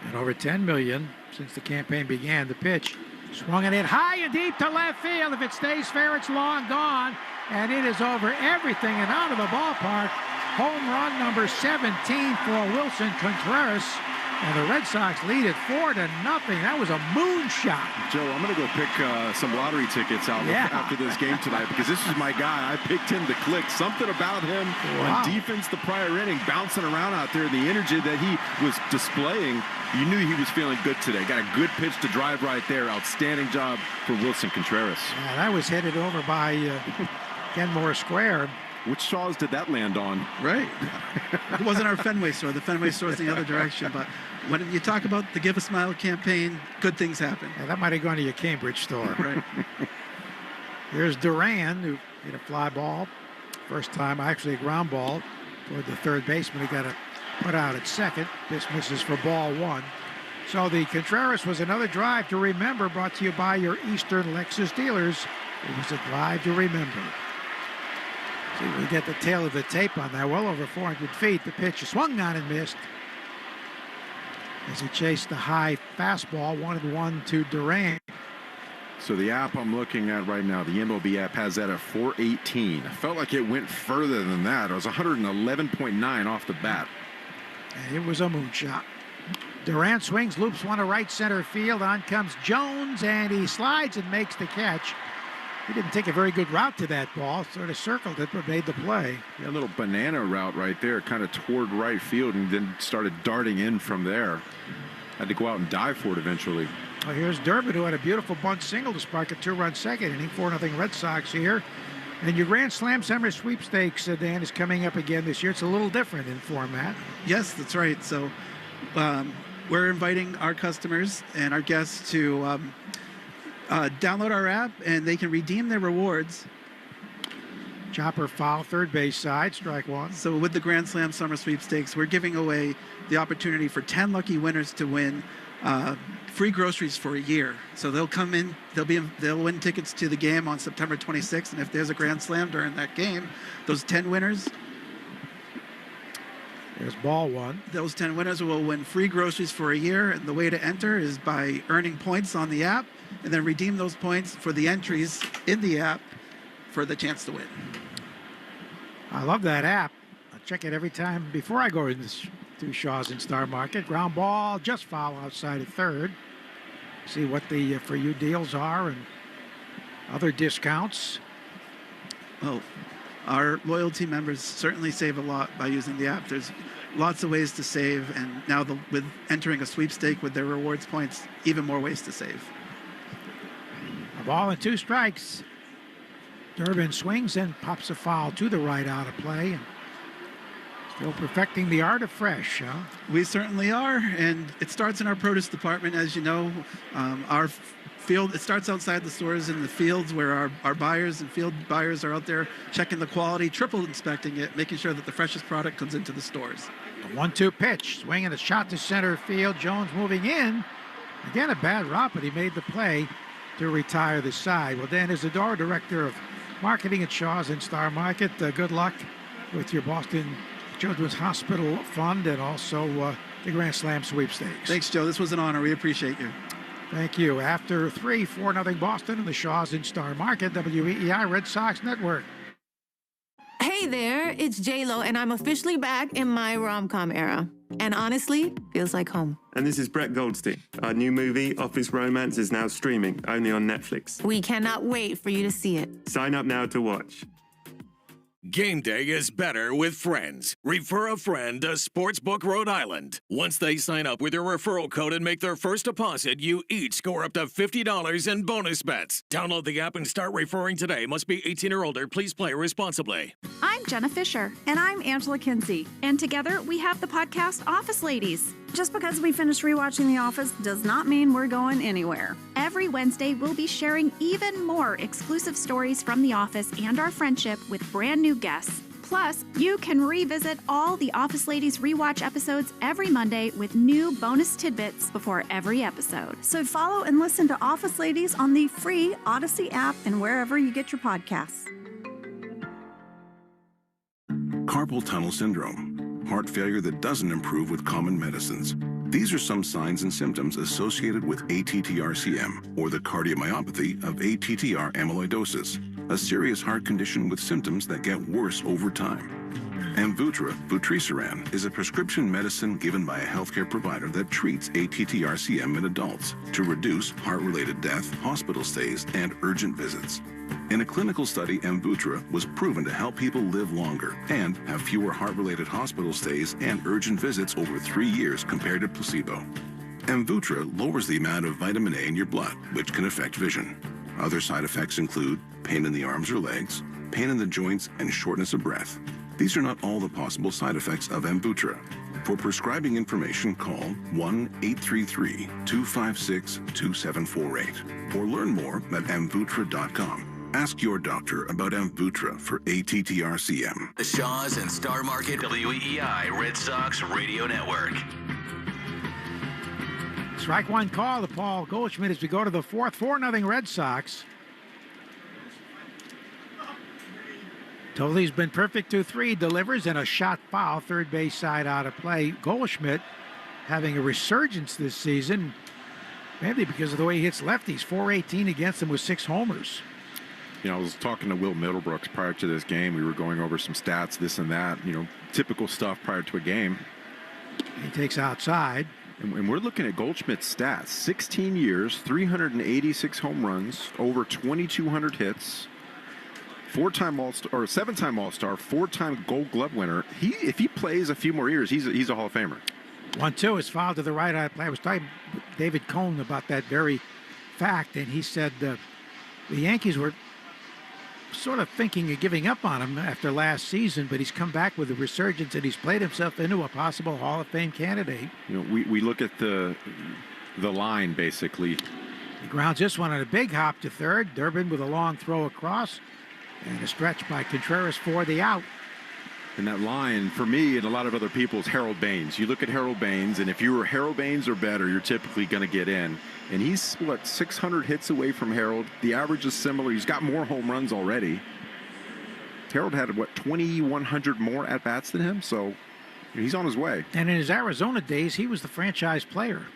And over $10 million since the campaign began. The pitch swung and hit high and deep to left field. If it stays fair, it's long gone. And it is over everything and out of the ballpark. Home run number 17 for Wilson Contreras. And the Red Sox lead it 4-0. That was a moonshot. Joe, I'm going to go pick some lottery tickets out after this game tonight because this is my guy. I picked him to click. Something about him on defense the prior inning, bouncing around out there, the energy that he was displaying. You knew he was feeling good today. Got a good pitch to drive right there. Outstanding job for Wilson Contreras. Yeah, that was headed over by Kenmore Square. Which Shaws did that land on? Right. It wasn't our Fenway store. The Fenway store is the other direction. But when you talk about the Give a Smile campaign, good things happen. Yeah, that might have gone to your Cambridge store. Right. Here's Duran, who hit a fly ball. First time, actually a ground ball toward the third baseman. He got it put out at second. This misses for ball one. So the Contreras was another drive to remember, brought to you by your Eastern Lexus dealers. It was a drive to remember. See, we get the tail of the tape on that. Well over 400 feet. The pitch swung on and missed as he chased the high fastball. 1-1 to Duran. So the app I'm looking at right now, the MLB app, has that at 418. I felt like it went further than that. It was 111.9 off the bat. And it was a moonshot. Duran swings, loops one to right center field. On comes Jones, and he slides and makes the catch. He didn't take a very good route to that ball, sort of circled it, but made the play. Yeah, a little banana route right there, kind of toward right field, and then started darting in from there. Had to go out and dive for it eventually. Well, here's Durbin, who had a beautiful bunt single to spark a 2-run second inning. 4-0 Red Sox here. And your Grand Slam Summer Sweepstakes, Dan, is coming up again this year. It's a little different in format. Yes, that's right. So we're inviting our customers and our guests to download our app, and they can redeem their rewards. Chopper foul, third base side, strike one. So with the Grand Slam Summer Sweepstakes, we're giving away the opportunity for 10 lucky winners to win free groceries for a year. So they'll come in, they'll win tickets to the game on September 26th, and if there's a Grand Slam during that game, those 10 winners, there's ball one. Those 10 winners will win free groceries for a year, and the way to enter is by earning points on the app and then redeem those points for the entries in the app for the chance to win. I love that app. I check it every time before I go to Shaw's and Star Market. Ground ball, just foul outside of third. See what the for you deals are and other discounts. Well, our loyalty members certainly save a lot by using the app. There's lots of ways to save, and now with entering a sweepstake with their rewards points, even more ways to save. A ball and 2 strikes. Durbin swings and pops a foul to the right out of play. Still perfecting the art of fresh, huh? We certainly are, and it starts in our produce department, as you know. Our field, it starts outside the stores in the fields where our buyers and field buyers are out there checking the quality, triple inspecting it, making sure that the freshest product comes into the stores. The 1-2 pitch, swinging a shot to center field. Jones moving in. Again, a bad route, but he made the play to retire the side. Well, Dan Isidore, Director of Marketing at Shaw's and Star Market. Good luck with your Boston Children's Hospital Fund and also the Grand Slam Sweepstakes. Thanks, Joe. This was an honor. We appreciate you. Thank you. After 3, 4-0 Boston and the Shaw's and Star Market, WEEI Red Sox Network. Hey there, it's J-Lo, and I'm officially back in my rom-com era. And honestly, feels like home. And this is Brett Goldstein. Our new movie, Office Romance, is now streaming, only on Netflix. We cannot wait for you to see it. Sign up now to watch. Game day is better with friends. Refer a friend to Sportsbook Rhode Island. Once they sign up with your referral code and make their first deposit, you each score up to $50 in bonus bets. Download the app and start referring today. Must be 18 or older. Please play responsibly. I'm Jenna Fisher. And I'm Angela Kinsey. And together we have the podcast Office Ladies. Just because we finished rewatching The Office does not mean we're going anywhere. Every Wednesday, we'll be sharing even more exclusive stories from The Office and our friendship with brand new guests. Plus, you can revisit all the Office Ladies rewatch episodes every Monday with new bonus tidbits before every episode. So follow and listen to Office Ladies on the free Odyssey app and wherever you get your podcasts. Carpal tunnel syndrome, heart failure that doesn't improve with common medicines. These are some signs and symptoms associated with ATTR-CM, or the cardiomyopathy of ATTR amyloidosis, a serious heart condition with symptoms that get worse over time. Amvuttra, vutrisiran, is a prescription medicine given by a healthcare provider that treats ATTR-CM in adults to reduce heart-related death, hospital stays, and urgent visits. In a clinical study, Amvuttra was proven to help people live longer and have fewer heart-related hospital stays and urgent visits over 3 years compared to placebo. Amvuttra lowers the amount of vitamin A in your blood, which can affect vision. Other side effects include pain in the arms or legs, pain in the joints, and shortness of breath. These are not all the possible side effects of Amvuttra. For prescribing information, call 1-833-256-2748 or learn more at amvuttra.com. Ask your doctor about Amvuttra for ATTR-CM. The Shaws and Star Market WEEI Red Sox Radio Network. Strike one call to Paul Goldschmidt as we go to the fourth. 4-0 Red Sox. Tolley's been perfect 2-3, delivers, and a shot foul, third base side out of play. Goldschmidt having a resurgence this season, mainly because of the way he hits lefties. .418 against him with 6 homers. You know, I was talking to Will Middlebrooks prior to this game. We were going over some stats, this and that, you know, typical stuff prior to a game. He takes outside. And we're looking at Goldschmidt's stats. 16 years, 386 home runs, over 2,200 hits, 4-time All-Star, or 7-time All-Star, 4-time Gold Glove winner. If he plays a few more years, he's a Hall of Famer. 1-2 is fouled to the right eye play. I was talking to David Cohn about that very fact, and he said the Yankees were sort of thinking of giving up on him after last season, but he's come back with a resurgence and he's played himself into a possible Hall of Fame candidate. You know, we look at the line basically. He grounds this one on a big hop to third. Durbin with a long throw across and a stretch by Contreras for the out. And that line, for me and a lot of other people, is Harold Baines. You look at Harold Baines, and if you were Harold Baines or better, you're typically going to get in. And he's, 600 hits away from Harold. The average is similar. He's got more home runs already. Harold had, 2,100 more at-bats than him? So he's on his way. And in his Arizona days, he was the franchise player.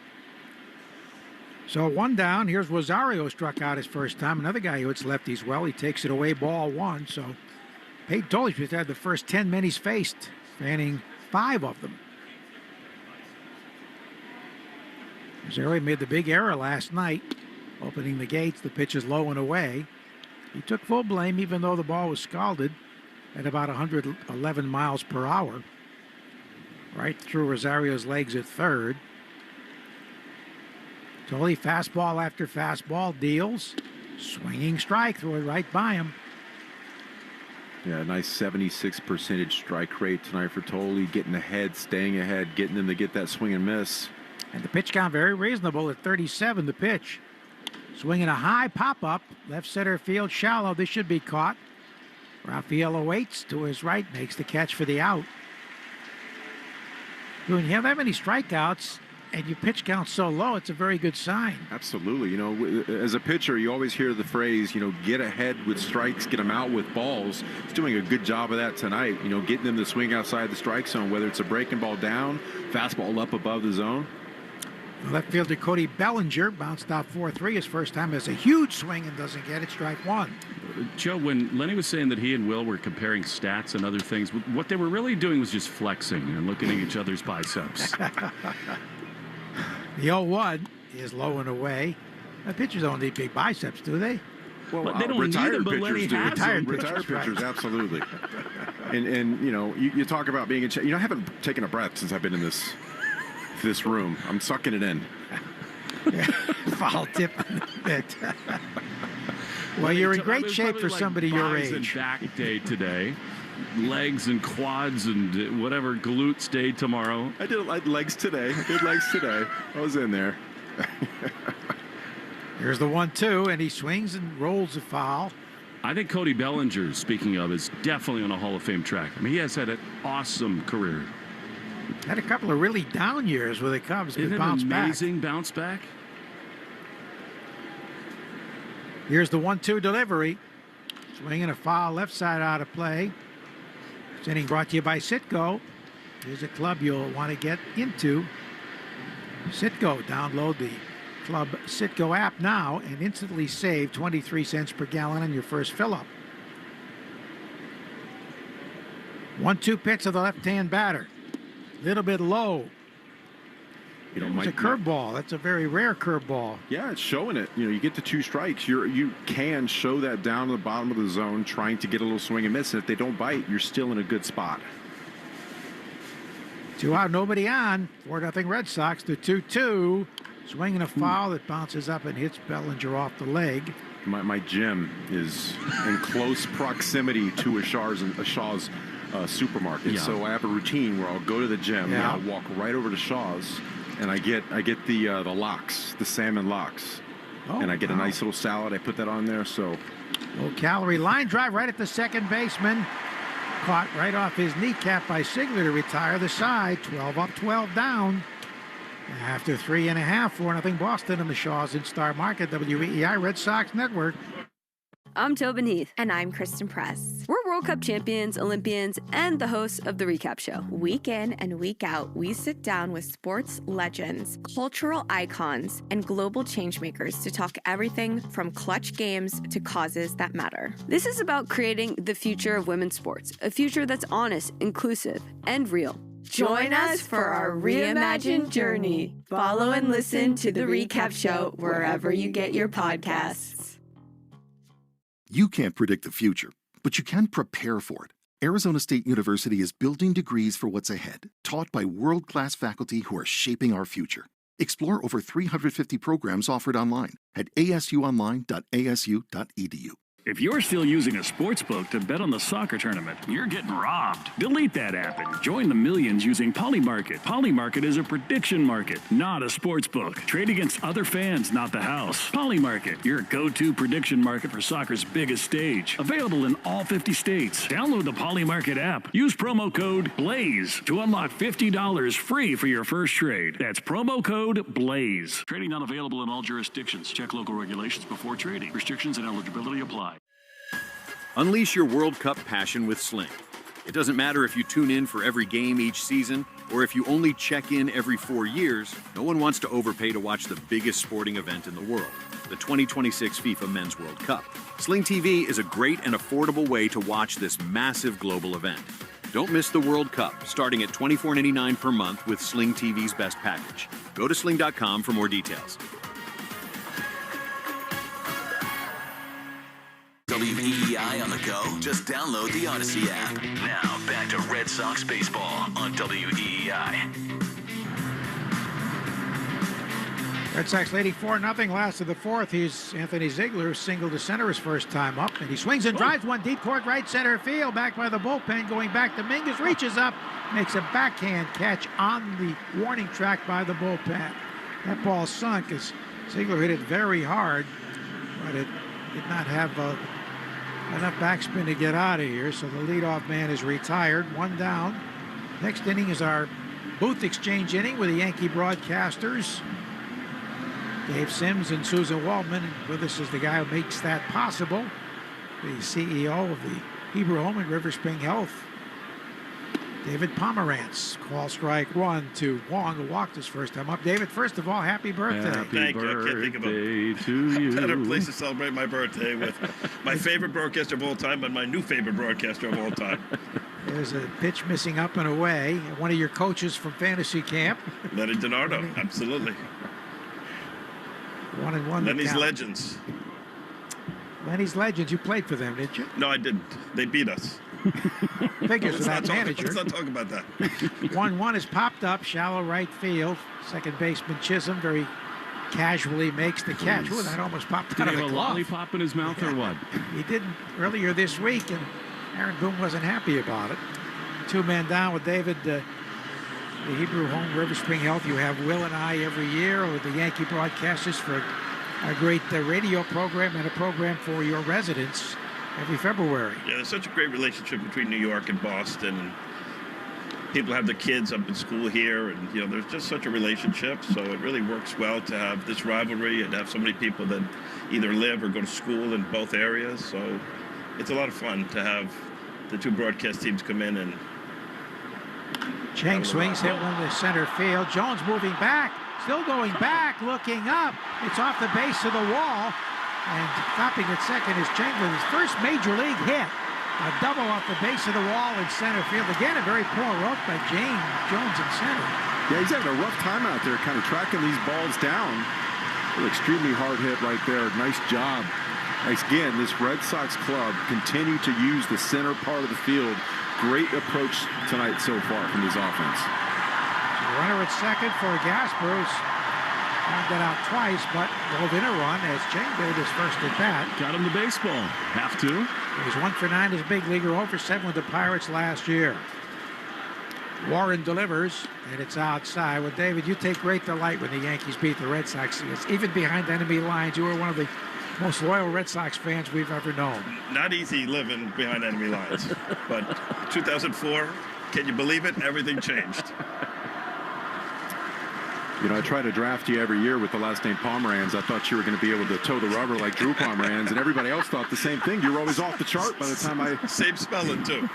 So 1 down. Here's Rosario, struck out his first time. Another guy who hits lefties well. He takes it away, ball 1. So Peyton Tollish had the first 10 men he's faced, fanning 5 of them. Rosario made the big error last night, opening the gates. The pitch is low and away. He took full blame, even though the ball was scalded at about 111 miles per hour. Right through Rosario's legs at third. Tolley, fastball after fastball, deals. Swinging strike, threw it right by him. Yeah, a nice 76% strike rate tonight for Tolley, getting ahead, staying ahead, getting them to get that swing and miss. And the pitch count very reasonable at 37, the pitch. Swinging a high pop-up, left center field shallow. This should be caught. Rafael waits to his right, makes the catch for the out. When you have that many strikeouts and your pitch count so low, it's a very good sign. Absolutely. You know, as a pitcher, you always hear the phrase, you know, get ahead with strikes, get them out with balls. He's doing a good job of that tonight, you know, getting them to swing outside the strike zone, whether it's a breaking ball down, fastball up above the zone. Left fielder Cody Bellinger bounced out 4-3 his first time, has a huge swing and doesn't get it, strike 1. Joe, when Lenny was saying that he and Will were comparing stats and other things, what they were really doing was just flexing and looking at each other's biceps. The 0-1 is low and away. The pitchers don't need big biceps, do they? Well, But they don't need retired them, but pitchers Lenny do. has them. Retired pitchers, absolutely. And you talk about being in shape. I haven't taken a breath since I've been in this room. I'm sucking it in. Foul tip in a bit. Well, you're in great shape for somebody your age. And back day today. Legs and quads and whatever glutes day tomorrow. I did legs today. I was in there. Here's the 1-2, and he swings and rolls a foul. I think Cody Bellinger, speaking of, is definitely on a Hall of Fame track. I mean, he has had an awesome career. Had a couple of really down years with the Cubs, but Isn't it bounced back. amazing bounce back? Here's the 1-2 delivery. Swinging a foul, left side out of play. This inning brought to you by Citgo. Here's a club you'll want to get into. Citgo. Download the Club Citgo app now and instantly save 23 cents per gallon on your first fill-up. 1-2 pitch to the left-hand batter. Little bit low. It's a curveball. That's a very rare curveball. Yeah, it's showing it. You get to 2 strikes. You can show that down to the bottom of the zone, trying to get a little swing and miss. And if they don't bite, you're still in a good spot. 2 out, nobody on. 4-0 Red Sox. The 2-2. Swinging a foul that bounces up and hits Bellinger off the leg. My gym is in close proximity to a Shaw's supermarket. Yeah. So I have a routine where I'll go to the gym and I'll walk right over to Shaw's. And I get the lox, the salmon lox, and I get a nice little salad. I put that on there. So low calorie line drive right at the second baseman, caught right off his kneecap by Sigler to retire the side. 12 up, 12 down. After 3.5, 4-0 Boston in the Shaws in Star Market, WEEI Red Sox Network. I'm Tobin Heath. And I'm Kristen Press. We're World Cup champions, Olympians, and the hosts of The Recap Show. Week in and week out, we sit down with sports legends, cultural icons, and global changemakers to talk everything from clutch games to causes that matter. This is about creating the future of women's sports, a future that's honest, inclusive, and real. Join us for our reimagined journey. Follow and listen to The Recap Show wherever you get your podcasts. You can't predict the future, but you can prepare for it. Arizona State University is building degrees for what's ahead, taught by world-class faculty who are shaping our future. Explore over 350 programs offered online at asuonline.asu.edu. If you're still using a sportsbook to bet on the soccer tournament, you're getting robbed. Delete that app and join the millions using Polymarket. Polymarket is a prediction market, not a sportsbook. Trade against other fans, not the house. Polymarket, your go-to prediction market for soccer's biggest stage. Available in all 50 states. Download the Polymarket app. Use promo code BLAZE to unlock $50 free for your first trade. That's promo code BLAZE. Trading not available in all jurisdictions. Check local regulations before trading. Restrictions and eligibility apply. Unleash your World Cup passion with Sling. It doesn't matter if you tune in for every game each season or if you only check in every 4 years. No one wants to overpay to watch the biggest sporting event in the world, the 2026 FIFA Men's World Cup. Sling TV is a great and affordable way to watch this massive global event. Don't miss the World Cup, starting at $24.99 per month with Sling TV's Best Package. Go to sling.com for more details. WEEI on the go? Just download the Odyssey app. Now, back to Red Sox baseball on WEEI. Red Sox leading 4-0 last of the fourth. Here's Anthony Ziegler, single to center his first time up. And he swings and drives one deep court right center field. Back by the bullpen, going back to Mingus. Reaches up, makes a backhand catch on the warning track by the bullpen. That ball sunk as Ziegler hit it very hard, but it did not have enough backspin to get out of here, so the leadoff man is retired. 1 down. Next inning is our booth exchange inning with the Yankee broadcasters. Dave Sims and Susan Waldman. And with us is the guy who makes that possible, the CEO of the Hebrew Home and River Spring Health, David Pomerantz. Call strike 1 to Wong, who walked his first time up. David, first of all, happy birthday. Thank you. I can't think of to a you. better place to celebrate my birthday with my favorite broadcaster of all time, but my new favorite broadcaster of all time. There's a pitch missing up and away. One of your coaches from fantasy camp. Lenny Dinardo, absolutely. 1-1. Lenny's legends. Lenny's Legends, you played for them, didn't you? No, I didn't. They beat us. Figures for that manager. Let's not talk about that. 1-1 is popped up, shallow right field. Second baseman Chisholm very casually makes the catch. Ooh, that almost popped out Did of he the have a glove. lollipop in his mouth or what? He didn't earlier this week, and Aaron Boone wasn't happy about it. 2 men down with David, the Hebrew Home River Spring Health. You have Will and I every year with the Yankee broadcasters for a great radio program and a program for your residents every February. Yeah, there's such a great relationship between New York and Boston, and people have their kids up in school here, and there's just such a relationship. So it really works well to have this rivalry and have so many people that either live or go to school in both areas. So it's a lot of fun to have the 2 broadcast teams come in and. Chang swings, hit one to center field. Jones moving back, still going back, looking up. It's off the base of the wall. And stopping at second is Chang with his first major league hit. A double off the base of the wall in center field. Again, a very poor rope by Jones in center. Yeah, he's having a rough time out there, kind of tracking these balls down. An extremely hard hit right there. Nice job. Again, this Red Sox club continue to use the center part of the field. Great approach tonight so far from this offense. Runner at second for Gaspers. Got out twice, but drove in a run as Chang did his first at bat. Got him the baseball. Have to. He was 1 for 9 as big leaguer, 0 for 7 with the Pirates last year. Warren delivers, and it's outside. Well, David, you take great delight when the Yankees beat the Red Sox. Even behind enemy lines, you were one of the most loyal Red Sox fans we've ever known. Not easy living behind enemy lines, but 2004, can you believe it? Everything changed. I try to draft you every year with the last name Pomeranz. I thought you were going to be able to toe the rubber like Drew Pomeranz, and everybody else thought the same thing. You were always off the chart by the time I... Same spelling, too.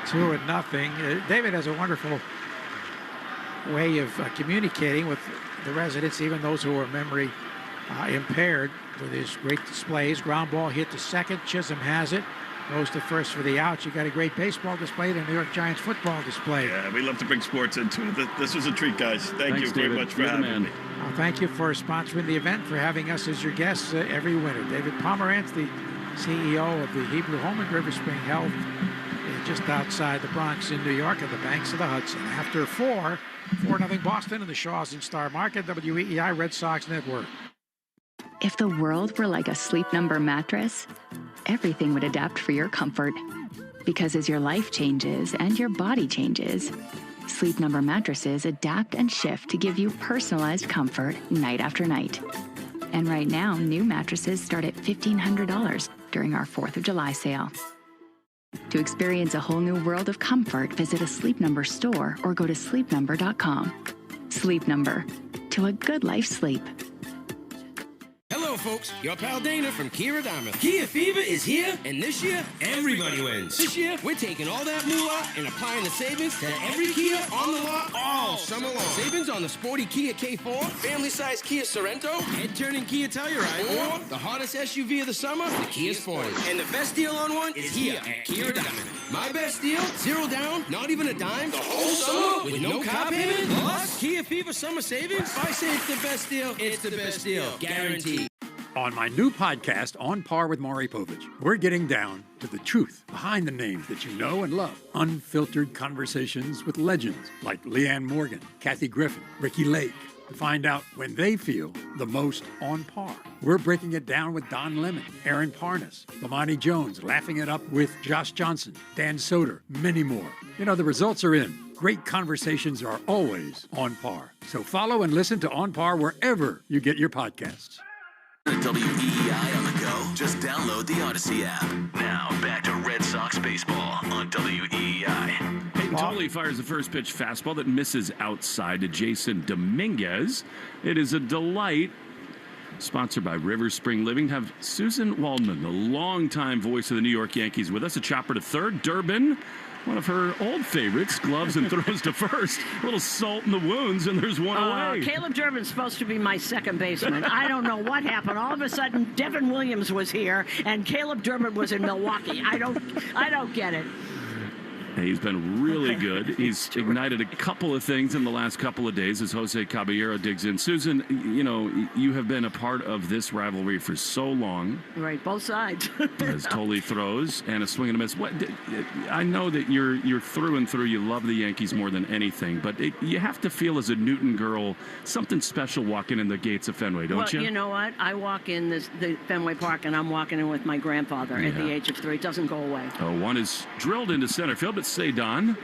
2-0. David has a wonderful way of communicating with the residents, even those who are memory impaired, with his great displays. Ground ball hit to second. Chisholm has it. Goes to first for the out. You got a great baseball display and a New York Giants football display. Yeah, we love to bring sports into it. This was a treat, guys. Thanks, you very much for having me. Well, thank you for sponsoring the event, for having us as your guests every winter. David Pomeranz, the CEO of the Hebrew Home and River Spring Health, just outside the Bronx in New York at the banks of the Hudson. After 4-0 Boston in the Shaws and Star Market, WEEI Red Sox Network. If the world were like a Sleep Number mattress, everything would adapt for your comfort. Because as your life changes and your body changes, Sleep Number mattresses adapt and shift to give you personalized comfort night after night. And right now, new mattresses start at $1,500 during our 4th of July sale. To experience a whole new world of comfort, visit a Sleep Number store or go to sleepnumber.com. Sleep Number. To a good life sleep. Hello, folks. Your pal Dana from Kia Diamond. Kia Fever is here, and this year, everybody wins. This year, we're taking all that moolah and applying the savings to every Kia on the lot all summer long. Savings on the sporty Kia K4, family-sized Kia Sorento, head-turning Kia Telluride, or the hottest SUV of the summer, the Kia Sportage. And the best deal on one is here at Kia Diamond. My best deal, 0 down, not even a dime, the whole summer with no car payment, plus Kia Fever summer savings. If I say it's the best deal, it's the best deal. Guaranteed. On my new podcast, On Par with Maury Povich, we're getting down to the truth behind the names that you know and love. Unfiltered conversations with legends like Leanne Morgan, Kathy Griffin, Ricky Lake, to find out when they feel the most on par. We're breaking it down with Don Lemon, Aaron Parnas, Lamani Jones, laughing it up with Josh Johnson, Dan Soder, many more. The results are in. Great conversations are always on par. So follow and listen to On Par wherever you get your podcasts. WEEI on the go. Just download the Odyssey app. Now back to Red Sox baseball on WEEI. Peyton Tolley fires the first pitch fastball that misses outside to Jason Dominguez. It is a delight. Sponsored by River Spring Living. Have Susan Waldman, the longtime voice of the New York Yankees, with us. A chopper to third. Durbin, one of her old favorites, gloves and throws to first. A little salt in the wounds, and there's one away. Caleb Durbin's supposed to be my second baseman. I don't know what happened. All of a sudden, Devin Williams was here, and Caleb Durbin was in Milwaukee. I don't get it. He's been really good. He's ignited a couple of things in the last couple of days as Jose Caballero digs in. Susan, you know, you have been a part of this rivalry for so long. Right, both sides. As Tolley throws and a swing and a miss. I know that you're through and through. You love the Yankees more than anything, but you have to feel as a Newton girl something special walking in the gates of Fenway, don't you? Well, you know what? I walk in the Fenway Park, and I'm walking in with my grandfather at the age of 3. It doesn't go away. One is drilled into center field, but Cedon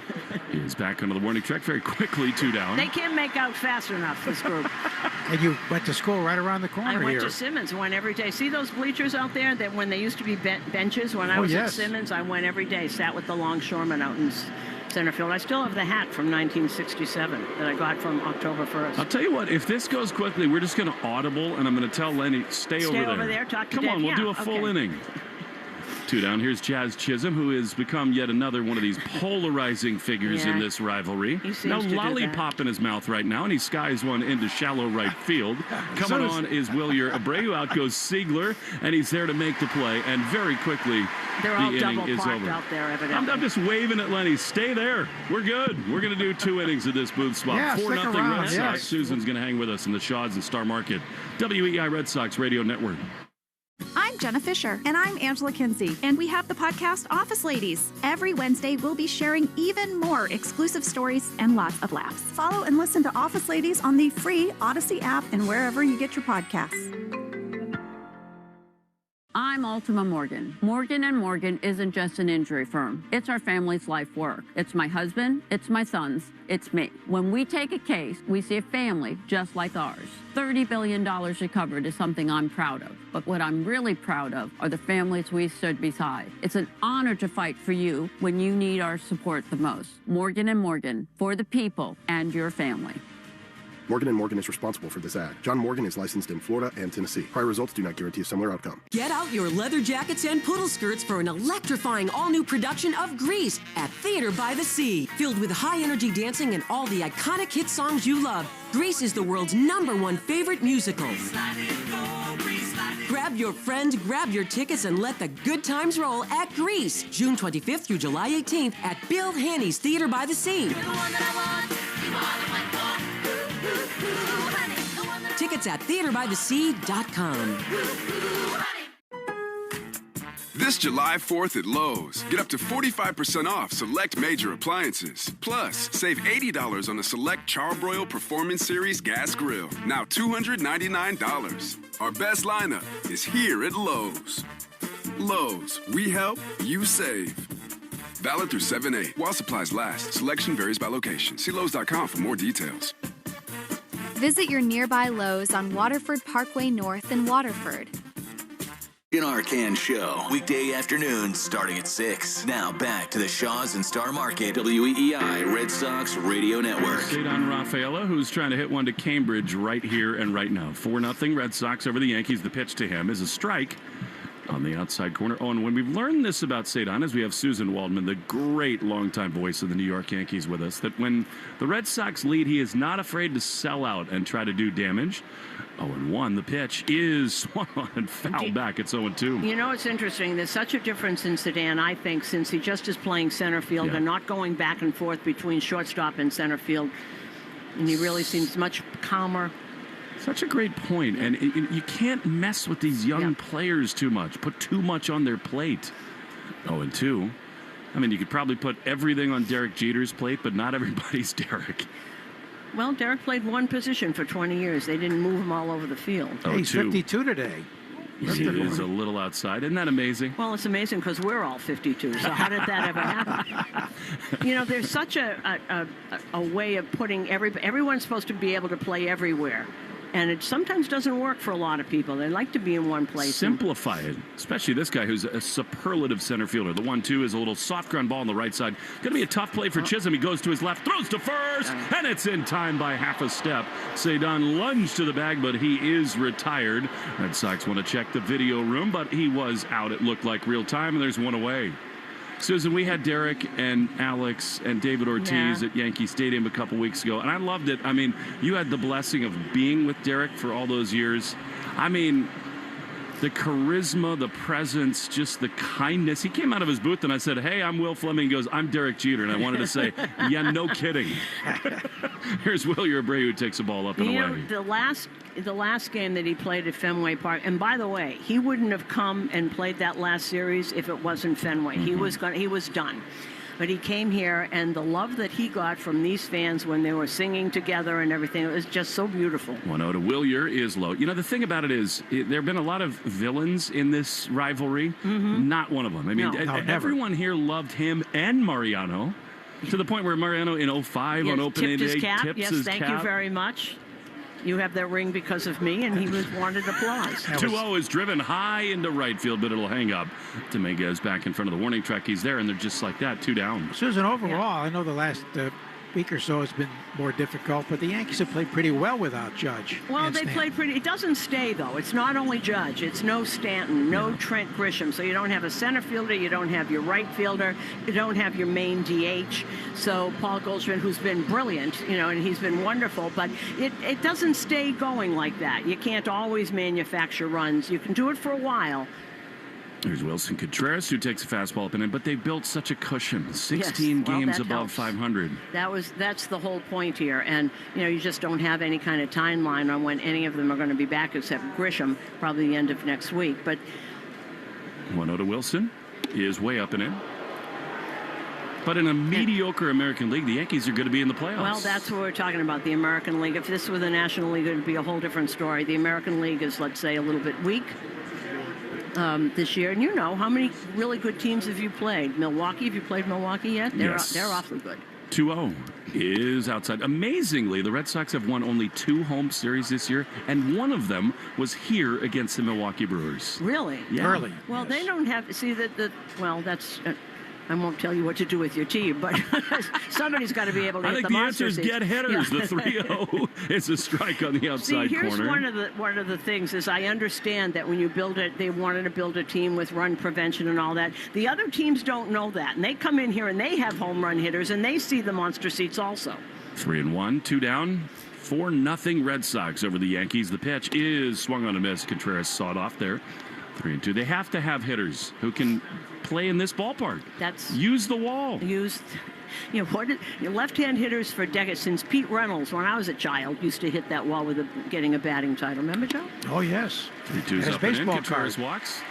is back onto the warning track very quickly, 2 down. They can't make out fast enough, this group. And you went to school right around the corner I went here. to Simmons, went every day. See those bleachers out there that when they used to be benches? When I was at Simmons, I went every day, sat with the longshoremen out in center field. I still have the hat from 1967 that I got from October 1st. I'll tell you what, if this goes quickly, we're just going to audible, and I'm going to tell Lenny, stay over there. Talk to Come Dave. on, we'll do a full inning. 2 down. Here's Jazz Chisholm, who has become yet another one of these polarizing figures in this rivalry. No lollipop in his mouth right now, and he skies one into shallow right field. Coming on is Wilyer Abreu. Out goes Siegler, and he's there to make the play. And very quickly, they're the all inning double is parked over. out there, evidently. I'm just waving at Lenny. Stay there. We're good. We're going to do 2 innings at this booth spot. Yeah, 4-0 Red Sox. Susan's going to hang with us in the Shaws and Star Market. WEI Red Sox Radio Network. I'm Jenna Fisher. And I'm Angela Kinsey. And we have the podcast Office Ladies. Every Wednesday, we'll be sharing even more exclusive stories and lots of laughs. Follow and listen to Office Ladies on the free Odyssey app and wherever you get your podcasts. I'm Ultima Morgan. Morgan & Morgan isn't just an injury firm. It's our family's life work. It's my husband, it's my sons, it's me. When we take a case, we see a family just like ours. $30 billion recovered is something I'm proud of. But what I'm really proud of are the families we stood beside. It's an honor to fight for you when you need our support the most. Morgan & Morgan, for the people and your family. Morgan & Morgan is responsible for this ad. John Morgan is licensed in Florida and Tennessee. Prior results do not guarantee a similar outcome. Get out your leather jackets and poodle skirts for an electrifying all-new production of Grease at Theater by the Sea. Filled with high-energy dancing and all the iconic hit songs you love, Grease is the world's #1 favorite musical. Grab your friends, grab your tickets, and let the good times roll at Grease, June 25th through July 18th at Bill Haney's Theater by the Sea. Tickets at theaterbythesea.com. This July 4th at Lowe's, get up to 45% off select major appliances. Plus, save $80 on the select Charbroil Performance Series gas grill. Now $299. Our best lineup is here at Lowe's. Lowe's, we help, you save. Valid through 7/8. While supplies last. Selection varies by location. See Lowe's.com for more details. Visit your nearby Lowe's on Waterford Parkway North in Waterford. In Arcan Show, weekday afternoons starting at 6. Now back to the Shaws and Star Market, WEI Red Sox Radio Network. Cedon Rafaela, who's trying to hit one to Cambridge right here and right now. 4-0 Red Sox over the Yankees. The pitch to him is a strike on the outside corner. Oh, and when we've learned this about Cedon, as we have Susan Waldman, the great longtime voice of the New York Yankees with us, that when the Red Sox lead, he is not afraid to sell out and try to do damage. 0-1, the pitch is swung on and fouled back. It's 0-2. You know, it's interesting. There's such a difference in Cedon, I think, since he just is playing center field and not going back and forth between shortstop and center field. And he really seems much calmer. Such a great point. And you can't mess with these young players too much. Put too much on their plate. 0-2. I mean, you could probably put everything on Derek Jeter's plate, but not everybody's Derek. Well, Derek played one position for 20 years. They didn't move him all over the field. He's 52 today. He is a little outside. Isn't that amazing? Well, it's amazing because we're all 52. So how did that ever happen? You know, there's such a way of putting everyone's supposed to be able to play everywhere. And it sometimes doesn't work for a lot of people. They like to be in one place. Simplify it, especially this guy who's a superlative center fielder. The 1-2 is a little soft ground ball on the right side. Going to be a tough play for Chisholm. He goes to his left, throws to first, and it's in time by half a step. Cedon lunged to the bag, but he is retired. Red Sox want to check the video room, but he was out. It looked like real time, and there's one away. Susan, we had Derek and Alex and David Ortiz at Yankee Stadium a couple weeks ago, and I loved it. I mean, you had the blessing of being with Derek for all those years. I mean, the charisma, the presence, just the kindness. He came out of his booth and I said, "Hey, I'm Will Fleming." He goes, "I'm Derek Jeter." And I wanted to say, yeah, no kidding. Here's Wilyer Abreu who takes the ball up and away. The last game that he played at Fenway Park, and by the way, he wouldn't have come and played that last series if it wasn't Fenway. Mm-hmm. He was done. But he came here, and the love that he got from these fans when they were singing together and everything, it was just so beautiful. 1-0 to Wilyer is low. You know, the thing about it is, there have been a lot of villains in this rivalry. Not one of them. I mean, everyone here loved him and Mariano, to the point where Mariano in 05 on opening day tipped his cap. Thank you very much. You have that ring because of me, and he wanted applause. 2-0 is driven high into right field, but it'll hang up. Dominguez back in front of the warning track. He's there, and they're just like that, 2 down. Susan, overall, I know the last week or so has been more difficult, but the Yankees have played pretty well without Judge. Well, they played pretty. It doesn't stay, though. It's not only Judge. It's no Stanton, no Trent Grisham. So you don't have a center fielder. You don't have your right fielder. You don't have your main DH. So Paul Goldschmidt, who's been brilliant, and he's been wonderful, but it doesn't stay going like that. You can't always manufacture runs. You can do it for a while. There's Wilson Contreras, who takes a fastball up and in, but they built such a cushion. 16 games above 500. That's the whole point here. And, you just don't have any kind of timeline on when any of them are going to be back, except Grisham, probably the end of next week. But 1-0 to Wilson is way up and in. But in a mediocre American League, the Yankees are going to be in the playoffs. Well, that's what we're talking about, the American League. If this were the National League, it would be a whole different story. The American League is, let's say, a little bit weak this year. And how many really good teams have you played? Milwaukee, have you played Milwaukee yet? They're awfully good. 2-0 is outside. Amazingly, the Red Sox have won only 2 home series this year, and one of them was here against the Milwaukee Brewers. Really? Yeah. Early. Well, they don't have... See, that's... I won't tell you what to do with your team, but somebody's got to be able to hit the monster. I think the answer is get hitters. The 3-0 is a strike on the outside here's corner. One of the things is I understand that when you build it, they wanted to build a team with run prevention and all that. The other teams don't know that, and they come in here and they have home run hitters, and they see the monster seats also. 3-1, 2 down. 4-0 Red Sox over the Yankees. The pitch is swung on a miss. Contreras sawed off there. 3-2. They have to have hitters who can play in this ballpark. Use the wall. Left-hand hitters for decades, since Pete Reynolds, when I was a child, used to hit that wall with getting a batting title. Remember, Joe? Oh, yes. 3-2's up and in. Contreras walks.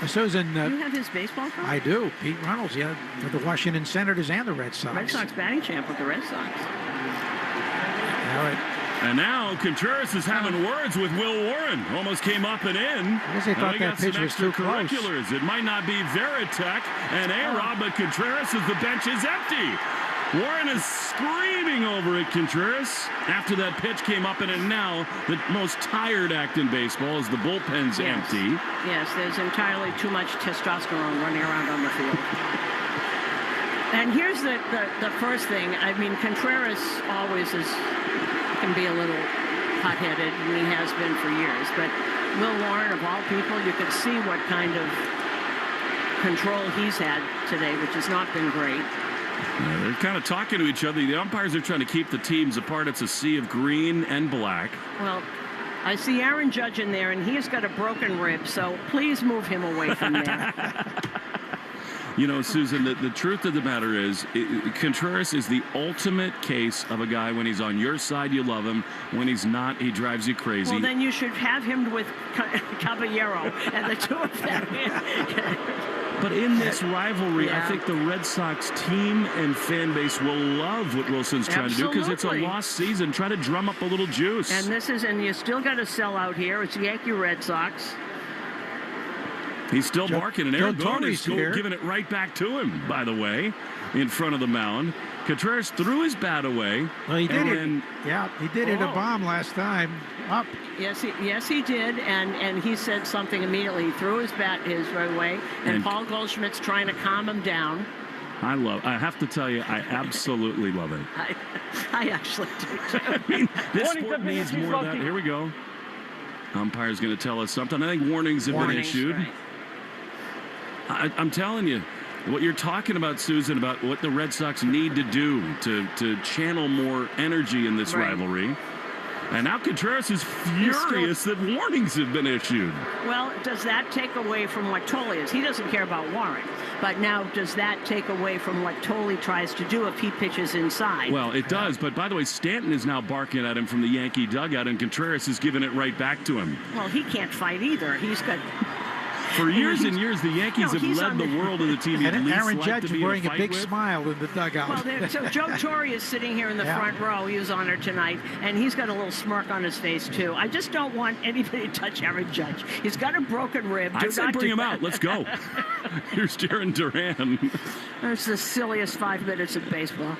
Susan, you have his baseball card? I do. Pete Reynolds, for the Washington Senators and the Red Sox. Red Sox batting champ with the Red Sox. All right. And now Contreras is having words with Will Warren. Almost came up and in. I guess they thought that pitch was too close. It might not be Veritek and A-Rod, but Contreras as the bench is empty. Warren is screaming over at Contreras after that pitch came up and in. Now the most tired act in baseball is the bullpen's empty. Yes, there's entirely too much testosterone running around on the field. And here's the first thing. I mean, Contreras always can be a little hot-headed, and he has been for years. But Will Warren, of all people, you could see what kind of control he's had today, which has not been great. Yeah, they're kind of talking to each other. The umpires are trying to keep the teams apart. It's a sea of green and black. Well, I see Aaron Judge in there, and he's got a broken rib, so please move him away from there. Susan, the truth of the matter is, Contreras is the ultimate case of a guy when he's on your side, you love him. When he's not, he drives you crazy. Well, then you should have him with Caballero and the two of them. But in this rivalry, I think the Red Sox team and fan base will love what Wilson's trying to do, because it's a lost season. Try to drum up a little juice. And you still got to sell out here. It's Yankee Red Sox. He's still barking, and Aaron Boone is giving it right back to him, by the way, in front of the mound. Contreras threw his bat away. Well, he did it. Yeah, he did hit a bomb last time. Up. Yes, he did, and he said something immediately. He threw his bat his way, and Paul Goldschmidt's trying to calm him down. I have to tell you, I absolutely love it. I actually do, too. I mean, this sport needs more of that. Here we go. Umpire's going to tell us something. I think warnings have been issued. Right. I'm telling you, what you're talking about, Susan, about what the Red Sox need to do to channel more energy in this rivalry. And now Contreras is furious that warnings have been issued. Well, does that take away from what Tolle is? He doesn't care about Warren. But now, does that take away from what Tolle tries to do if he pitches inside? Well, it does. But by the way, Stanton is now barking at him from the Yankee dugout, and Contreras is giving it right back to him. Well, he can't fight either. He's got... For years and years, the Yankees have led the world in the team. And Aaron Judge is wearing a big smile in the dugout. Well, so Joe Torre is sitting here in the front row. He was on her tonight, and he's got a little smirk on his face, too. I just don't want anybody to touch Aaron Judge. He's got a broken rib. I'd say bring him out. Let's go. Here's Jaron Duran. That's the silliest 5 minutes of baseball.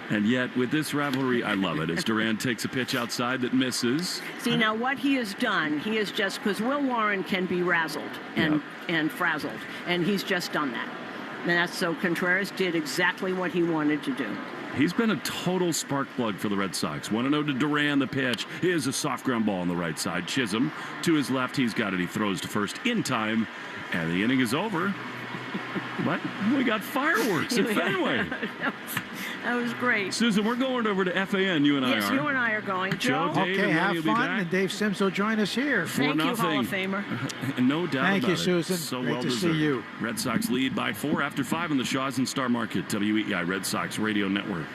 And yet, with this rivalry, I love it. As Duran takes a pitch outside that misses. See, now what he has done, he is just, because Will Warren can be razzled and frazzled, and he's just done that. And that's so Contreras did exactly what he wanted to do. He's been a total spark plug for the Red Sox. 1-0 to Duran, the pitch. Here's a soft ground ball on the right side. Chisholm to his left. He's got it. He throws to first in time, and the inning is over. But we got fireworks at Fenway. That was great. Susan, we're going over to FAN. You and I are. Yes, you and I are going. Joe? Okay, have fun, and Dave Sims will join us here. Thank you, Hall of Famer. No doubt Thank about you, it. Susan. So Great well to deserved. see you. Red Sox lead by 4 after 5 in the Shaws and Star Market. WEI Red Sox Radio Network.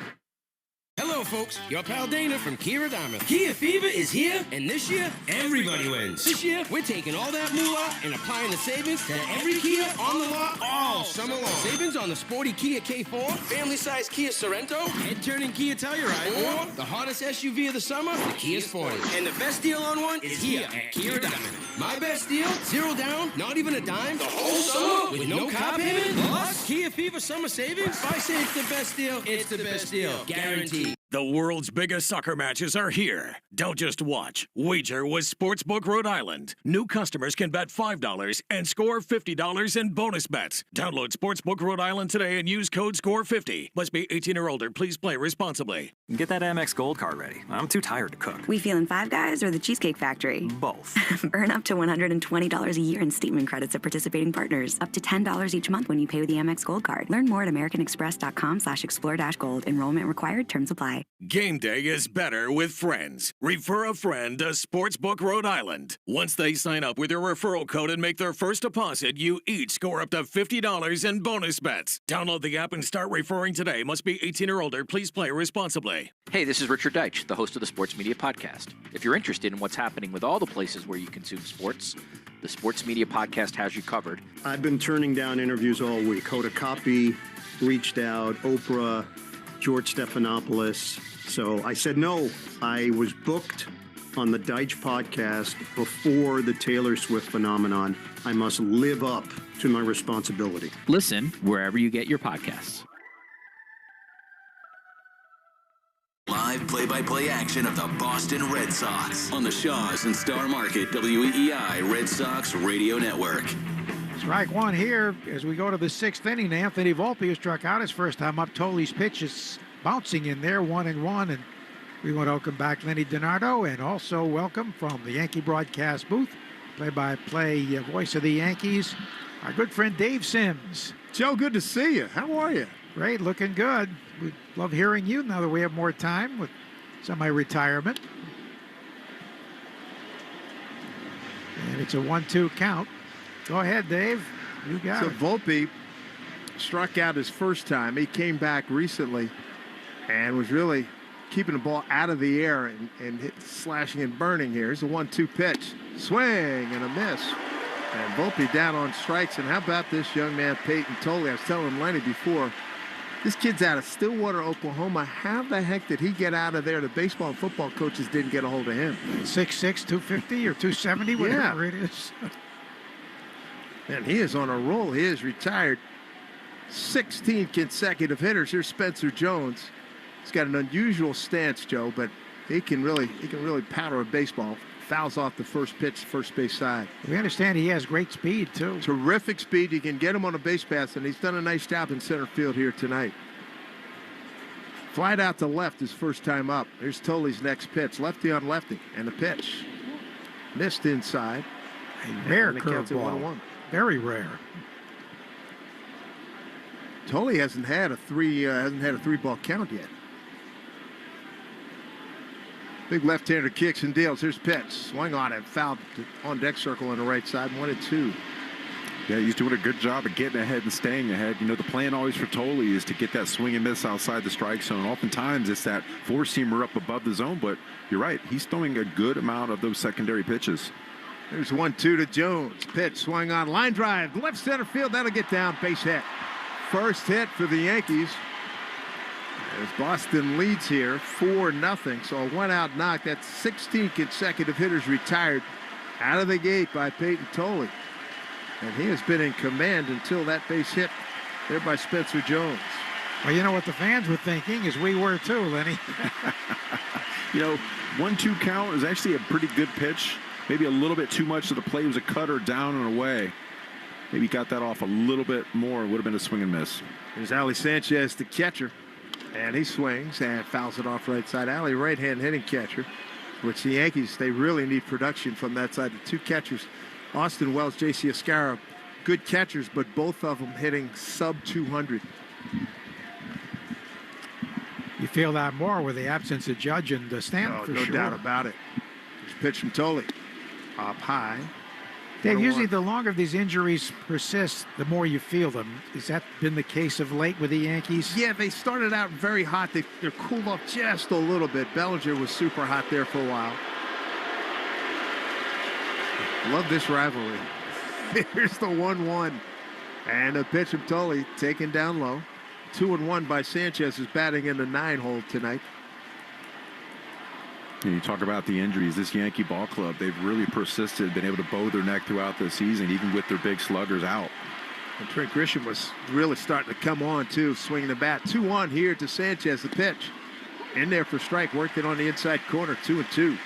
Hello, folks. Your pal Dana from Kia Dartmouth. Kia Fever is here, and this year, everybody wins. This year, we're taking all that moolah and applying the savings to every Kia on the lot all summer long. Savings on the sporty Kia K4, family-size Kia Sorento, head-turning Kia Telluride, or the hottest SUV of the summer, the Kia Sportage. And the best deal on one is here at Kia Dartmouth. My best deal, 0 down, not even a dime, the whole summer with no car payment. Plus, Kia Fever summer savings. If I say it's the best deal, it's the best deal. Guaranteed. The world's biggest soccer matches are here. Don't just watch. Wager with Sportsbook Rhode Island. New customers can bet $5 and score $50 in bonus bets. Download Sportsbook Rhode Island today and use code SCORE50. Must be 18 or older. Please play responsibly. Get that Amex Gold Card ready. I'm too tired to cook. We feeling Five Guys or the Cheesecake Factory? Both. Earn up to $120 a year in statement credits at participating partners. Up to $10 each month when you pay with the Amex Gold Card. Learn more at americanexpress.com/explore-gold. Enrollment required. Terms apply. Game day is better with friends. Refer a friend to Sportsbook Rhode Island. Once they sign up with your referral code and make their first deposit, you each score up to $50 in bonus bets. Download the app and start referring today. Must be 18 or older. Please play responsibly. Hey, this is Richard Deitch, the host of the Sports Media Podcast. If you're interested in what's happening with all the places where you consume sports, the Sports Media Podcast has you covered. I've been turning down interviews all week. Hoda Kotb reached out, Oprah, George Stephanopoulos. So I said no. I was booked on the Deitch podcast before the Taylor Swift phenomenon. I must live up to my responsibility. Listen wherever you get your podcasts. Live play-by-play action of the Boston Red Sox on the Shaws and Star Market WEEI Red Sox Radio Network. Strike one here as we go to the 6th inning. Anthony Volpe has struck out his first time up. Tolle's pitch is bouncing in there, 1-1, and we want to welcome back Lenny Dinardo, and also welcome from the Yankee broadcast booth, play-by-play voice of the Yankees, our good friend Dave Sims. Joe, good to see you. How are you? Great, looking good. We love hearing you now that we have more time with semi-retirement. And it's a 1-2 count. Go ahead, Dave. You got it. So Volpe struck out his first time. He came back recently and was really keeping the ball out of the air and slashing and burning here. Here's a 1-2 pitch. Swing and a miss. And Volpe down on strikes. And how about this young man, Peyton Tolle? I was telling Lenny before, this kid's out of Stillwater, Oklahoma. How the heck did he get out of there? The baseball and football coaches didn't get a hold of him. 6'6", 250 or 270, whatever it is. And he is on a roll. He is retired. 16 consecutive hitters. Here's Spencer Jones. He's got an unusual stance, Joe, but he can really powder a baseball. Fouls off the first pitch, first base side. We understand he has great speed, too. Terrific speed. You can get him on a base pass, and he's done a nice job in center field here tonight. Flied out to left his first time up. Here's Tolle's next pitch. Lefty on lefty, and the pitch. Missed inside. A rare curveball. Very rare. Tolle hasn't had a three-ball count yet. Big left-hander kicks and deals. Here's pitch. Swung on it. Fouled on deck circle on the right side. 1-2. Yeah, he's doing a good job of getting ahead and staying ahead. You know, the plan always for Tolle is to get that swing and miss outside the strike zone. Oftentimes, it's that four-seamer up above the zone, but you're right. He's throwing a good amount of those secondary pitches. There's 1-2 to Jones. Pitch swung on. Line drive. Left center field. That'll get down. Base hit. First hit for the Yankees. As Boston leads here 4-0. So a one-out knock. That's 16 consecutive hitters retired out of the gate by Peyton Tolle. And he has been in command until that base hit there by Spencer Jones. Well, you know what the fans were thinking, as we were too, Lenny. You know, 1-2 count is actually a pretty good pitch. Maybe a little bit too much of the play. It was a cutter down and away. Maybe got that off a little bit more. It would have been a swing and miss. Here's Ali Sanchez, the catcher. And he swings and fouls it off right side. Ali, right-hand hitting catcher, which the Yankees, they really need production from that side. The two catchers, Austin Wells, J.C. Escara, good catchers, but both of them hitting sub-200. You feel that more with the absence of Judge and Stanton, for no sure. No doubt about it. There's a pitch from Tolle. Up high. Dave, usually the longer these injuries persist, the more you feel them. Has that been the case of late with the Yankees? Yeah, they started out very hot. They're cooled off just a little bit. Bellinger was super hot there for a while. Love this rivalry. Here's the 1-1. And a pitch from Tolle taken down low. 2-1 by Sanchez, who's batting in the 9-hole tonight. You talk about the injuries. This Yankee ball club, they've really persisted, been able to bow their neck throughout the season, even with their big sluggers out. And Trent Grisham was really starting to come on, too, swinging the bat. 2-1 here to Sanchez, the pitch. In there for strike, worked it on the inside corner, 2-2.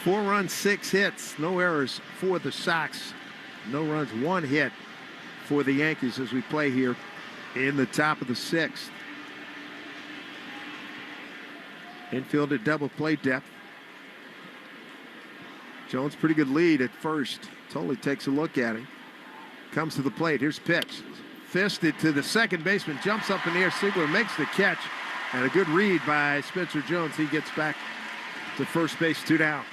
4 runs, 6 hits, no errors for the Sox. No runs, 1 hit for the Yankees as we play here in the top of the 6th. Infield at double play depth. Jones, pretty good lead at first. Tolle takes a look at him. Comes to the plate. Here's pitch. Fisted to the second baseman. Jumps up in the air. Sigler makes the catch. And a good read by Spencer Jones. He gets back to first base, 2 down.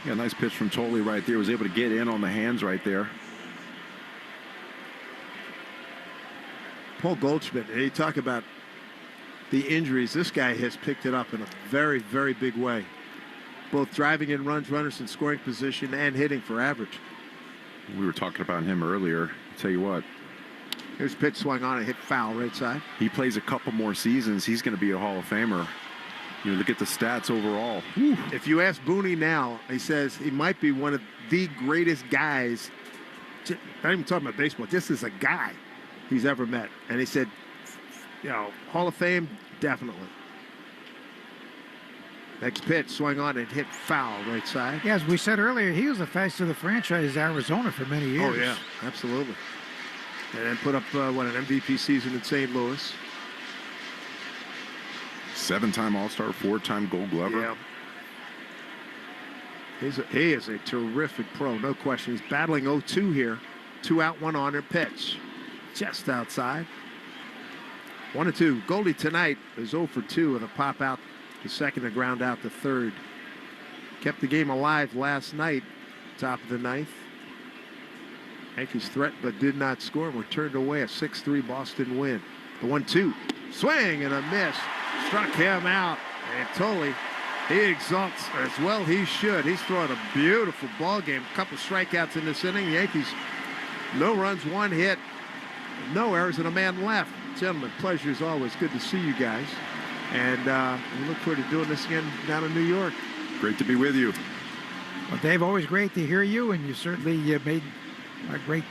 Yeah, nice pitch from Tolle right there. Was able to get in on the hands right there. Paul Goldschmidt, you talk about the injuries. This guy has picked it up in a very, very big way. Both driving in runs, runners in scoring position, and hitting for average. We were talking about him earlier. I'll tell you what. Here's a pitch swung on and hit foul right side. He plays a couple more seasons. He's going to be a Hall of Famer. You know, look at the stats overall. Whew. If you ask Booney now, he says he might be one of the greatest guys, not even talking about baseball, just as a guy he's ever met. And he said, you know, Hall of Fame, definitely. Next pitch, swung on and hit foul right side. Yeah, as we said earlier, he was the face of the franchise Arizona for many years. Oh, yeah, absolutely. And then put up, an MVP season in St. Louis. 7-time All-Star, 4-time Gold Glover. Yeah. He is a terrific pro, no question. He's battling 0-2 here. 2 out, 1 on, and pitch. Just outside. 1-2. Goldie tonight is 0 for 2 with a pop out to second and ground out to third. Kept the game alive last night, top of the 9th. Yankees threatened but did not score and were turned away. A 6-3 Boston win. The 1-2. Swing and a miss. Struck him out. And Tolle, he exults as well he should. He's throwing a beautiful ball game. A couple strikeouts in this inning. Yankees, no runs, 1 hit. No errors and a man left. Gentlemen, pleasure as always. Good to see you guys. And we look forward to doing this again down in New York. Great to be with you. Well, Dave, always great to hear you, and you certainly made a great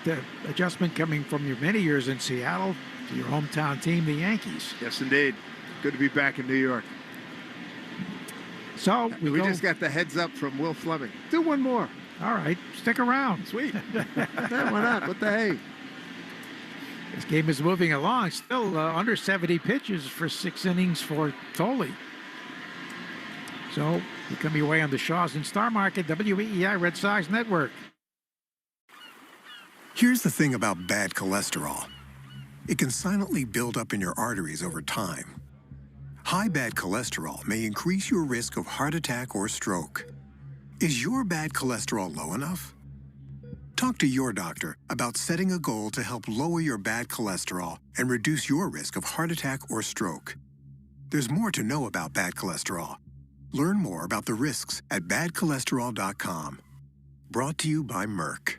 adjustment coming from your many years in Seattle to your hometown team, the Yankees. Yes, indeed. Good to be back in New York. So we just got the heads up from Will Fleming. Do one more. All right, stick around. Sweet. Why not? What the hey? This game is moving along. Still under 70 pitches for 6 innings for Tolle. So you come your way on the Shaws and Star Market, WEEI Red Sox Network. Here's the thing about bad cholesterol. It can silently build up in your arteries over time. High bad cholesterol may increase your risk of heart attack or stroke. Is your bad cholesterol low enough? Talk to your doctor about setting a goal to help lower your bad cholesterol and reduce your risk of heart attack or stroke. There's more to know about bad cholesterol. Learn more about the risks at badcholesterol.com. Brought to you by Merck.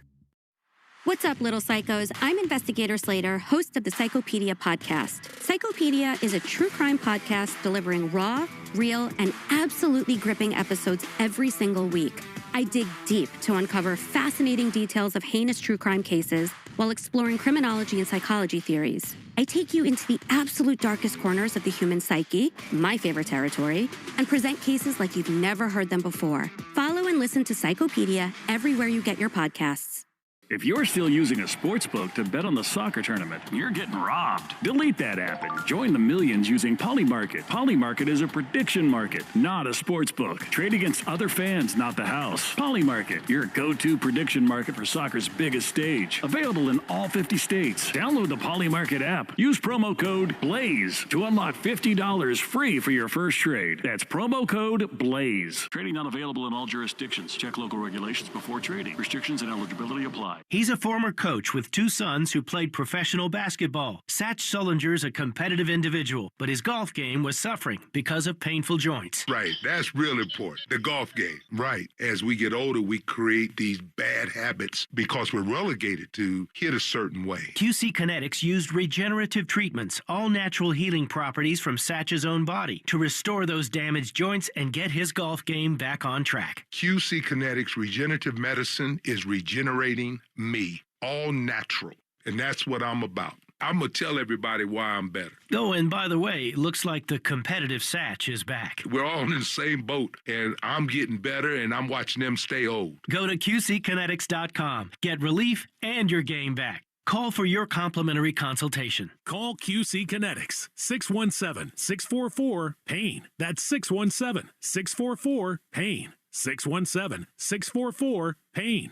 What's up, little psychos? I'm Investigator Slater, host of the Psychopedia podcast. Psychopedia is a true crime podcast delivering raw, real, and absolutely gripping episodes every single week. I dig deep to uncover fascinating details of heinous true crime cases while exploring criminology and psychology theories. I take you into the absolute darkest corners of the human psyche, my favorite territory, and present cases like you've never heard them before. Follow and listen to Psychopedia everywhere you get your podcasts. If you're still using a sportsbook to bet on the soccer tournament, you're getting robbed. Delete that app and join the millions using Polymarket. Polymarket is a prediction market, not a sportsbook. Trade against other fans, not the house. Polymarket, your go-to prediction market for soccer's biggest stage. Available in all 50 states. Download the Polymarket app. Use promo code BLAZE to unlock $50 free for your first trade. That's promo code BLAZE. Trading not available in all jurisdictions. Check local regulations before trading. Restrictions and eligibility apply. He's a former coach with 2 sons who played professional basketball. Satch Sullinger's a competitive individual, but his golf game was suffering because of painful joints. Right, that's real important. The golf game. Right. As we get older, we create these bad habits because we're relegated to hit a certain way. QC Kinetics used regenerative treatments, all natural healing properties from Satch's own body, to restore those damaged joints and get his golf game back on track. QC Kinetics regenerative medicine is regenerating me, all natural. And that's what I'm about. I'm going to tell everybody why I'm better. Oh, and by the way, looks like the competitive Satch is back. We're all in the same boat, and I'm getting better, and I'm watching them stay old. Go to QCkinetics.com. Get relief and your game back. Call for your complimentary consultation. Call QC Kinetics, 617-644-PAIN. That's 617-644-PAIN. 617-644-PAIN.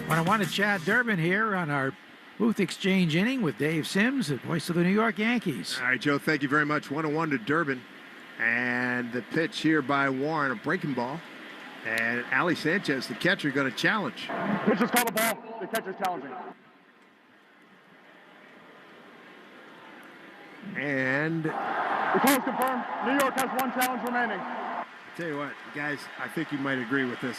I wanted Chad Durbin here on our Booth Exchange inning with Dave Sims, the voice of the New York Yankees. All right, Joe, thank you very much. 1-1 to Durbin. And the pitch here by Warren, a breaking ball. And Ali Sanchez, the catcher, going to challenge. Pitcher's called a ball. The catcher's challenging. And the call is confirmed. New York has 1 challenge remaining. I'll tell you what, guys, I think you might agree with this.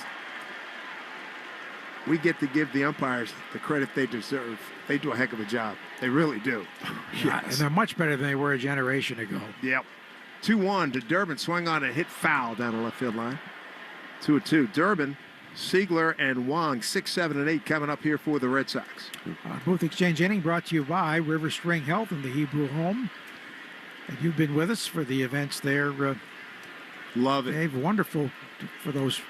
We get to give the umpires the credit they deserve. They do a heck of a job. They really do. Yes. And they're much better than they were a generation ago. Yep. 2-1 to Durbin. Swung on a hit foul down the left field line. 2-2. Durbin, Siegler, and Wong, 6, 7, and 8 coming up here for the Red Sox. Booth Exchange inning brought to you by River Spring Health and the Hebrew Home. And you've been with us for the events there. Love it. Dave, wonderful for those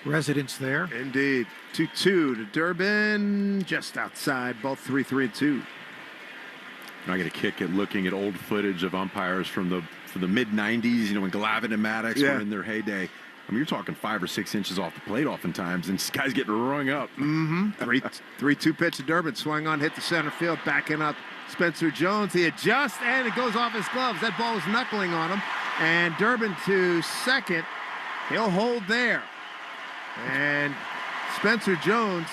residents there. Indeed. 2-2 to Durbin, just outside, both 3, 3, and 2. I get a kick at looking at old footage of umpires from the mid-'90s, when Glavine and Maddox were in their heyday. I mean, you're talking 5 or 6 inches off the plate oftentimes, and this guy's getting rung up. 3-2 pitch to Durbin, swung on, hit the center field, backing up Spencer Jones. He adjusts, and it goes off his gloves. That ball was knuckling on him. And Durbin to second. He'll hold there. And Spencer Jones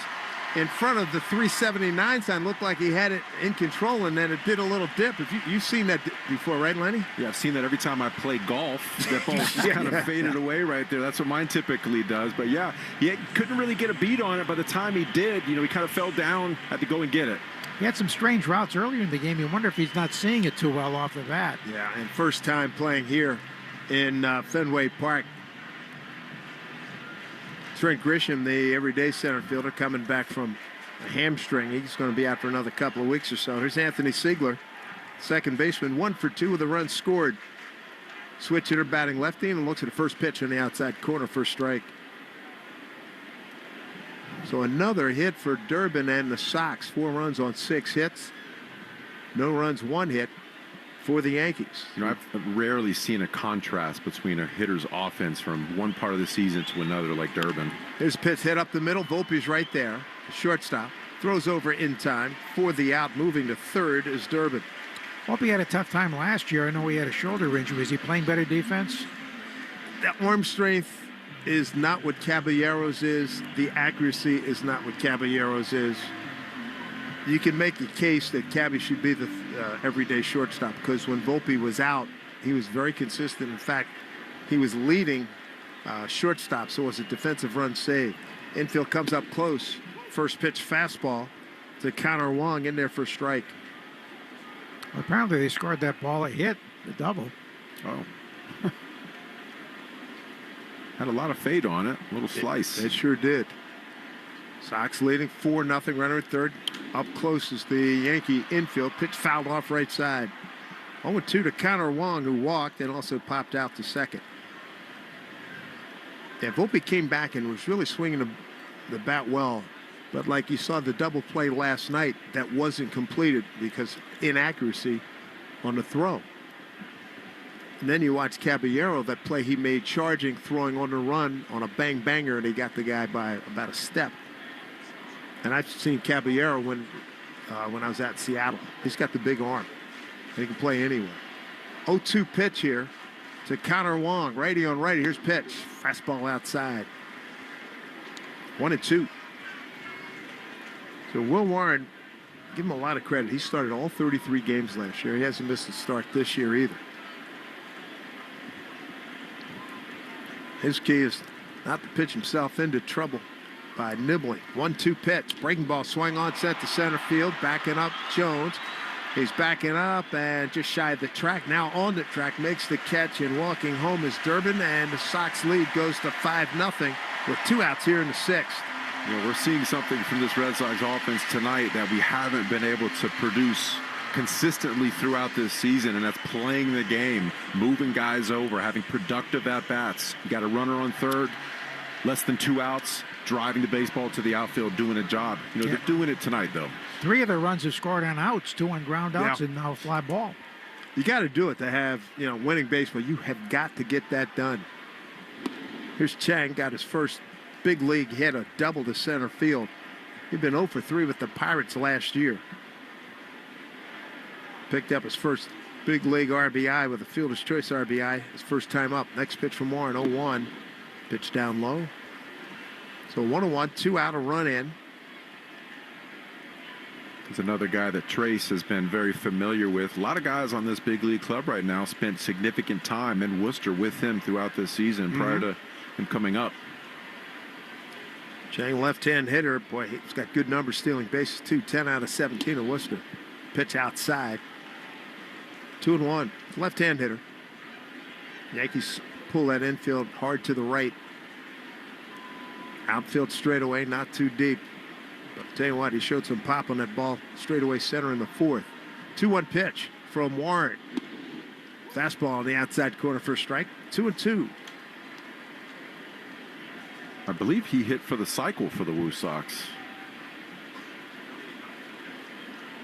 in front of the 379 sign looked like he had it in control, and then it did a little dip. You've seen that before, right, Lenny? Yeah, I've seen that every time I play golf. That ball just kind of faded away right there. That's what mine typically does. But yeah, he couldn't really get a beat on it. By the time he did, he kind of fell down, had to go and get it. He had some strange routes earlier in the game. You wonder if he's not seeing it too well off the bat. Yeah, and first time playing here in Fenway Park. Trent Grisham, the everyday center fielder, coming back from a hamstring. He's going to be out for another couple of weeks or so. Here's Anthony Siegler, second baseman, 1 for 2 with a run scored. Switch hitter batting lefty and looks at the first pitch on the outside corner for strike. So another hit for Durbin and the Sox. 4 runs on 6 hits. No runs, 1 hit for the Yankees. I've rarely seen a contrast between a hitter's offense from one part of the season to another like Durbin. Here's a pitch hit up the middle. Volpe's right there. The shortstop. throws over in time for the out. Moving to third is Durbin. Hope he had a tough time last year. I know he had a shoulder injury. Is he playing better defense? The arm strength is not what Caballero's is. The accuracy is not what Caballero's is. You can make a case that Cabby should be the everyday shortstop because when Volpe was out, he was very consistent. In fact, he was leading shortstop, so it was a defensive run save. Infield comes up close. First pitch fastball to Connor Wong in there for a strike. Well, apparently they scored that ball. It hit the double. Oh. Had a lot of fade on it. A little slice. It sure did. Sox leading 4-0. Runner at third. Up close is the Yankee infield. Pitch fouled off right side. 0-2 to Connor Wong, who walked and also popped out to second. Yeah, Volpe came back and was really swinging the bat well. But like you saw the double play last night, that wasn't completed because inaccuracy on the throw. And then you watch Caballero, that play he made charging, throwing on the run on a bang-banger, and he got the guy by about a step. And I've seen Caballero when I was at Seattle. He's got the big arm. He can play anywhere. 0-2 pitch here to Connor Wong. Righty on righty. Here's pitch. Fastball outside. 1-2. So Will Warren, give him a lot of credit. He started all 33 games last year. He hasn't missed a start this year either. His key is not to pitch himself into trouble by nibbling. 1-2 pitch. Breaking ball swung on, set to center field. Backing up Jones. He's backing up and just shy of the track. Now on the track, makes the catch, and walking home is Durbin, and the Sox lead goes to 5-0 with 2 outs here in the 6th. You know, we're seeing something from this Red Sox offense tonight that we haven't been able to produce consistently throughout this season, and that's playing the game, moving guys over, having productive at-bats. You got a runner on third, less than 2 outs, driving the baseball to the outfield, doing a job. You know, they're doing it tonight, though. 3 of their runs have scored on outs, 2 on ground outs, and now a fly ball. You got to do it to have, you know, winning baseball. You have got to get that done. Here's Chang, got his first big league hit, a double to center field. He'd been 0 for 3 with the Pirates last year. Picked up his first big league RBI with a Fielder's Choice RBI. His first time up. Next pitch from Warren, 0-1. Pitch down low. So 1-1, 2 out, a run in. He's another guy that Trace has been very familiar with. A lot of guys on this big league club right now spent significant time in Worcester with him throughout this season prior to him coming up. Chang, left-hand hitter. Boy, he's got good numbers stealing bases, too. 10 out of 17 at Worcester. Pitch outside. 2-1. Left-hand hitter. Yankees pull that infield hard to the right. Outfield straightaway, not too deep. But I'll tell you what, he showed some pop on that ball straightaway center in the 4th. 2-1 pitch from Warren. Fastball on the outside corner for a strike. 2-2. I believe he hit for the cycle for the Woo Sox.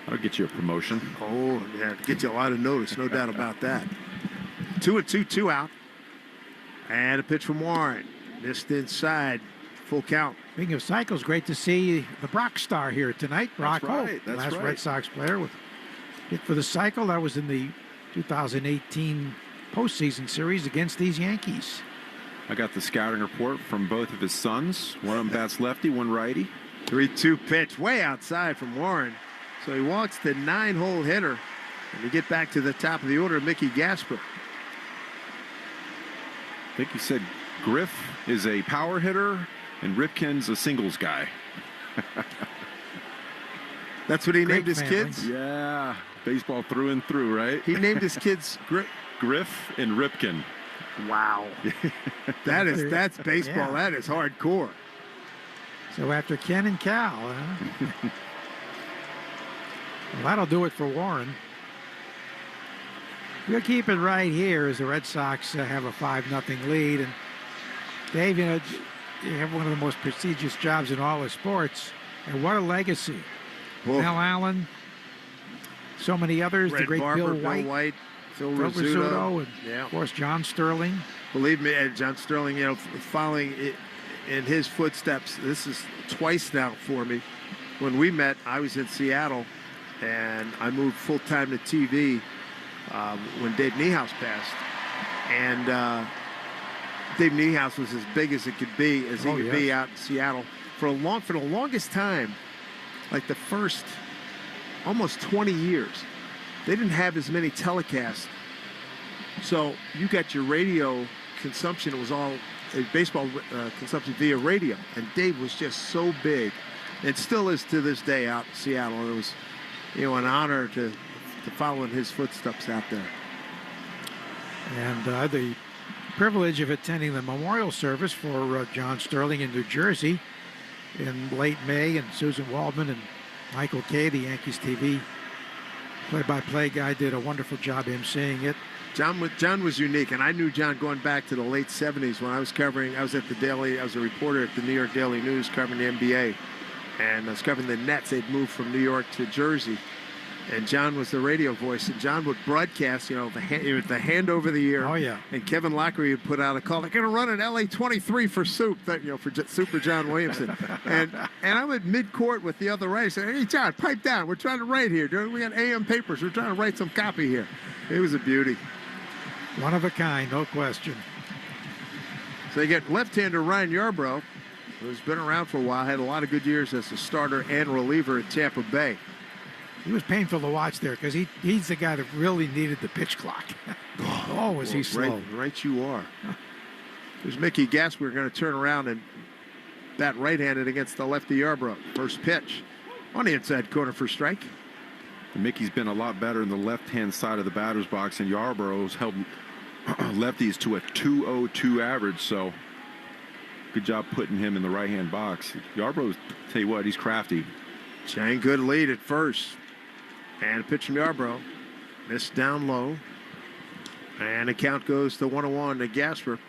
That'll get you a promotion. Oh, yeah, get you a lot of notice, no doubt about that. 2-2, 2 out. And a pitch from Warren. Missed inside. Full count. Speaking of cycles, great to see the Brock star here tonight. Brock right, that's last right. Red Sox player with hit for the cycle. That was in the 2018 postseason series against these Yankees. I got the scouting report from both of his sons. One of them bats lefty, one righty. 3-2 pitch way outside from Warren. So he walks the 9-hole hitter. And we get back to the top of the order, Mickey Gasper. I think he said Griff is a power hitter and Ripken's a singles guy. That's what he named his kids? Yeah, baseball through and through, right? He named his kids Griff and Ripken. Wow. That's baseball. Yeah. That is hardcore. So after Ken and Cal, huh? Well, that'll do it for Warren. We'll keep it right here as the Red Sox have a 5-0 lead. And Dave, you know, you have one of the most prestigious jobs in all of sports. And what a legacy. Whoa. Mel Allen, so many others, Red the great Barber, Bill White, Phil Rizzuto, and yeah. of course John Sterling. Believe me, John Sterling, you know, following in his footsteps. This is twice now for me. when we met, I was in Seattle, and I moved full-time to TV when Dave Niehaus passed. And Dave Niehaus was as big as it could be, as he could be out in Seattle. For the longest time, like the first almost 20 years, they didn't have as many telecasts. So you got your radio consumption. It was all baseball consumption via radio. And Dave was just so big, and still is to this day out in Seattle. It was, an honor to follow in his footsteps out there. And the privilege of attending the memorial service for John Sterling in New Jersey in late May, and Susan Waldman and Michael Kay, the Yankees TV play-by-play guy, did a wonderful job emceeing it. John was unique, and I knew John going back to the late 70s when I was at the Daily, I was a reporter at the New York Daily News covering the NBA, and I was covering the Nets. They'd moved from New York to Jersey, and John was the radio voice, and John would broadcast, the hand over the ear. Oh, yeah. And Kevin Lockery would put out a call, they're going to run an LA 23 for Soup, for Super John Williamson. and I would mid-court with the other writer, say, hey, John, pipe down. We're trying to write here. We got AM papers. We're trying to write some copy here. It was a beauty. One of a kind, no question. So you get left-hander Ryan Yarbrough, who's been around for a while, had a lot of good years as a starter and reliever at Tampa Bay. He was painful to watch there because he's the guy that really needed the pitch clock. Was he slow. Right you are. There's Mickey Gasper going to turn around and bat right-handed against the lefty Yarbrough. First pitch on the inside corner for strike. And Mickey's been a lot better in the left-hand side of the batter's box, and Yarbrough's held lefties to a 2.02 average, so good job putting him in the right-hand box. Yarbrough, tell you what, he's crafty. Chang, good lead at first. And a pitch from Yarbrough. Missed down low. And the count goes to 1-1 to Gasper,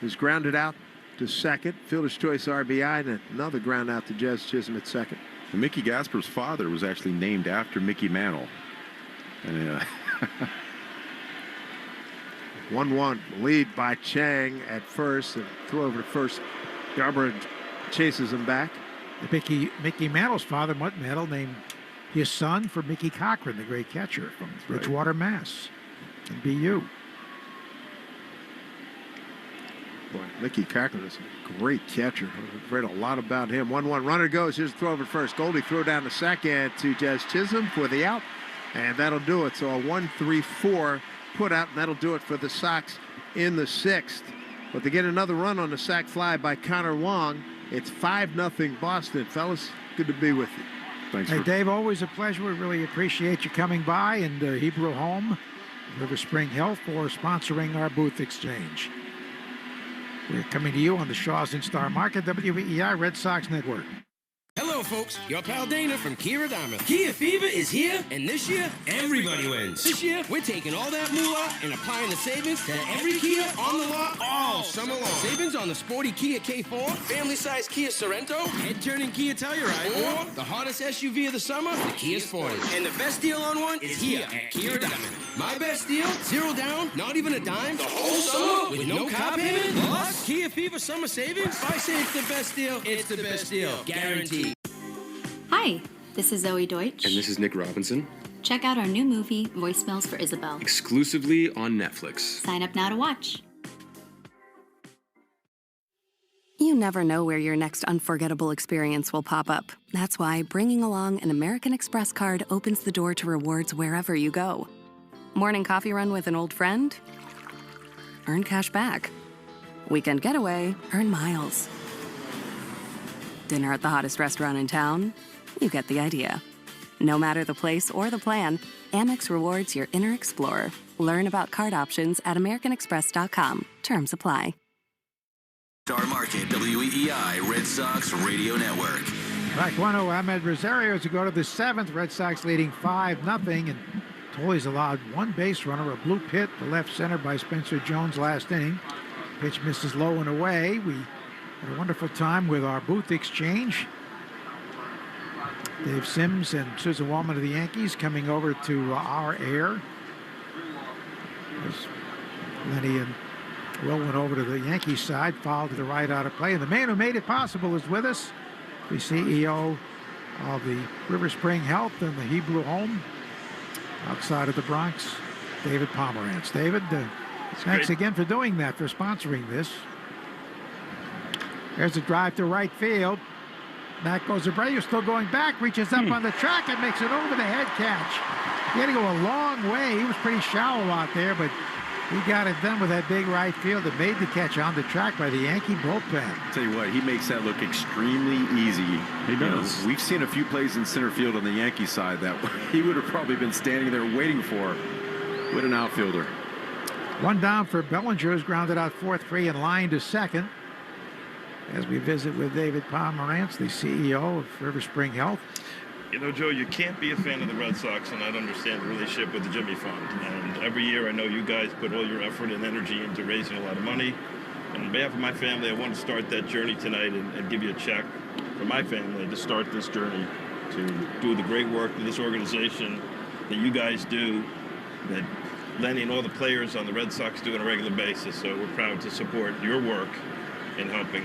who's grounded out to second. Fielder's choice RBI, and another ground out to Jez Chisholm at second. And Mickey Gasper's father was actually named after Mickey Mantle. And 1-1 lead by Chang at first, and throw over to first. Yarbrough chases him back. Mickey Mantle's father, Mutt Mantle, named his son for Mickey Cochran, the great catcher from Bridgewater, Mass. And BU. Boy, Mickey Cochran is a great catcher. I've read a lot about him. 1-1 runner goes. Here's the throw over first. Goldie throw down to second to Jez Chisholm for the out. And that'll do it. So a 1-3-4 put out, and that'll do it for the Sox in the sixth. But they get another run on the sac fly by Connor Wong. It's 5-0 Boston. Fellas, good to be with you. Thanks. Hey, Dave, always a pleasure. We really appreciate you coming by, and Hebrew Home, River Spring Health, for sponsoring our booth exchange. We're coming to you on the Shaw's in Star Market, WEI Red Sox Network. Hello, folks. Your pal Dana from Kia Dartmouth. Kia Fever is here, and this year, everybody wins. This year, we're taking all that moolah and applying the savings to every Kia on the lot all summer long. Savings on the sporty Kia K4, family-sized Kia Sorento, head-turning Kia Telluride, or the hottest SUV of the summer, the Kia Sportage. And the best deal on one is here at Kia Dartmouth. My best deal, 0 down, not even a dime, the whole summer with no car payment, plus Kia Fever summer savings. If I say it's the best deal, it's the best deal. Guaranteed. Hi, this is Zoe Deutsch. And this is Nick Robinson. Check out our new movie, Voicemails for Isabel. Exclusively on Netflix. Sign up now to watch. You never know where your next unforgettable experience will pop up. That's why bringing along an American Express card opens the door to rewards wherever you go. Morning coffee run with an old friend? Earn cash back. Weekend getaway? Earn miles. Dinner at the hottest restaurant in town? You get the idea. No matter the place or the plan, Amex rewards your inner explorer. Learn about card options at americanexpress.com. Terms apply. Star Market, WEEI Red Sox Radio Network. Track 1 Ahmed Rosario to go to the seventh. Red Sox leading 5-0. And Tolley's allowed one base runner, a blue pit to left center by Spencer Jones last inning. Pitch misses low and away. We had a wonderful time with our booth exchange. Dave Sims and Susan Wallman of the Yankees coming over to our air. As Lenny and Will went over to the Yankees side, fouled to the right out of play. And the man who made it possible is with us, the CEO of the River Spring Health and the Hebrew Home outside of the Bronx, David Pomerantz. David, thanks again for doing that, for sponsoring this. There's a drive to right field. Back goes Abreu, still going back, reaches up on the track and makes an over-the-head catch. He had to go a long way. He was pretty shallow out there, but he got it done with that big right field that made the catch on the track by the Yankee bullpen. Tell you what, he makes that look extremely easy. He does. We've seen a few plays in center field on the Yankee side that he would have probably been standing there waiting for. What an outfielder. One down for Bellinger, who's grounded out 4-3 and line to second. As we visit with David Pomerantz, the CEO of River Spring Health. You know, Joe, you can't be a fan of the Red Sox and not understand the relationship with the Jimmy Fund. And every year I know you guys put all your effort and energy into raising a lot of money. And on behalf of my family, I want to start that journey tonight and give you a check for my family to start this journey to do the great work that this organization that you guys do, that Lenny and all the players on the Red Sox do on a regular basis. So we're proud to support your work in helping.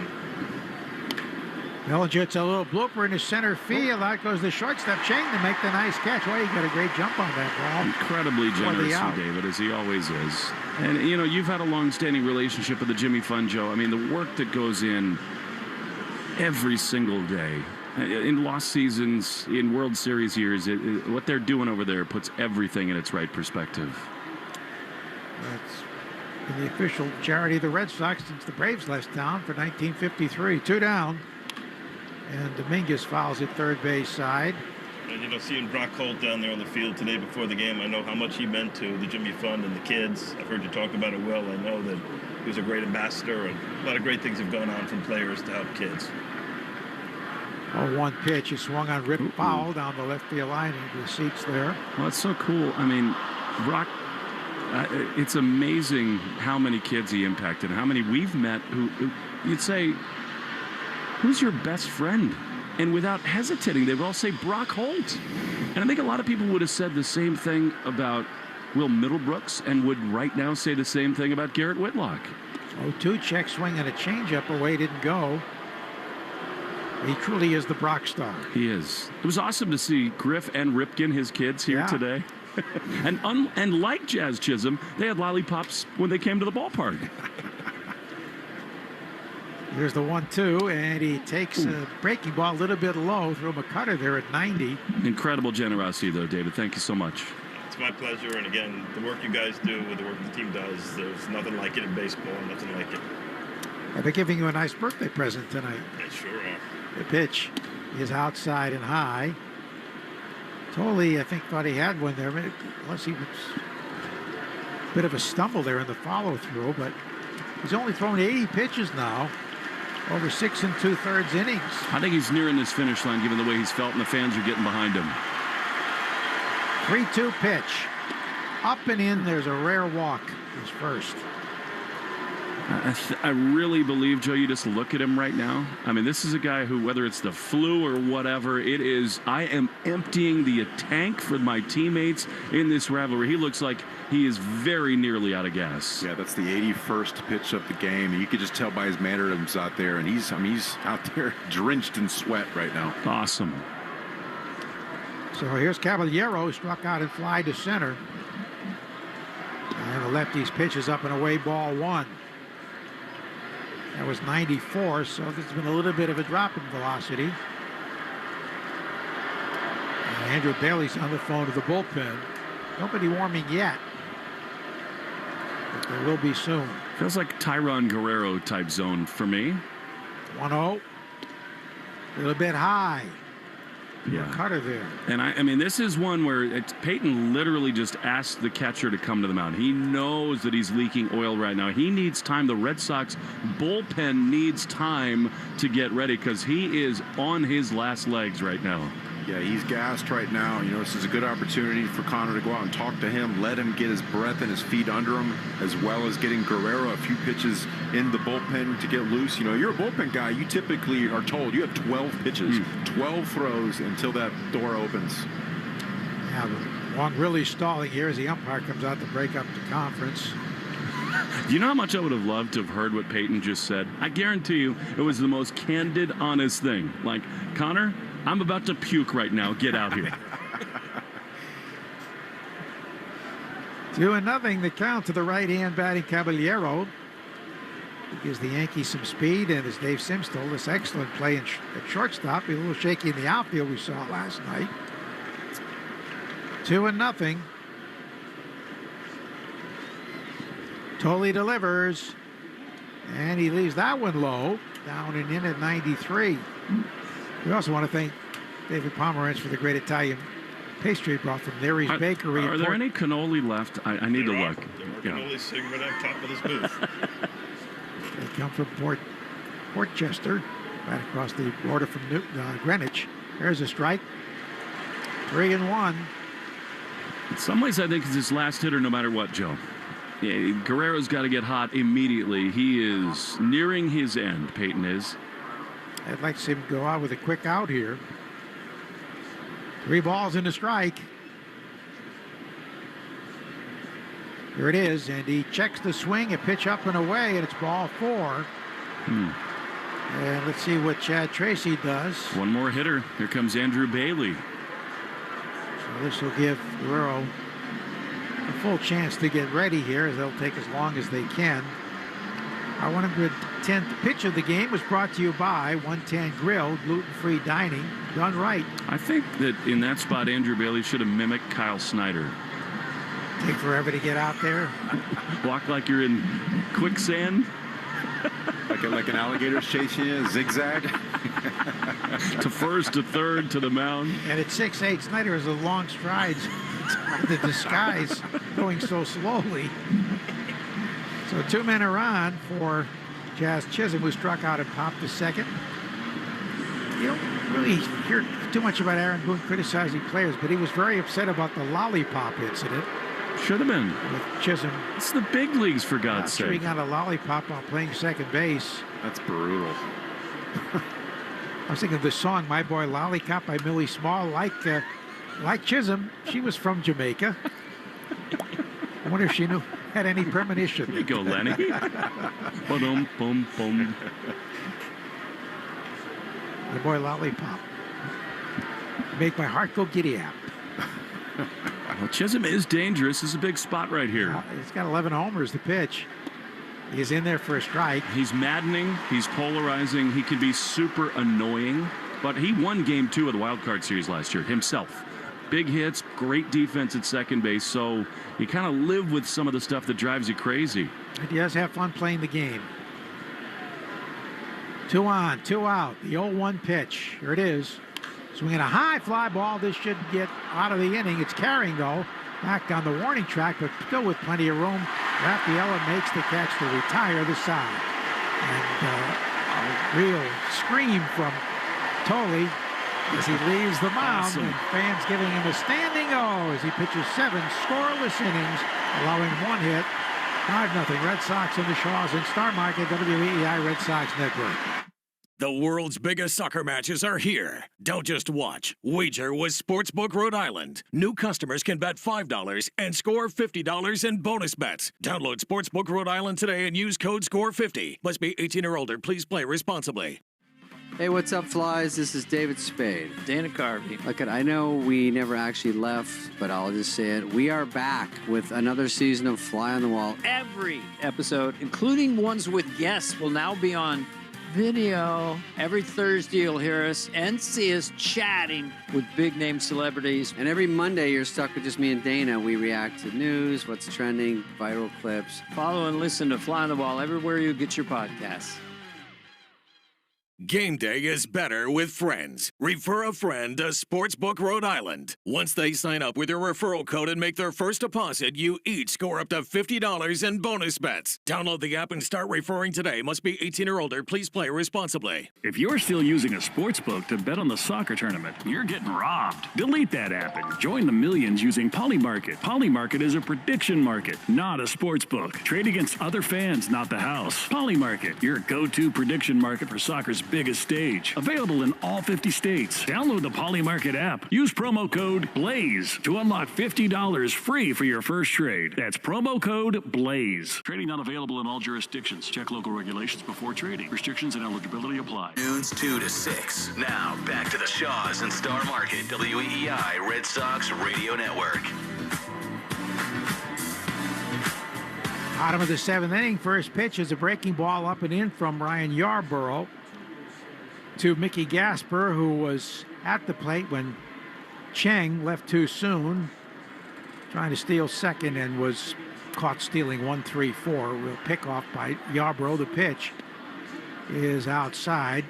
Bellinger gets a little blooper in the center field. Out goes the shortstop Chang to make the nice catch. Well, he got a great jump on that ball. Incredibly generous with David, as he always is. And, you know, you've had a long-standing relationship with the Jimmy Fund, Joe. I mean, the work that goes in every single day, in lost seasons, in World Series years, what they're doing over there puts everything in its right perspective. That's been the official charity of the Red Sox since the Braves left town for 1953. 2 down. And Dominguez fouls at third base side. And, you know, seeing Brock Holt down there on the field today before the game, I know how much he meant to the Jimmy Fund and the kids. I've heard you talk about it well. I know that he was a great ambassador, and a lot of great things have gone on from players to help kids. 0-1 pitch. He swung on, ripped foul down the left field line into the seats there. Well, it's so cool. I mean, Brock, it's amazing how many kids he impacted, how many we've met who you'd say, who's your best friend? And without hesitating, they would all say Brock Holt. And I think a lot of people would have said the same thing about Will Middlebrooks and would right now say the same thing about Garrett Whitlock. 0-2 check swing and a changeup away, didn't go. He truly is the Brock star. He is. It was awesome to see Griff and Ripken, his kids, here today. and like Jazz Chisholm, they had lollipops when they came to the ballpark. Here's the 1-2, and he takes a breaking ball a little bit low. Throw him a cutter there at 90. Incredible generosity, though, David. Thank you so much. It's my pleasure. And again, the work you guys do, the work the team does, there's nothing like it in baseball, nothing like it. They're giving you a nice birthday present tonight. They sure are. The pitch is outside and high. Totally, I think, thought he had one there, unless he was a bit of a stumble there in the follow-through, but he's only thrown 80 pitches now. Over 6 2/3 innings. I think he's nearing this finish line, given the way he's felt, and the fans are getting behind him. 3-2 pitch. Up and in. There's a rare walk. His first. I really believe, Joe, you just look at him right now. I mean, this is a guy who, whether it's the flu or whatever, it is, I am emptying the tank for my teammates in this rivalry. He looks like he is very nearly out of gas. Yeah, that's the 81st pitch of the game. You could just tell by his mannerisms out there, and he's out there drenched in sweat right now. Awesome. So here's Caballero, struck out and fly to center. And the lefty's pitch is up and away, ball 1. That was 94, so there's been a little bit of a drop in velocity. And Andrew Bailey's on the phone to the bullpen. Nobody warming yet, but there will be soon. Feels like Tyron Guerrero type zone for me. 1-0. A little bit high. Yeah. Cutter there. And I mean, this is one where Peyton literally just asked the catcher to come to the mound. He knows that he's leaking oil right now. He needs time. The Red Sox bullpen needs time to get ready because he is on his last legs right now. Yeah, he's gassed right now. You know, this is a good opportunity for Connor to go out and talk to him, let him get his breath and his feet under him, as well as getting Guerrero a few pitches in the bullpen to get loose. You know, you're a bullpen guy. You typically are told you have 12 pitches, 12 throws until that door opens. Yeah, Wong really stalling here as the umpire comes out to break up the conference. Do you know how much I would have loved to have heard what Peyton just said? I guarantee you it was the most candid, honest thing. Like, Connor, I'm about to puke right now. Get out here. 2-0 the count to the right-hand batting Caballero. He gives the Yankees some speed, and as Dave Sims told us, excellent play at shortstop. A little shaky in the outfield we saw last night. 2-0. Tolley delivers, and he leaves that one low, down and in at 93. We also want to thank David Pomerantz for the great Italian pastry brought from Larry's Bakery. Are there any cannoli left? I need to look. There are cannoli sitting right on top of this booth. They come from Port Chester, right across the border from Greenwich. There's a strike. 3-1. In some ways, I think it's his last hitter no matter what, Joe. Yeah, Guerrero's got to get hot immediately. He is nearing his end, Peyton is. I'd like to see him go out with a quick out here. 3 balls and a strike. Here it is, and he checks the swing, a pitch up and away, and it's ball 4. And let's see what Chad Tracy does. One more hitter. Here comes Andrew Bailey. So this will give Guerrero a full chance to get ready here, as they'll take as long as they can. Our 110th pitch of the game was brought to you by 110 Grill, gluten-free dining, done right. I think that in that spot, Andrew Bailey should have mimicked Kyle Snyder. Take forever to get out there. Walk like you're in quicksand. like an alligator's chasing you, zigzag. To first, to third, to the mound. And at 6'8", Snyder has a long strides. It's hard to disguise going so slowly. So 2 men are on for Jazz Chisholm, who struck out and popped to second. You don't really hear too much about Aaron Boone criticizing players, but he was very upset about the lollipop incident. Should have been. With Chisholm. It's the big leagues, for God's sake. He got a lollipop while playing second base. That's brutal. I was thinking of the song "My Boy Lollipop" by Millie Small. Like Chisholm, she was from Jamaica. I wonder if she had any premonition. There you go, Lenny. Boom, boom, boom. My Boy Lollipop. Make my heart go giddy-up. Well, Chisholm is dangerous. This is a big spot right here. He's got 11 homers, the pitch. He's in there for a strike. He's maddening. He's polarizing. He can be super annoying. But he won Game 2 of the Wild Card Series last year himself. Big hits, great defense at second base. So you kind of live with some of the stuff that drives you crazy. And he does have fun playing the game. 2 on, 2 out. The 0-1 pitch. Here it is. Swinging a high fly ball. This should get out of the inning. It's carrying, though, back on the warning track, but still with plenty of room. Rafaela makes the catch to retire the side. And a real scream from Tolley as he leaves the mound. Awesome. And fans giving him a standing O as he pitches 7 scoreless innings, allowing 1 hit. 5-0 Red Sox in the Shaws and Star Market, WEEI Red Sox Network. The world's biggest soccer matches are here. Don't just watch. Wager with Sportsbook Rhode Island. New customers can bet $5 and score $50 in bonus bets. Download Sportsbook Rhode Island today and use code SCORE50. Must be 18 or older. Please play responsibly. Hey, what's up, Flies? This is David Spade. Dana Carvey. Look, I know we never actually left, but I'll just say it. We are back with another season of Fly on the Wall. Every episode, including ones with guests, will now be on video. Every Thursday you'll hear us and see us chatting with big-name celebrities. And every Monday you're stuck with just me and Dana. We react to news, what's trending, viral clips. Follow and listen to Fly on the Wall everywhere you get your podcasts. Game day is better with friends. Refer a friend to Sportsbook Rhode Island. Once they sign up with your referral code and make their first deposit, you each score up to $50 in bonus bets. Download the app and start referring today. Must be 18 or older. Please play responsibly. If you're still using a sportsbook to bet on the soccer tournament, you're getting robbed. Delete that app and join the millions using Polymarket. Polymarket is a prediction market, not a sportsbook. Trade against other fans, not the house. Polymarket, your go-to prediction market for soccer's biggest stage. Available in all 50 states. Download the Poly Market app. Use promo code BLAZE to unlock $50 free for your first trade. That's promo code BLAZE. Trading not available in all jurisdictions. Check local regulations before trading. Restrictions and eligibility apply. Noons 2 to 6. Now, back to the Shaws and Star Market, WEEI Red Sox Radio Network. Bottom of the 7th inning, first pitch is a breaking ball up and in from Ryan Yarborough to Mickey Gasper, who was at the plate when Cheng left too soon, trying to steal second and was caught stealing 1-3-4. Real pickoff by Yarborough. The pitch is outside.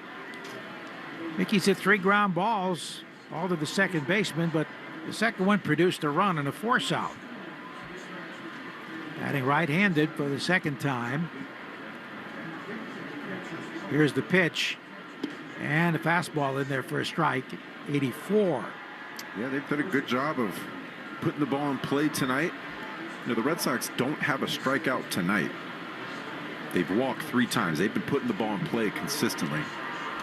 Mickey's hit 3 ground balls, all to the second baseman, but the second one produced a run and a force out. Batting right-handed for the second time. Here's the pitch. And a fastball in there for a strike. 84. Yeah, they've done a good job of putting the ball in play tonight. You know, the Red Sox don't have a strikeout tonight. They've walked 3 times. They've been putting the ball in play consistently.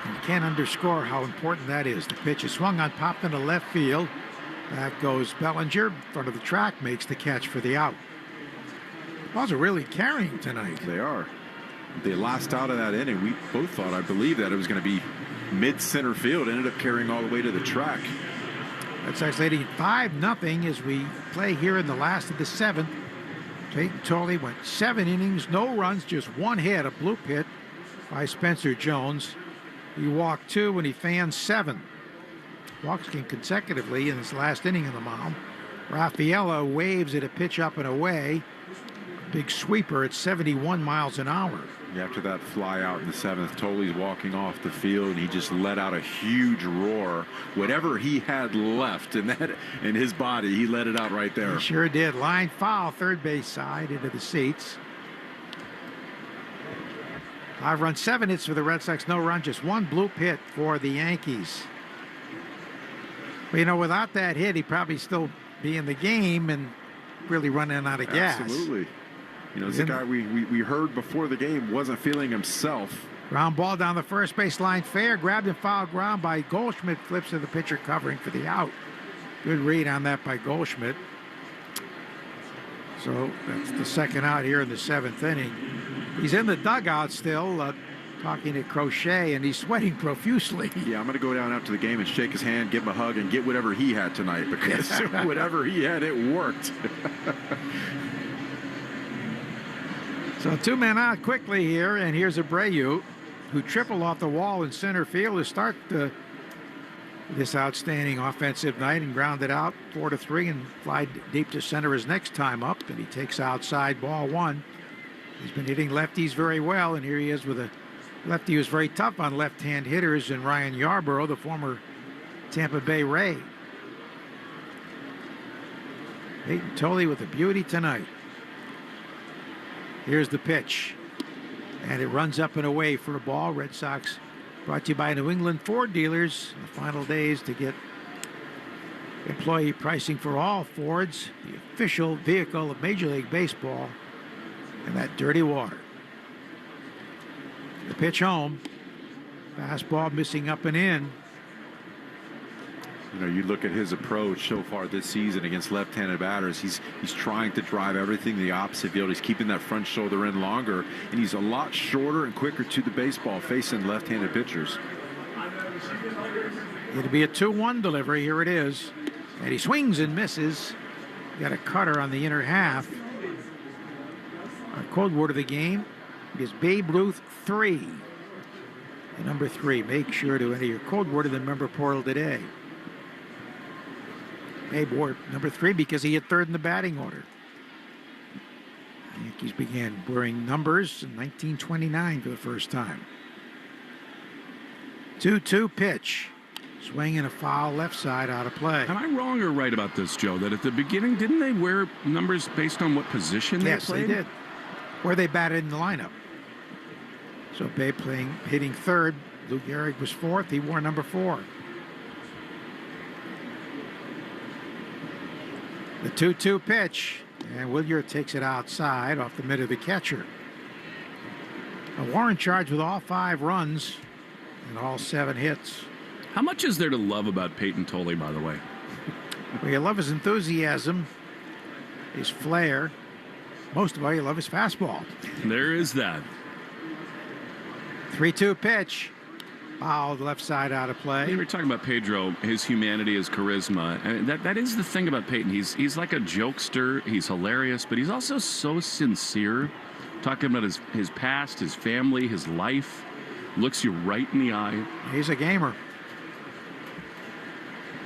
And you can't underscore how important that is. The pitch is swung on, popped into left field. Back goes Bellinger. In front of the track, makes the catch for the out. Balls are really carrying tonight. They are. The last out of that inning, we both thought, I believe, that it was going to be mid-center field. Ended up carrying all the way to the track. Red Sox leading 5-0 as we play here in the last of the 7th. Peyton Tolley went 7 innings, no runs, just 1 hit, a bloop hit by Spencer Jones. He walked 2 and he fanned 7. Walks came consecutively in his last inning of the mound. Raffaella waves at a pitch up and away. Big sweeper at 71 miles an hour. After that fly out in the 7th, Tolley's walking off the field, and he just let out a huge roar. Whatever he had left in his body, he let it out right there. He sure did. Line foul, third base side into the seats. 5 runs, 7 hits for the Red Sox, no run, just 1 bloop hit for the Yankees. But, you know, without that hit, he'd probably still be in the game and really running out of gas. Absolutely. You know, the guy we heard before the game wasn't feeling himself. Ground ball down the first base line, fair, grabbed and fouled ground by Goldschmidt, flips to the pitcher covering for the out. Good read on that by Goldschmidt. So that's the second out here in the 7th inning. He's in the dugout still, talking to Crochet, and he's sweating profusely. Yeah, I'm going to go down after the game and shake his hand, give him a hug, and get whatever he had tonight, because whatever he had, it worked. So 2 men out quickly here, and here's Abreu, who tripled off the wall in center field to start this outstanding offensive night and grounded out 4-3 and fly deep to center his next time up, and he takes outside ball 1. He's been hitting lefties very well, and here he is with a lefty who's very tough on left-hand hitters, and Ryan Yarborough, the former Tampa Bay Ray. Peyton Tolley with a beauty tonight. Here's the pitch, and it runs up and away for a ball. Red Sox brought to you by New England Ford dealers. The final days to get employee pricing for all Fords, the official vehicle of Major League Baseball, and that dirty water. The pitch home. Fastball missing up and in. You know, you look at his approach so far this season against left-handed batters. He's trying to drive everything the opposite field. He's keeping that front shoulder in longer, and he's a lot shorter and quicker to the baseball facing left-handed pitchers. It'll be a 2-1 delivery. Here it is. And he swings and misses. Got a cutter on the inner half. Our code word of the game is Babe Ruth 3. The number 3. Make sure to enter your code word in the member portal today. Babe wore number 3 because he hit third in the batting order. The Yankees began wearing numbers in 1929 for the first time. 2-2 pitch. Swing and a foul left side out of play. Am I wrong or right about this, Joe, that at the beginning, didn't they wear numbers based on what position they played? Yes, they did. Where they batted in the lineup. So Babe hitting third. Lou Gehrig was 4th. He wore number 4. The 2-2 pitch, and Williard takes it outside off the mid of the catcher. Warren charged with all 5 runs and all 7 hits. How much is there to love about Peyton Tolley, by the way? Well, you love his enthusiasm, his flair. Most of all, you love his fastball. There is that. 3-2 pitch. Fouled left side out of play. We were talking about Pedro, his humanity, his charisma. And that is the thing about Peyton. He's like a jokester. He's hilarious, but he's also so sincere. Talking about his past, his family, his life. Looks you right in the eye. He's a gamer.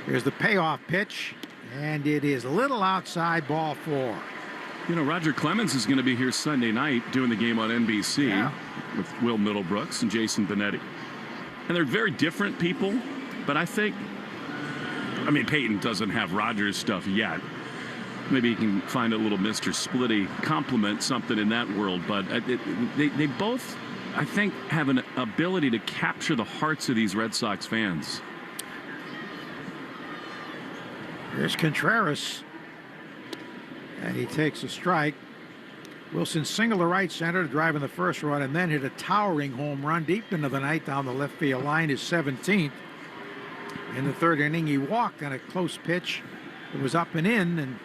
Here's the payoff pitch, and it is a little outside, ball 4. You know, Roger Clemens is going to be here Sunday night doing the game on NBC with Will Middlebrooks and Jason Benetti. And they're very different people, but I mean, Peyton doesn't have Roger's stuff yet. Maybe he can find a little Mr. Splitty compliment, something in that world. But they both, I think, have an ability to capture the hearts of these Red Sox fans. Here's Contreras, and he takes a strike. Wilson single to right center to drive in the first run, and then hit a towering home run deep into the night down the left field line, his 17th. In the 3rd inning, he walked on a close pitch. It was up and in, and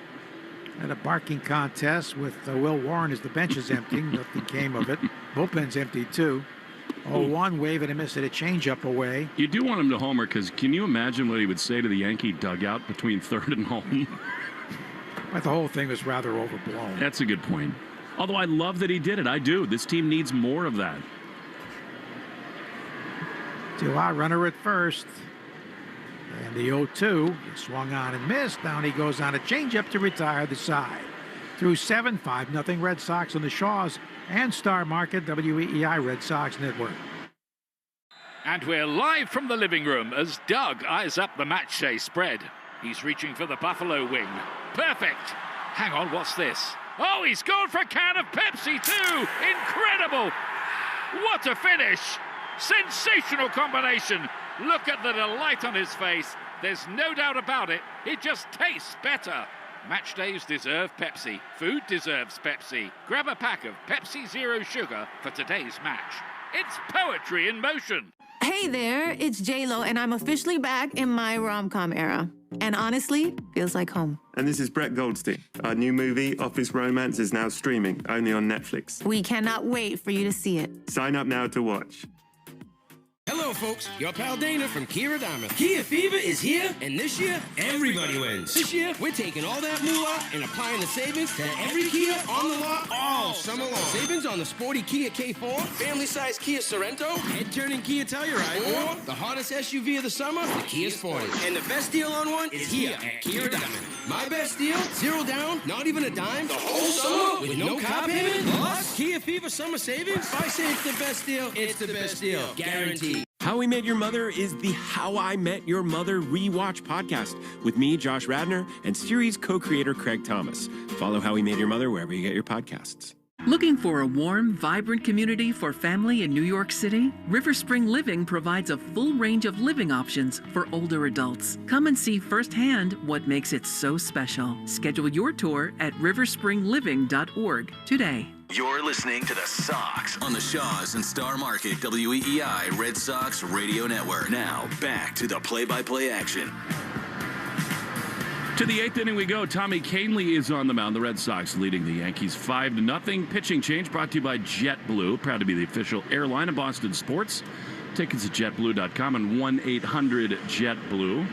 had a barking contest with Will Warren as the bench is empty. Nothing came of it. Bullpen's empty, too. 0-1, wave and a miss at a changeup away. You do want him to homer, because can you imagine what he would say to the Yankee dugout between 3rd and home? But the whole thing was rather overblown. That's a good point. Although I love that he did it. I do. This team needs more of that. 2-out runner at first. And the 0-2 swung on and missed. Down he goes on a changeup to retire the side. Through 7, 5-0 Red Sox on the Shaws and Star Market WEEI Red Sox Network. And we're live from the living room as Doug eyes up the match day spread. He's reaching for the Buffalo wing. Perfect. Hang on, what's this? Oh, he's gone for a can of Pepsi too. Incredible. What a finish. Sensational combination. Look at the delight on his face. There's no doubt about it. It just tastes better. Match days deserve Pepsi. Food deserves Pepsi. Grab a pack of Pepsi Zero Sugar for today's match. It's poetry in motion. Hey there, it's J-Lo, and I'm officially back in my rom-com era. And honestly, feels like home. And this is Brett Goldstein. Our new movie, Office Romance, is now streaming, only on Netflix. We cannot wait for you to see it. Sign up now to watch. Hello, folks. Your pal Dana from Kia Diamond. Kia Fever is here, and this year, everybody wins. This year, we're taking all that moolah and applying the savings to every Kia on the lot all summer long. Savings on the sporty Kia K4, family-size Kia Sorento, head-turning Kia Telluride, or the hottest SUV of the summer, the Kia Sportage. And the best deal on one is here at Kia Diamond. My best deal, 0 down, not even a dime, the whole summer with no car payment, plus Kia Fever summer savings. If I say it's the best deal, it's the best deal. Guaranteed. How We Met Your Mother is the How I Met Your Mother rewatch podcast with me, Josh Radnor, and series co-creator Craig Thomas. Follow How We Met Your Mother wherever you get your podcasts. Looking for a warm, vibrant community for family in New York City? River Spring Living provides a full range of living options for older adults. Come and see firsthand what makes it so special. Schedule your tour at riverspringliving.org today. You're listening to the Sox on the Shaws and Star Market WEEI Red Sox Radio Network. Now, back to the play-by-play action. To the 8th inning we go. Tommy Kahnle is on the mound. The Red Sox leading the Yankees 5-0. Pitching change brought to you by JetBlue. Proud to be the official airline of Boston sports. Tickets at jetblue.com and 1-800-JetBlue.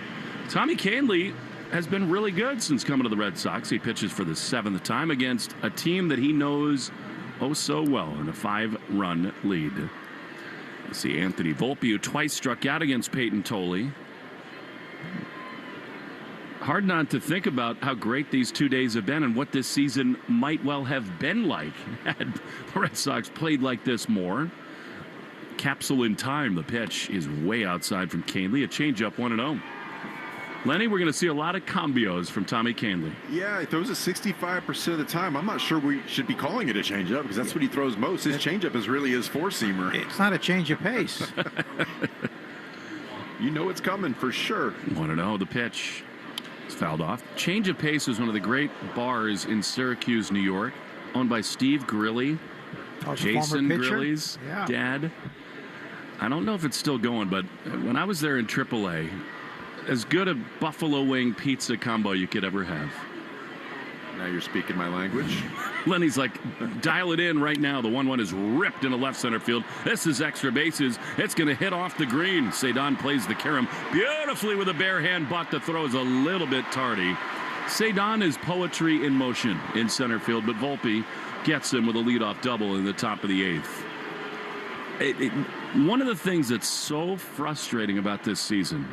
Tommy Kahnle has been really good since coming to the Red Sox. He pitches for the 7th time against a team that he knows oh so well in a 5-run lead. You see Anthony Volpe, who twice struck out against Peyton Tolley. Hard not to think about how great these 2 days have been and what this season might well have been like had the Red Sox played like this more. Capsule in time. The pitch is way outside from Kahnle. A changeup 1-0. Lenny, we're going to see a lot of cambios from Tommy Kahnle. Yeah, he throws it 65% of the time. I'm not sure we should be calling it a changeup because that's what he throws most. His changeup is really his four-seamer. It's not a change of pace. You know it's coming for sure. 1-0. The pitch is fouled off. Change of Pace is one of the great bars in Syracuse, New York, owned by Steve Grilli, Jason Grilli's dad. I don't know if it's still going, but when I was there in AAA, as good a buffalo wing pizza combo you could ever have. Now you're speaking my language. Lenny's like, dial it in right now. The 1-1 is ripped into left center field. This is extra bases. It's going to hit off the green. Cedon plays the carom beautifully with a bare hand, but the throw is a little bit tardy. Cedon is poetry in motion in center field, but Volpe gets him with a leadoff double in the top of the 8th. One of the things that's so frustrating about this season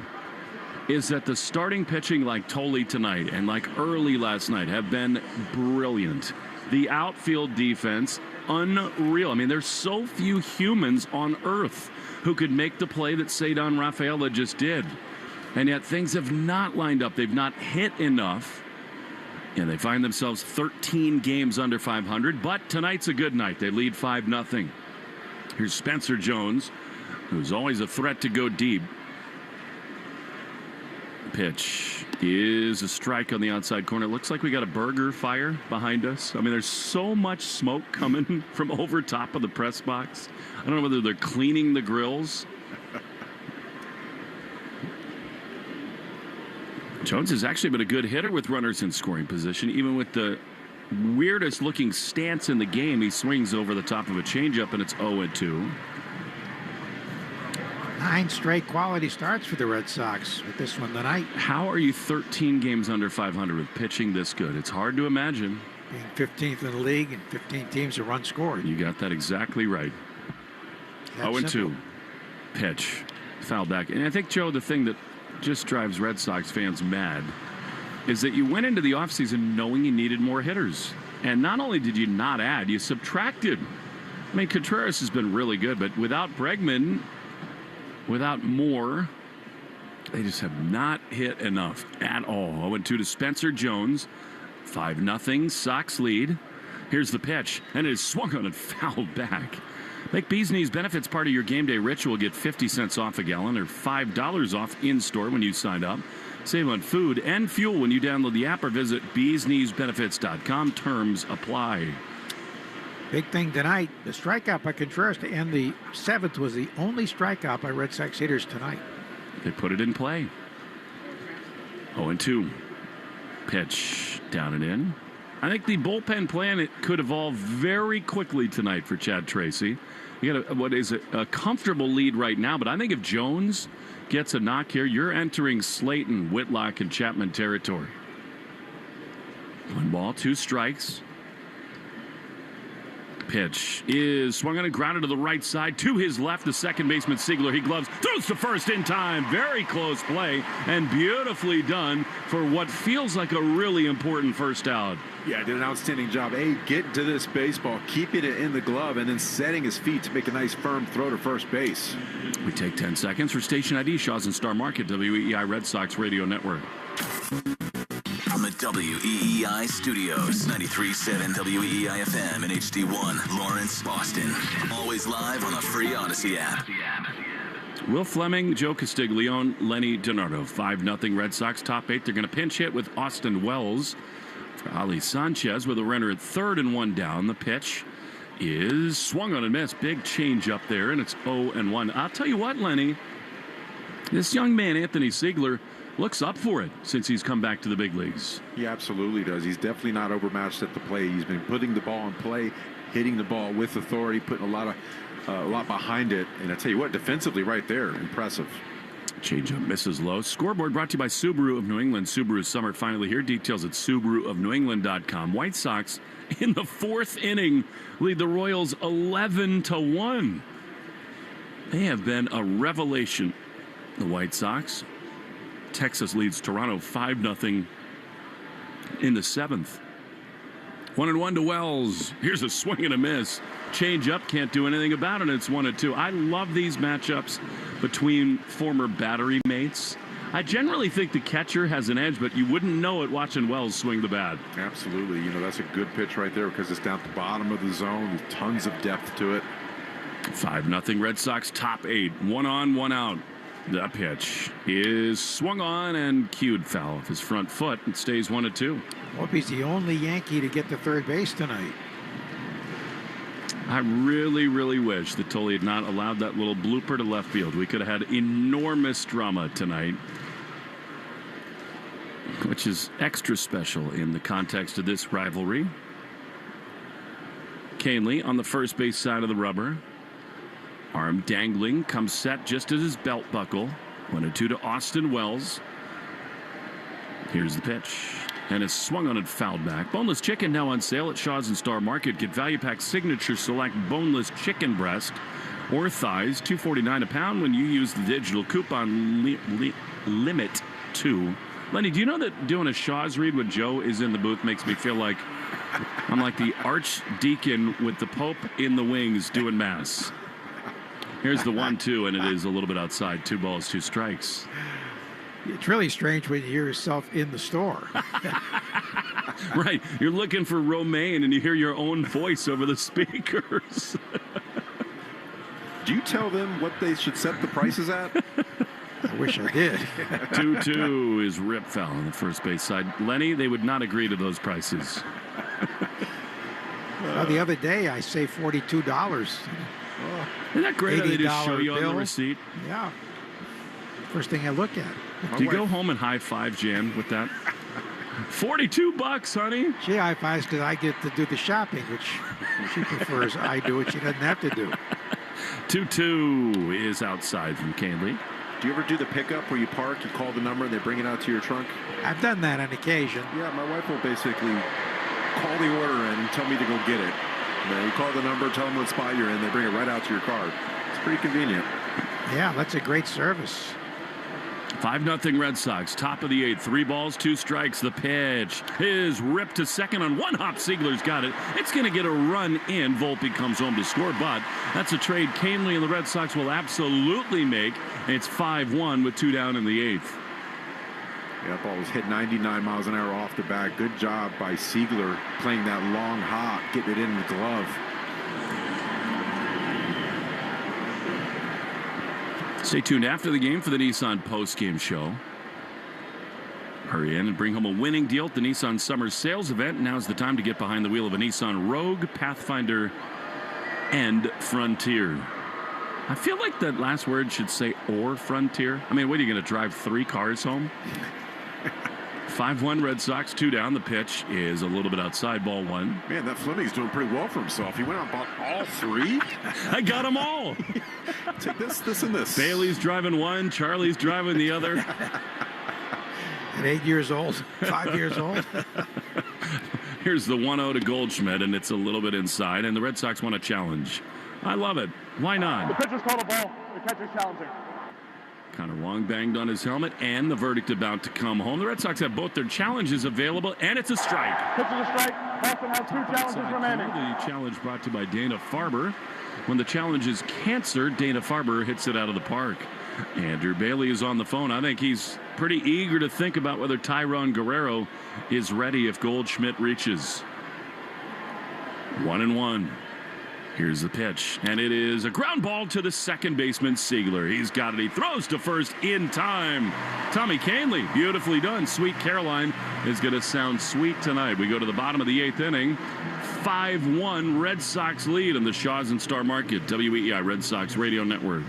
is that the starting pitching like Tolley tonight and like early last night have been brilliant. The outfield defense, unreal. I mean, there's so few humans on earth who could make the play that Cedon Rafaela just did. And yet things have not lined up. They've not hit enough. And they find themselves 13 games under 500. But tonight's a good night. They lead 5-0. Here's Spencer Jones, who's always a threat to go deep. Pitch is a strike on the outside corner. Looks like we got a burger fire behind us. I mean, there's so much smoke coming from over top of the press box. I don't know whether they're cleaning the grills. Jones has actually been a good hitter with runners in scoring position, even with the weirdest looking stance in the game. He swings over the top of a changeup, and it's 0-2. 9 straight quality starts for the Red Sox with this one tonight. How are you 13 games under 500 with pitching this good? It's hard to imagine. Being 15th in the league and 15 teams to run scored. You got that exactly right. 0-2. Pitch. Foul back. And I think, Joe, the thing that just drives Red Sox fans mad is that you went into the offseason knowing you needed more hitters. And not only did you not add, you subtracted. I mean, Contreras has been really good, but without Bregman, without Moore, they just have not hit enough at all. 0-2 to Spencer Jones. 5-0 Sox lead. Here's the pitch, and it is swung on and fouled back. Make Bees Knees Benefits part of your game day ritual. Get 50 cents off a gallon or $5 off in-store when you sign up. Save on food and fuel when you download the app or visit beeskneesbenefits.com. Terms apply. Big thing tonight, the strikeout by Contreras to end the 7th was the only strikeout by Red Sox hitters tonight. They put it in play. 0-2. Pitch down and in. I think the bullpen plan could evolve very quickly tonight for Chad Tracy. You got what is a comfortable lead right now, but I think if Jones gets a knock here, you're entering Slayton, Whitlock, and Chapman territory. 1 ball, 2 strikes. Pitch is swung on and grounded to the right side. To his left, the second baseman Siegler. He gloves, throws to first in time. Very close play and beautifully done for what feels like a really important first out. Yeah, did an outstanding job. Getting to this baseball, keeping it in the glove, and then setting his feet to make a nice firm throw to first base. We take 10 seconds for station ID. Shaw's and Star Market, WEEI Red Sox Radio Network. From the WEEI studios, 93.7 WEEI FM and HD1, Lawrence, Boston. Always live on the free Odyssey app. Will Fleming, Joe Castiglione, Lenny Dinardo. 5-0 Red Sox top 8. They're going to pinch hit with Austin Wells. For Ali Sanchez with a runner at third and 1 down. The pitch is swung on and missed. Big change up there, and it's 0-1. I'll tell you what, Lenny, this young man, Anthony Siegler, looks up for it since he's come back to the big leagues. He absolutely does. He's definitely not overmatched at the plate. He's been putting the ball in play, hitting the ball with authority, putting a lot behind it. And I tell you what, defensively right there, impressive. Changeup misses low. Scoreboard brought to you by Subaru of New England. Subaru's summer finally here. Details at SubaruofNewEngland.com. White Sox in the 4th inning lead the Royals 11-1. They have been a revelation. The White Sox. Texas leads Toronto 5-0 in the 7th. 1-1 to Wells. Here's a swing and a miss. Change up, can't do anything about it. It's 1-2. I love these matchups between former battery mates. I generally think the catcher has an edge, but you wouldn't know it watching Wells swing the bat. Absolutely. You know, that's a good pitch right there because it's down at the bottom of the zone with tons of depth to it. 5-0 Red Sox top 8. 1 on, 1 out. The pitch is swung on and cued foul with his front foot. It stays 1-2. Hope he's the only Yankee to get to third base tonight. I really, really wish that Tolley had not allowed that little blooper to left field. We could have had enormous drama tonight, which is extra special in the context of this rivalry. Canley on the first base side of the rubber. Arm dangling, comes set just as his belt buckle. 1-2 to Austin Wells. Here's the pitch. And it's swung on and fouled back. Boneless chicken now on sale at Shaw's and Star Market. Get Value Pack Signature Select Boneless Chicken Breast or Thighs, $2.49 a pound when you use the digital coupon limit 2. Lenny, do you know that doing a Shaw's read when Joe is in the booth makes me feel like I'm like the archdeacon with the Pope in the wings doing mass? Here's the 1-2, and it is a little bit outside. 2 balls, 2 strikes. It's really strange when you hear yourself in the store. Right. You're looking for romaine, and you hear your own voice over the speakers. Do you tell them what they should set the prices at? I wish I did. 2-2 is Rip foul on the first base side. Lenny, they would not agree to those prices. Well, the other day, I saved $42. Isn't that great how they just show you bill. on the receipt? Yeah. First thing I look at. Do you go home and high five Jan with that? $42, honey. She high fives because I get to do the shopping, which she prefers I do it. She doesn't have to do. 2-2 is outside from Canley. Do you ever do the pickup where you park, you call the number, and they bring it out to your trunk? I've done that on occasion. Yeah, my wife will basically call the order in and tell me to go get it. And then you call the number, tell them what spot you're in, they bring it right out to your car. It's pretty convenient. Yeah, that's a great service. 5-0 Red Sox, top of the 8th. 3 balls, 2 strikes. The pitch is ripped to second on 1 hop. Siegler's got it. It's going to get a run in. Volpe comes home to score, but that's a trade Canley and the Red Sox will absolutely make. It's 5-1 with 2 down in the 8th. Yeah, that ball was hit 99 miles an hour off the bat. Good job by Siegler playing that long hop, getting it in the glove. Stay tuned after the game for the Nissan post-game show. Hurry in and bring home a winning deal at the Nissan Summer Sales Event. Now's the time to get behind the wheel of a Nissan Rogue, Pathfinder, and Frontier. I feel like that last word should say or Frontier. I mean, what, are you going to drive 3 cars home? 5-1 Red Sox, 2 down. The pitch is a little bit outside, ball 1. Man, that Fleming's doing pretty well for himself. He went out and bought all 3. I got them all. Take this, and this. Bailey's driving 1. Charlie's driving the other. At 8 years old, 5 years old. Here's the 1-0 to Goldschmidt, and it's a little bit inside, and the Red Sox want a challenge. I love it. Why not? The pitcher's called a ball. The catcher's challenging. Connor Wong banged on his helmet, and the verdict about to come home. The Red Sox have both their challenges available, and it's a strike. Pitcher's a strike. Boston has 2 challenges remaining. The challenge brought to you by Dana Farber. When the challenge is cancer, Dana Farber hits it out of the park. Andrew Bailey is on the phone. I think he's pretty eager to think about whether Tyrone Guerrero is ready if Goldschmidt reaches. 1-1. Here's the pitch, and it is a ground ball to the second baseman, Siegler. He's got it. He throws to first in time. Tommy Canley, beautifully done. Sweet Caroline is going to sound sweet tonight. We go to the bottom of the 8th inning. 5-1 Red Sox lead in the Shaw's and Star Market, WEEI Red Sox Radio Network.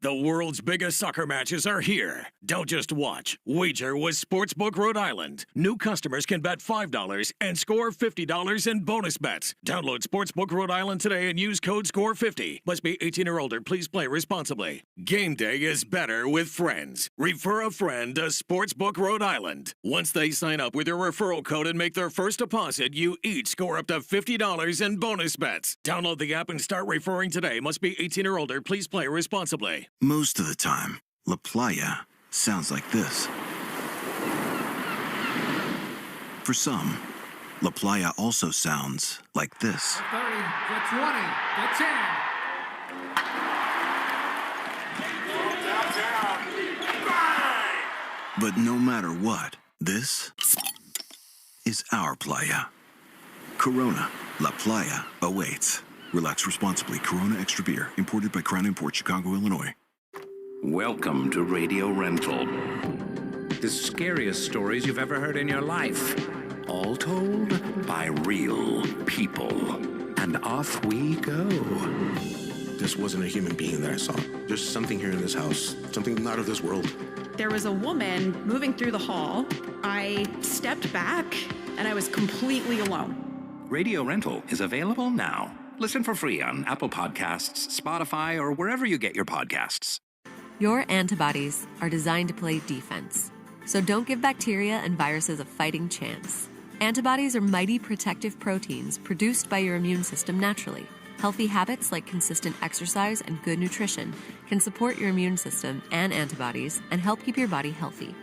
The world's biggest soccer matches are here. Don't just watch. Wager with Sportsbook Rhode Island. New customers can bet $5 and score $50 in bonus bets. Download Sportsbook Rhode Island today and use code SCORE50. Must be 18 or older. Please play responsibly. Game day is better with friends. Refer a friend to Sportsbook Rhode Island. Once they sign up with your referral code and make their first deposit, you each score up to $50 in bonus bets. Download the app and start referring today. Must be 18 or older. Please play responsibly. Most of the time, La Playa sounds like this. For some, La Playa also sounds like this. 30, the 20, the 10. But no matter what, this is our playa. Corona, La Playa awaits. Relax responsibly. Corona Extra Beer, imported by Crown Imports, Chicago, Illinois. Welcome to Radio Rental. The scariest stories you've ever heard in your life. All told by real people. and off we go. This wasn't a human being that I saw. There's something here in this house, something not of this world. There was a woman moving through the hall. I stepped back, and I was completely alone. Radio Rental is available now. Listen for free on Apple Podcasts, Spotify, or wherever you get your podcasts. Your antibodies are designed to play defense. So don't give bacteria and viruses a fighting chance. Antibodies are mighty protective proteins produced by your immune system naturally. Healthy habits like consistent exercise and good nutrition can support your immune system and antibodies and help keep your body healthy.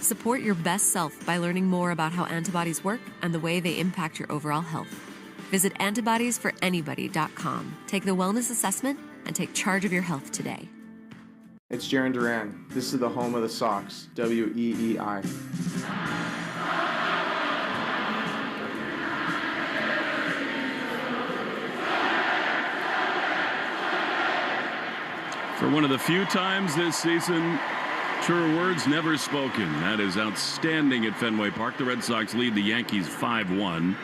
Support your best self by learning more about how antibodies work and the way they impact your overall health. Visit antibodiesforanybody.com. Take the wellness assessment and take charge of your health today. It's Jarren Duran. This is the home of the Sox, WEEI. For one of the few times this season, truer words never spoken. That is outstanding at Fenway Park. The Red Sox lead the Yankees 5-1.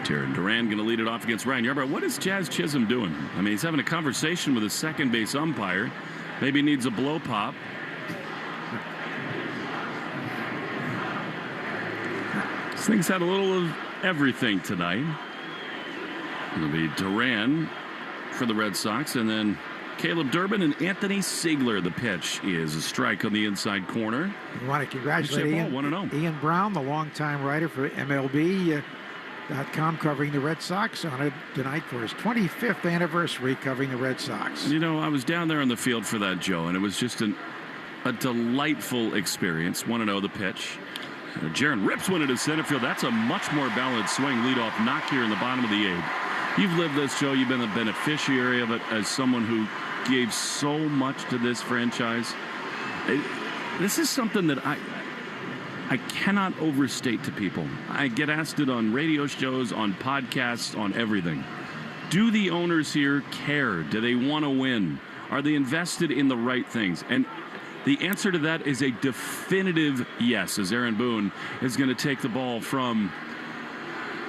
Jarren Duran going to lead it off against Ryan Yarbrough. What is Jazz Chisholm doing? I mean, he's having a conversation with a second base umpire. Maybe needs a blow pop. This thing's had a little of everything tonight. It'll be Duran for the Red Sox, and then Caleb Durbin and Anthony Siegler. The pitch is a strike on the inside corner. We want to congratulate Ian Brown, the longtime writer for MLB.com, covering the Red Sox on it tonight for his 25th anniversary covering the Red Sox. You know, I was down there on the field for that, Joe, and it was just a delightful experience. 1-0 the pitch. Jaron rips one into center field. That's a much more balanced swing. Leadoff knock here in the bottom of the 8th. You've lived this, Joe. You've been a beneficiary of it as someone who gave so much to this franchise. This is something that I cannot overstate to people. I get asked it on radio shows, on podcasts, on everything. Do the owners here care? Do they want to win? Are they invested in the right things? And the answer to that is a definitive yes, as Aaron Boone is going to take the ball from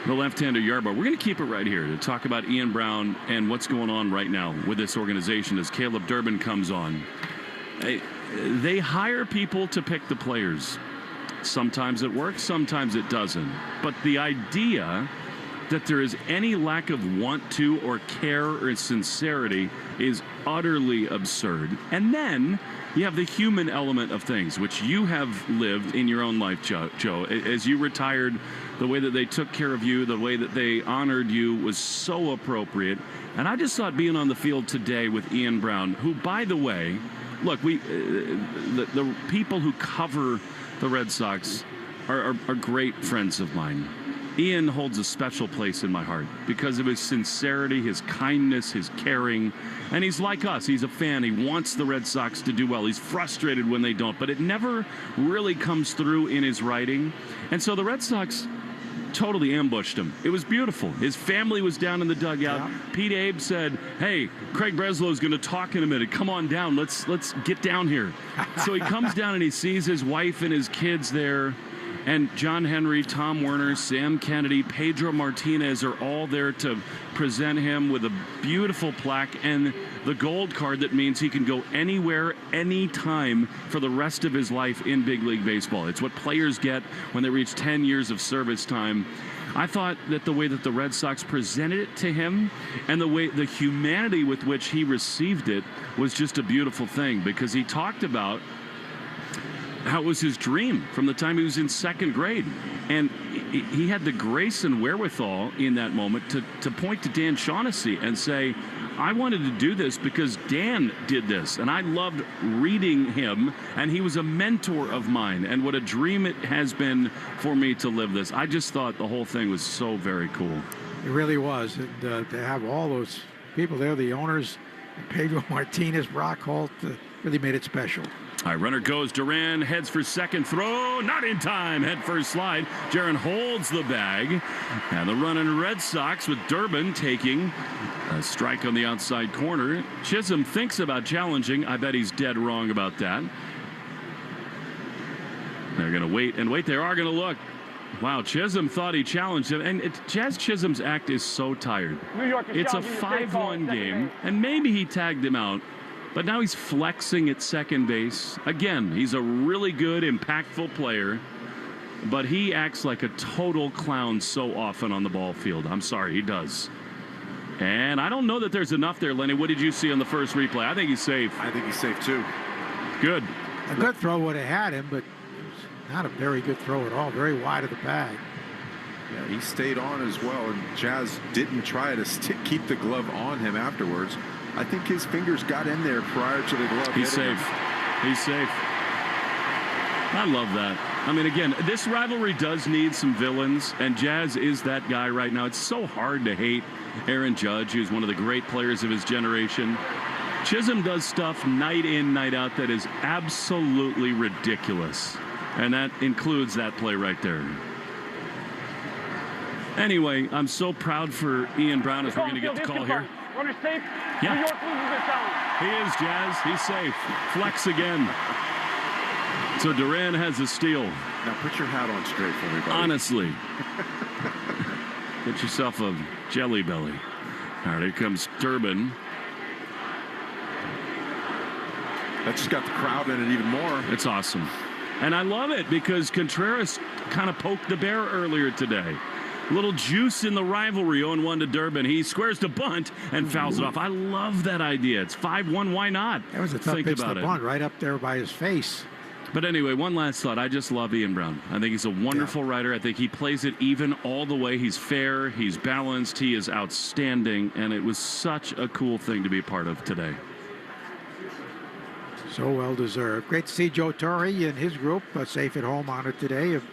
the left-hander Yarbrough. We're going to keep it right here to talk about Ian Brown and what's going on right now with this organization as Caleb Durbin comes on. They hire people to pick the players. Sometimes it works, sometimes it doesn't. But the idea that there is any lack of want to or care or sincerity is utterly absurd. And then you have the human element of things, which you have lived in your own life, Joe. As you retired, the way that they took care of you, the way that they honored you was so appropriate. And I just thought being on the field today with Ian Brown, who, by the way, look, the people who cover the Red Sox are great friends of mine. Ian holds a special place in my heart because of his sincerity, his kindness, his caring. And he's like us. He's a fan. He wants the Red Sox to do well. He's frustrated when they don't, but it never really comes through in his writing. And so the Red Sox totally ambushed him. It was beautiful. His family was down in the dugout. Yeah. Pete Abe said, "Hey, Craig Breslow's going to talk in a minute. Come on down. Let's get down here." So he comes down and he sees his wife and his kids there. And John Henry, Tom Werner, Sam Kennedy, Pedro Martinez are all there to present him with a beautiful plaque and the gold card that means he can go anywhere, anytime for the rest of his life in Big League Baseball. It's what players get when they reach 10 years of service time. I thought that the way that the Red Sox presented it to him and the humanity with which he received it was just a beautiful thing, because he talked about how it was his dream from the time he was in second grade. And he had the grace and wherewithal in that moment to point to Dan Shaughnessy and say, I wanted to do this because Dan did this. And I loved reading him, and he was a mentor of mine. And what a dream it has been for me to live this. I just thought the whole thing was so very cool. It really was. And to have all those people there, the owners, Pedro Martinez, Brock Holt, really made it special. All right, runner goes. Duran heads for second. Throw, not in time. Head first slide. Jaron holds the bag. And the running Red Sox with Durbin taking a strike on the outside corner. Chisholm thinks about challenging. I bet he's dead wrong about that. They're going to wait and wait. They are going to look. Wow, Chisholm thought he challenged him, and Jazz Chisholm's act is so tired. New York is It's a challenging the 5-1 game, and maybe he tagged him out, but now he's flexing at second base. Again, he's a really good, impactful player, but he acts like a total clown so often on the ball field. I'm sorry, he does. And I don't know that there's enough there, Lenny. What did you see on the first replay? I think he's safe. I think he's safe, too. Good. A good throw would have had him, but it was not a very good throw at all. Very wide of the bag. Yeah, he stayed on as well, and Jazz didn't try to keep the glove on him afterwards. I think his fingers got in there prior to the glove. He's safe. He's safe. I love that. I mean, again, this rivalry does need some villains, and Jazz is that guy right now. It's so hard to hate Aaron Judge, who's one of the great players of his generation. Chisholm does stuff night in, night out that is absolutely ridiculous, and that includes that play right there. Anyway, I'm so proud for Ian Brown as we're going to get the call here. Runner's tape. Yeah. New York loses their challenge. He is, Jazz. He's safe. Flex again. So Duran has a steal. Now put your hat on straight for me, buddy. Honestly. Get yourself a jelly belly. All right, here comes Durbin. That just got the crowd in it even more. It's awesome. And I love it because Contreras kind of poked the bear earlier today. A little juice in the rivalry. 0-1 to Durbin. He squares the bunt and fouls it off. I love that idea. It's 5-1. Why not? That was a tough pitch to bunt right up there by his face. But anyway, one last thought. I just love Ian Brown. I think he's a wonderful writer. I think he plays it even all the way. He's fair. He's balanced. He is outstanding. And it was such a cool thing to be a part of today. So well deserved. Great to see Joe Torre and his group safe at home honored today of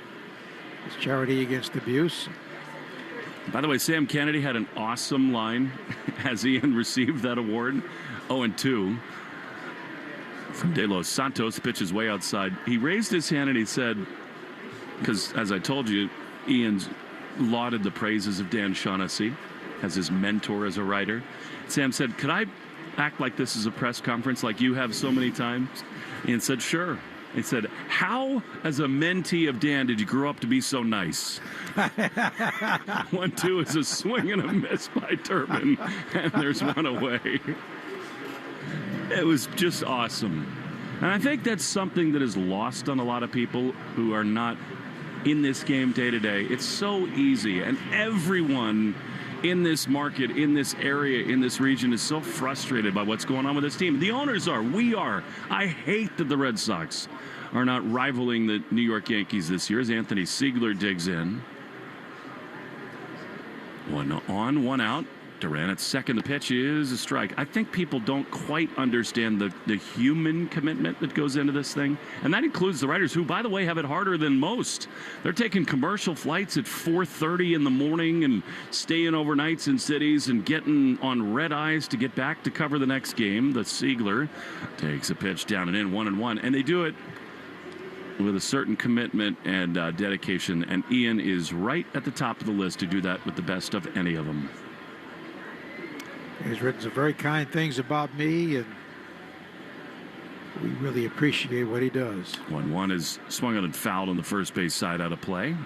his charity against abuse. By the way, Sam Kennedy had an awesome line as Ian received that award. 0-2. From De Los Santos, pitches way outside. He raised his hand and he said, because as I told you, Ian's lauded the praises of Dan Shaughnessy as his mentor as a writer. Sam said, could I act like this is a press conference like you have so many times? Ian said, sure. He said, how, as a mentee of Dan, did you grow up to be so nice? 1-2 is a swing and a miss by Durbin, and there's one away. It was just awesome. And I think that's something that is lost on a lot of people who are not in this game day to day. It's so easy, and everyone in this market, in this area, in this region is so frustrated by what's going on with this team. The owners are. We are. I hate that the Red Sox are not rivaling the New York Yankees this year as Anthony Siegler digs in. 1 on, 1 out. Duran at second. The pitch is a strike. I think people don't quite understand the human commitment that goes into this thing. And that includes the writers who, by the way, have it harder than most. They're taking commercial flights at 4:30 in the morning and staying overnights in cities and getting on red eyes to get back to cover the next game. The Siegler takes a pitch down and in, 1-1. And they do it with a certain commitment and dedication. And Ian is right at the top of the list to do that with the best of any of them. He's written some very kind things about me, and we really appreciate what he does. 1-1 is swung on and fouled on the first base side out of play.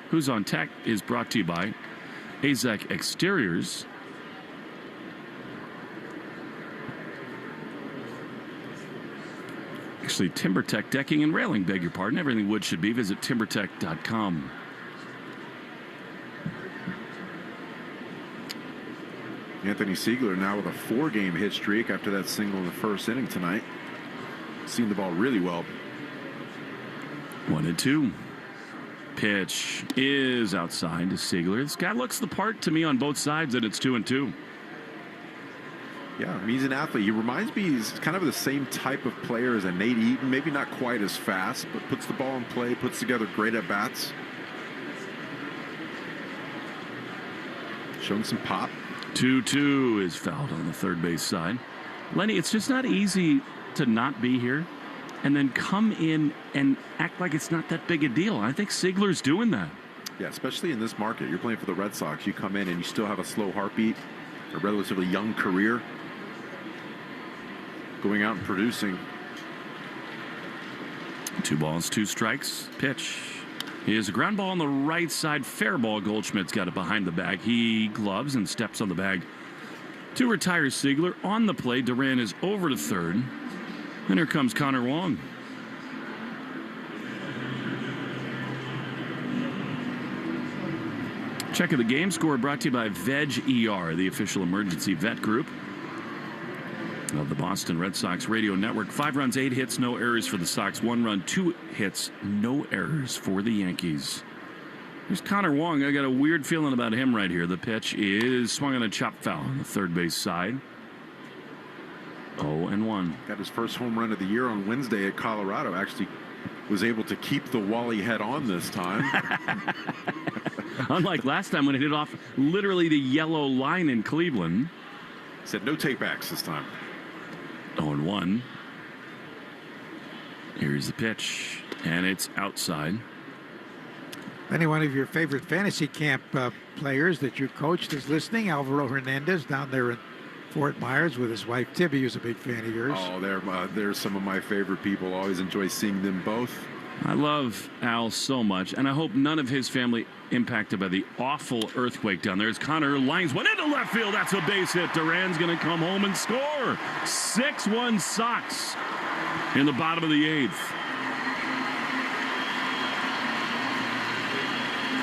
Who's on Tech is brought to you by Azek Exteriors. Actually, TimberTech Decking and Railing, beg your pardon. Everything wood should be. Visit timbertech.com. Anthony Siegler now with a 4-game hit streak after that single in the first inning tonight. Seen the ball really well. 1-2. Pitch is outside to Siegler. This guy looks the part to me on both sides, and it's 2-2. Yeah, I mean, he's an athlete. He reminds me, he's kind of the same type of player as a Nate Eaton. Maybe not quite as fast, but puts the ball in play, puts together great at-bats. Showing some pop. 2-2 is fouled on the third base side. Lenny, it's just not easy to not be here and then come in and act like it's not that big a deal. I think Siegler's doing that. Yeah, especially in this market. You're playing for the Red Sox. You come in and you still have a slow heartbeat, a relatively young career, going out and producing. 2 balls, 2 strikes. Pitch Is a ground ball on the right side. Fair ball. Goldschmidt's got it behind the bag. He gloves and steps on the bag to retire Siegler. On the play, Duran is over to third. And here comes Connor Wong. Check of the game score brought to you by Veg ER, the official emergency vet group of the Boston Red Sox radio network. 5 runs, 8 hits, no errors for the Sox. 1 run, 2 hits, no errors for the Yankees. Here's Connor Wong. I got a weird feeling about him right here. The pitch is swung on a chop foul on the third base side. 0-1. Got his first home run of the year on Wednesday at Colorado. Actually was able to keep the Wally head on this time. Unlike last time when it hit off literally the yellow line in Cleveland. Said no takebacks this time. 0-1. Here's the pitch, and it's outside. Any one of your favorite fantasy camp players that you coached is listening. Alvaro Hernandez down there in Fort Myers with his wife Tibby, who's a big fan of yours. Oh, they're some of my favorite people. Always enjoy seeing them both. I love Al so much, and I hope none of his family impacted by the awful earthquake down there. As Connor lines one into left field, that's a base hit. Duran's going to come home and score. 6-1 Sox in the bottom of the 8th.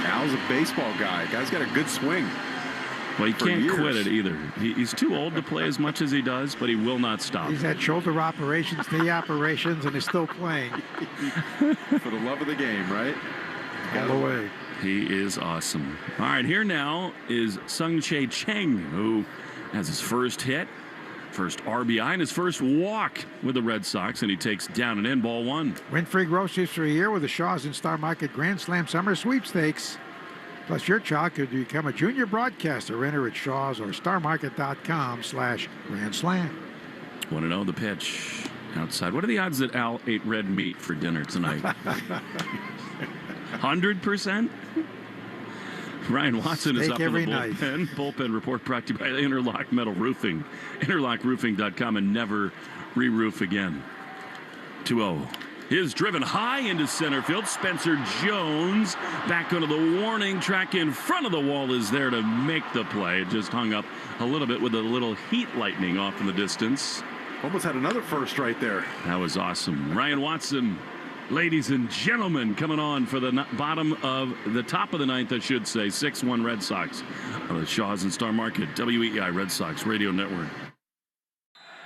Al's a baseball guy. Guy's got a good swing. Well, he can't quit it either. He's too old to play as much as he does, but he will not stop. He's had shoulder operations, knee operations, and is still playing. For the love of the game, right? All the way. He is awesome. All right, here now is Sung-Chae Cheng, who has his first hit, first RBI, and his first walk with the Red Sox, and he takes down and in, ball 1. Win free groceries for a year with the Shaw's and Star Market Grand Slam Summer Sweepstakes. Plus, your child could become a junior broadcaster. Enter at Shaw's or starmarket.com/Grand Slam. 1-0 the pitch. Outside. What are the odds that Al ate red meat for dinner tonight? 100%? Ryan Watson is up in the bullpen. Bullpen report brought to you by Interlock Metal Roofing. Interlockroofing.com, and never re-roof again. 2-0. Is driven high into center field. Spencer Jones back onto the warning track in front of the wall is there to make the play. It just hung up a little bit with a little heat lightning off in the distance. Almost had another first right there. That was awesome. Ryan Watson, ladies and gentlemen, coming on for the top of the 9th, I should say. 6-1 Red Sox on the Shaw's and Star Market, WEI Red Sox Radio Network.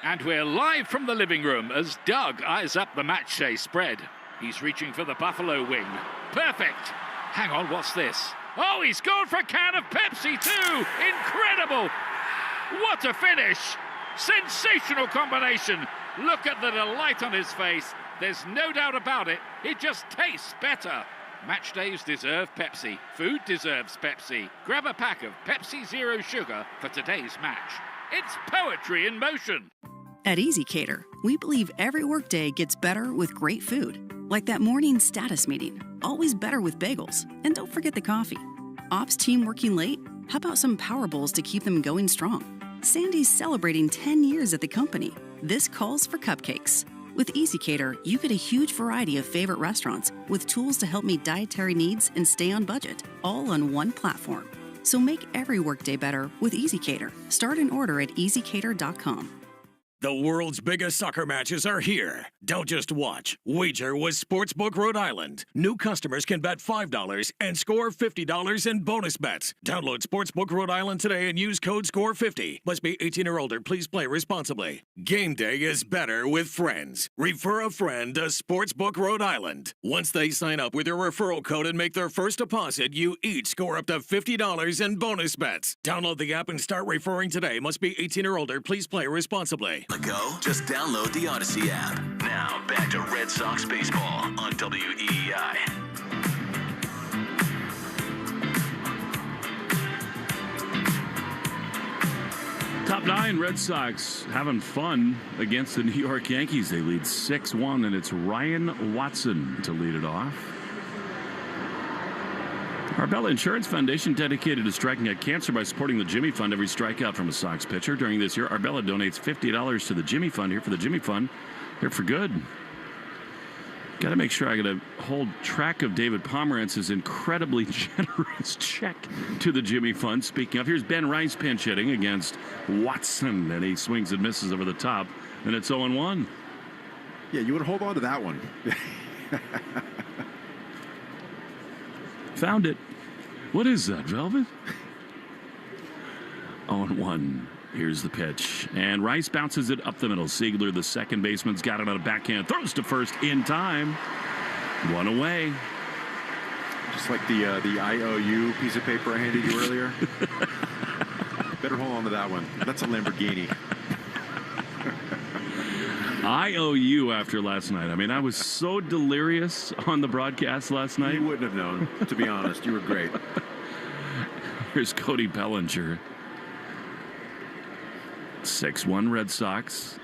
And we're live from the living room as Doug eyes up the match day spread. He's reaching for the Buffalo wing. Perfect. Hang on, what's this? Oh, he's gone for a can of Pepsi too. Incredible. What a finish. Sensational combination. Look at the delight on his face. There's no doubt about it. It just tastes better. Match days deserve Pepsi. Food deserves Pepsi. Grab a pack of Pepsi Zero Sugar for today's match. It's poetry in motion. At EasyCater, we believe every workday gets better with great food. Like that morning status meeting, always better with bagels. And don't forget the coffee. Ops team working late? How about some Power Bowls to keep them going strong? Sandy's celebrating 10 years at the company. This calls for cupcakes. With EasyCater, you get a huge variety of favorite restaurants with tools to help meet dietary needs and stay on budget, all on one platform. So make every workday better with EasyCater. Start an order at easycater.com. The world's biggest soccer matches are here. Don't just watch. Wager with Sportsbook Rhode Island. New customers can bet $5 and score $50 in bonus bets. Download Sportsbook Rhode Island today and use code SCORE50. Must be 18 or older. Please play responsibly. Game day is better with friends. Refer a friend to Sportsbook Rhode Island. Once they sign up with your referral code and make their first deposit, you each score up to $50 in bonus bets. Download the app and start referring today. Must be 18 or older. Please play responsibly. Go, just download the Odyssey app. Now, back to Red Sox baseball on WEEI. Top 9, Red Sox having fun against the New York Yankees. They lead 6-1, and it's Ryan Watson to lead it off. Arbella Insurance Foundation dedicated to striking out cancer by supporting the Jimmy Fund. Every strikeout from a Sox pitcher during this year, Arbella donates $50 to the Jimmy Fund. Here for the Jimmy Fund, here for good. Got to make sure I got to hold track of David Pomerantz's incredibly generous check to the Jimmy Fund. Speaking of, here's Ben Rice pinch hitting against Watson, and he swings and misses over the top, and it's 0-1. Yeah, you would hold on to that one. Found it. What is that, Velvet? 0-1. Here's the pitch. And Rice bounces it up the middle. Siegler, the second baseman's got it on a backhand. Throws to first in time. One away. Just like the IOU piece of paper I handed you earlier. Better hold on to that one. That's a Lamborghini. I owe you after last night. I mean, I was so delirious on the broadcast last night. You wouldn't have known, to be honest. You were great. Here's Cody Bellinger. 6-1 Red Sox.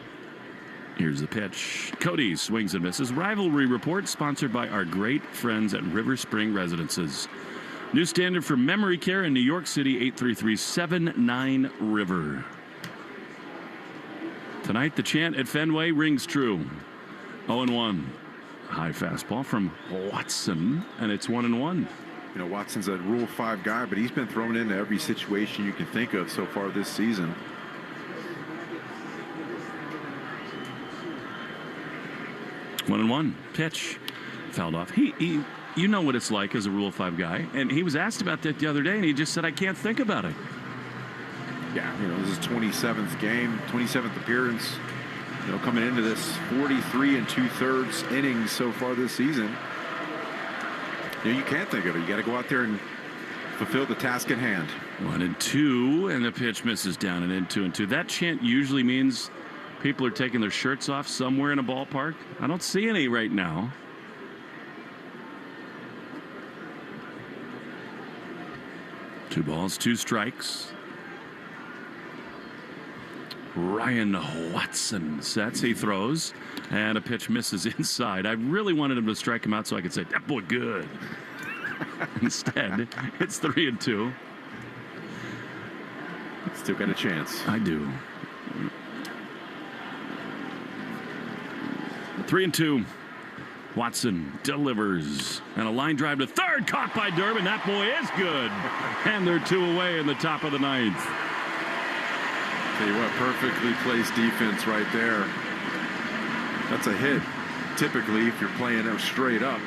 Here's the pitch. Cody swings and misses. Rivalry Report sponsored by our great friends at River Spring Residences. New standard for memory care in New York City, 833-79-RIVER. Tonight, the chant at Fenway rings true. 0-1. High fastball from Watson, and it's 1-1. You know, Watson's a Rule 5 guy, but he's been thrown into every situation you can think of so far this season. One and one. Pitch. Fouled off. He you know what it's like as a Rule 5 guy, and he was asked about that the other day, and he just said, I can't think about it. Yeah, you know, this is 27th game, 27th appearance. You know, coming into this 43 2/3 innings so far this season. You know, you can't think of it. You got to go out there and fulfill the task at hand. 1-2, and the pitch misses down and in 2-2. That chant usually means people are taking their shirts off somewhere in a ballpark. I don't see any right now. Two balls, two strikes. Ryan Watson sets, he throws, and a pitch misses inside. I really wanted him to strike him out so I could say, that boy good. Instead, it's 3-2. Still got a chance. I do. 3-2. Watson delivers, and a line drive to third, caught by Durbin. That boy is good. And they're two away in the top of the ninth. Tell you what, perfectly placed defense right there. That's a hit, typically, if you're playing it straight up.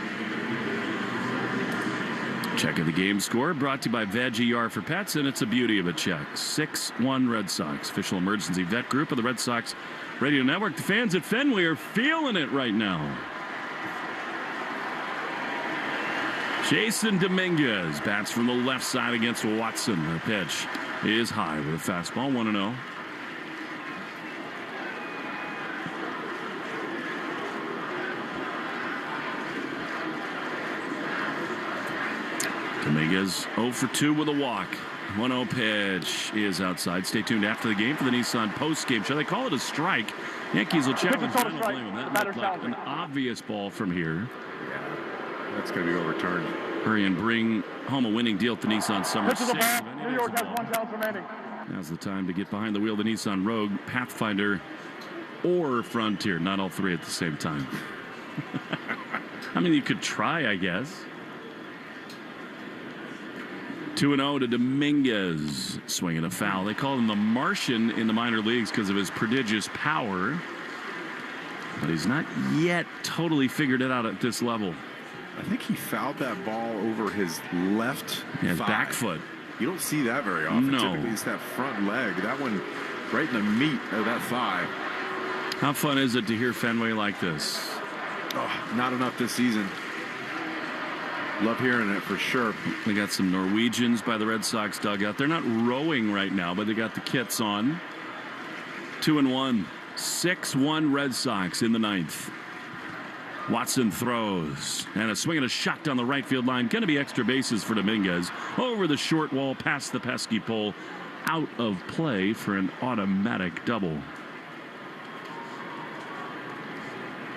Check of the game score brought to you by Veg-ER for Pets, and it's a beauty of a check. 6-1 Red Sox. Official emergency vet group of the Red Sox Radio Network. The fans at Fenway are feeling it right now. Jason Dominguez bats from the left side against Watson. The pitch is high with a fastball, 1-0. Dominguez 0 for 2 with a walk. 1-0 pitch is outside. Stay tuned after the game for the Nissan post-game show. They call it a strike. Yankees will challenge. I don't blame them. That looked like an obvious ball from here. Yeah, that's going to be overturned. Hurry and bring home a winning deal at the Nissan Summer 6. New York has 1 challenge remaining. Now's the time to get behind the wheel of the Nissan Rogue, Pathfinder, or Frontier. Not all three at the same time. I mean, you could try, I guess. 2-0 to Dominguez. Swinging a foul. They call him the Martian in the minor leagues because of his prodigious power. But he's not yet totally figured it out at this level. I think he fouled that ball over his left thigh. Back foot. You don't see that very often. No. Typically it's that front leg. That one right in the meat of that thigh. How fun is it to hear Fenway like this? Oh, not enough this season. Love hearing it for sure. They got some Norwegians by the Red Sox dugout. They're not rowing right now, but they got the kits on. 2-1. 6-1 Red Sox in the ninth. Watson throws, and a swing and a shot down the right field line. Going to be extra bases for Dominguez. Over the short wall, past the pesky pole. Out of play for an automatic double.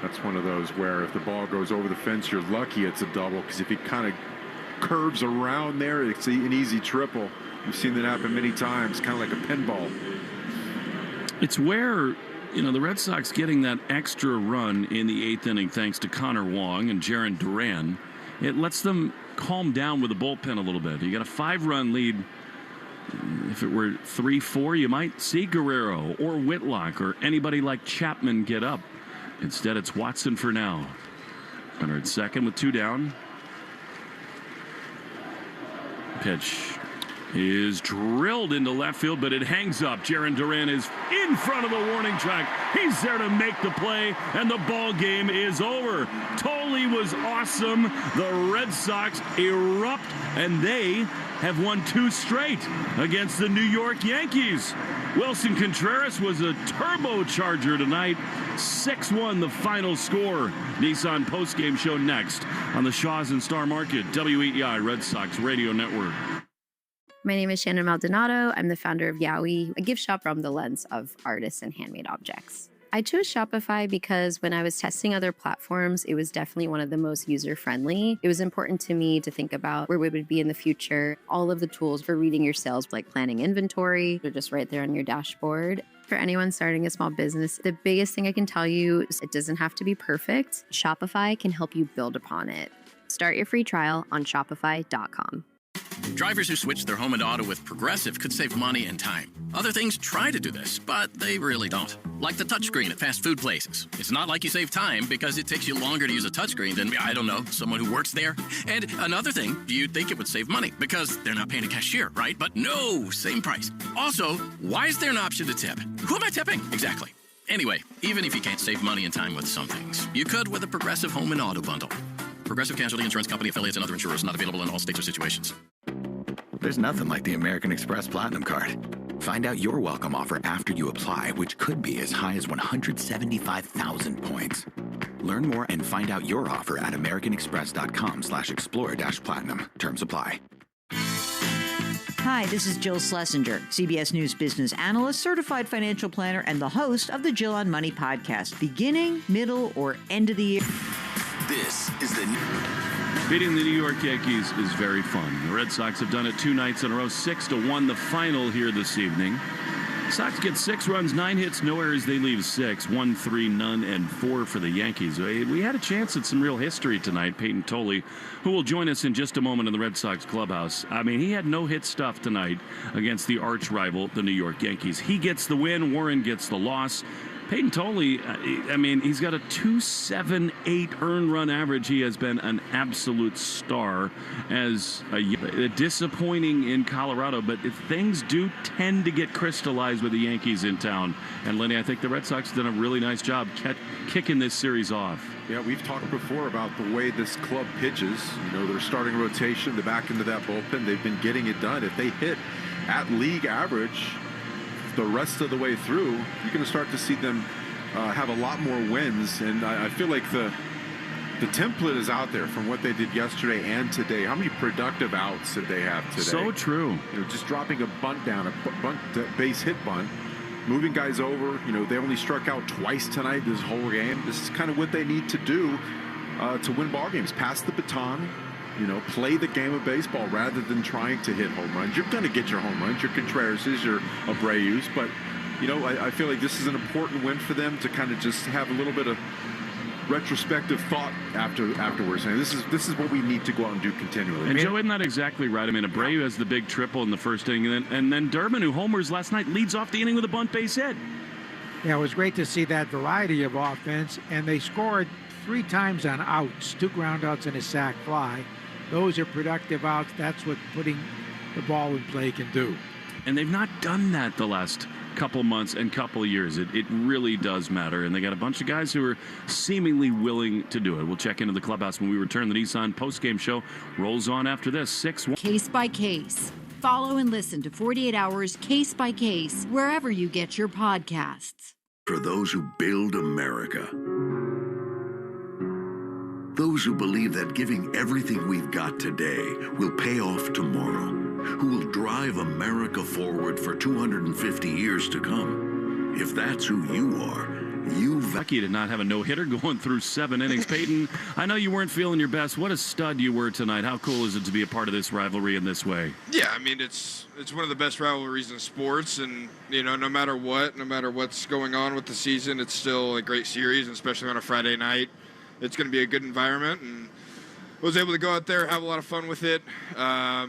That's one of those where if the ball goes over the fence, you're lucky it's a double, because if he kind of curves around there, it's an easy triple. We've seen that happen many times, kind of like a pinball. It's where The Red Sox getting that extra run in the 8th inning thanks to Connor Wong and Jarren Duran. It lets them calm down with the bullpen a little bit. You got a 5-run lead. If it were 3-4, you might see Guerrero or Whitlock or anybody like Chapman get up. Instead, it's Watson for now. Runner at second with 2 down. Pitch is drilled into left field, but it hangs up. Jarren Duran is in front of the warning track. He's there to make the play, and the ball game is over. Tolley was awesome. The Red Sox erupt, and they have won 2 straight against the New York Yankees. Wilson Contreras was a turbocharger tonight. 6-1 the final score. Nissan postgame show next on the Shaws and Star Market, WEEI Red Sox Radio Network. My name is Shannon Maldonado. I'm the founder of Yowie, a gift shop from the lens of artists and handmade objects. I chose Shopify because when I was testing other platforms, it was definitely one of the most user-friendly. It was important to me to think about where we would be in the future. All of the tools for reading your sales, like planning inventory, are just right there on your dashboard. For anyone starting a small business, the biggest thing I can tell you is it doesn't have to be perfect. Shopify can help you build upon it. Start your free trial on shopify.com. Drivers who switch their home and auto with Progressive could save money and time. Other things try to do this, but they really don't. Like the touchscreen at fast food places. It's not like you save time because it takes you longer to use a touchscreen than, I don't know, someone who works there. And another thing, you'd think it would save money because they're not paying a cashier, right? But no, same price. Also, why is there an option to tip? Who am I tipping? Exactly. Anyway, even if you can't save money and time with some things, you could with a Progressive home and auto bundle. Progressive Casualty Insurance Company, affiliates, and other insurers not available in all states or situations. There's nothing like the American Express Platinum Card. Find out your welcome offer after you apply, which could be as high as 175,000 points. Learn more and find out your offer at americanexpress.com/explorer-platinum. Terms apply. Hi, this is Jill Schlesinger, CBS News business analyst, certified financial planner, and the host of the Jill on Money podcast. Beginning, middle, or end of the year. This is the... Beating the New York Yankees is very fun. The Red Sox have done it 2 nights in a row, 6-1 the final here this evening. Sox get 6 runs, 9 hits, no errors. They leave 6, 1, 3, none, and 4 for the Yankees. We had a chance at some real history tonight. Peyton Tolley, who will join us in just a moment in the Red Sox clubhouse. I mean, he had no hit stuff tonight against the arch rival, the New York Yankees. He gets the win. Warren gets the loss. Peyton Tolley, I mean, he's got a 2.78 earned run average. He has been an absolute star as a disappointing in Colorado, but things do tend to get crystallized with the Yankees in town. And Lenny, I think the Red Sox have done a really nice job kicking this series off. Yeah, we've talked before about the way this club pitches. You know, their starting rotation, the back into that bullpen, they've been getting it done. If they hit at league average the rest of the way through, you're going to start to see them have a lot more wins. And I feel like the template is out there from what they did yesterday and today. How many productive outs did they have today? So true. You know, just dropping a bunt down, a base hit bunt, moving guys over. You know, they only struck out twice tonight this whole game. This is kind of what they need to do to win ball games. Pass the baton. You know, play the game of baseball rather than trying to hit home runs. You're going to get your home runs, your Contrerases, your Abreu's, but, you know, I feel like this is an important win for them to kind of just have a little bit of retrospective thought afterwards. And this is what we need to go out and do continually. And Joe, isn't that exactly right? I mean, Abreu has the big triple in the first inning, and then Durbin, who homers last night, leads off the inning with a bunt base hit. Yeah, it was great to see that variety of offense, and they scored 3 times on outs, 2 groundouts and a sac fly. Those are productive outs. That's what putting the ball in play can do. And they've not done that the last couple months and couple of years. It really does matter. And they got a bunch of guys who are seemingly willing to do it. We'll check into the clubhouse when we return. The Nissan postgame show rolls on after this. 6-1. Case by Case. Follow and listen to 48 Hours Case by Case wherever you get your podcasts. For those who build America. Those who believe that giving everything we've got today will pay off tomorrow, who will drive America forward for 250 years to come. If that's who you are, Lucky to not have a no-hitter going through 7 innings. Peyton, I know you weren't feeling your best. What a stud you were tonight. How cool is it to be a part of this rivalry in this way? Yeah, I mean, it's one of the best rivalries in sports, and, no matter what's going on with the season, it's still a great series, and especially on a Friday night. It's going to be a good environment, and I was able to go out there, have a lot of fun with it. I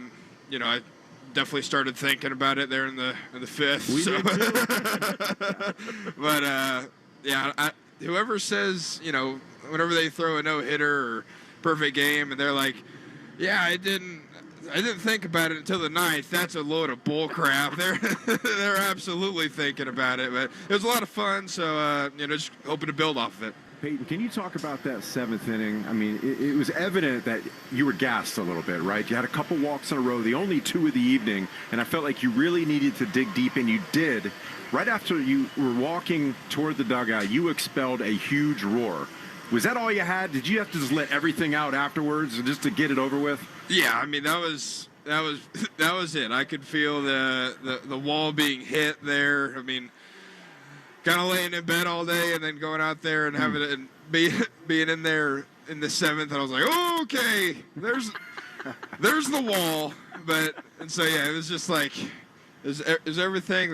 definitely started thinking about it there in the 5th. We did too. But, whoever says, whenever they throw a no-hitter or perfect game, and they're like, yeah, I didn't think about it until the 9th. That's a load of bull crap. They're absolutely thinking about it. But it was a lot of fun, so, just hoping to build off of it. Peyton, can you talk about that 7th inning? I mean, it was evident that you were gassed a little bit, right? You had a couple walks in a row, the only 2 of the evening, and I felt like you really needed to dig deep, and you did. Right after you were walking toward the dugout, you expelled a huge roar. Was that all you had? Did you have to just let everything out afterwards just to get it over with? Yeah, I mean, that was it. I could feel the wall being hit there. I mean, kind of laying in bed all day and then going out there and having it and being in there in the 7th, and I was like, oh, okay, there's the wall. And so, yeah, it was just like, is everything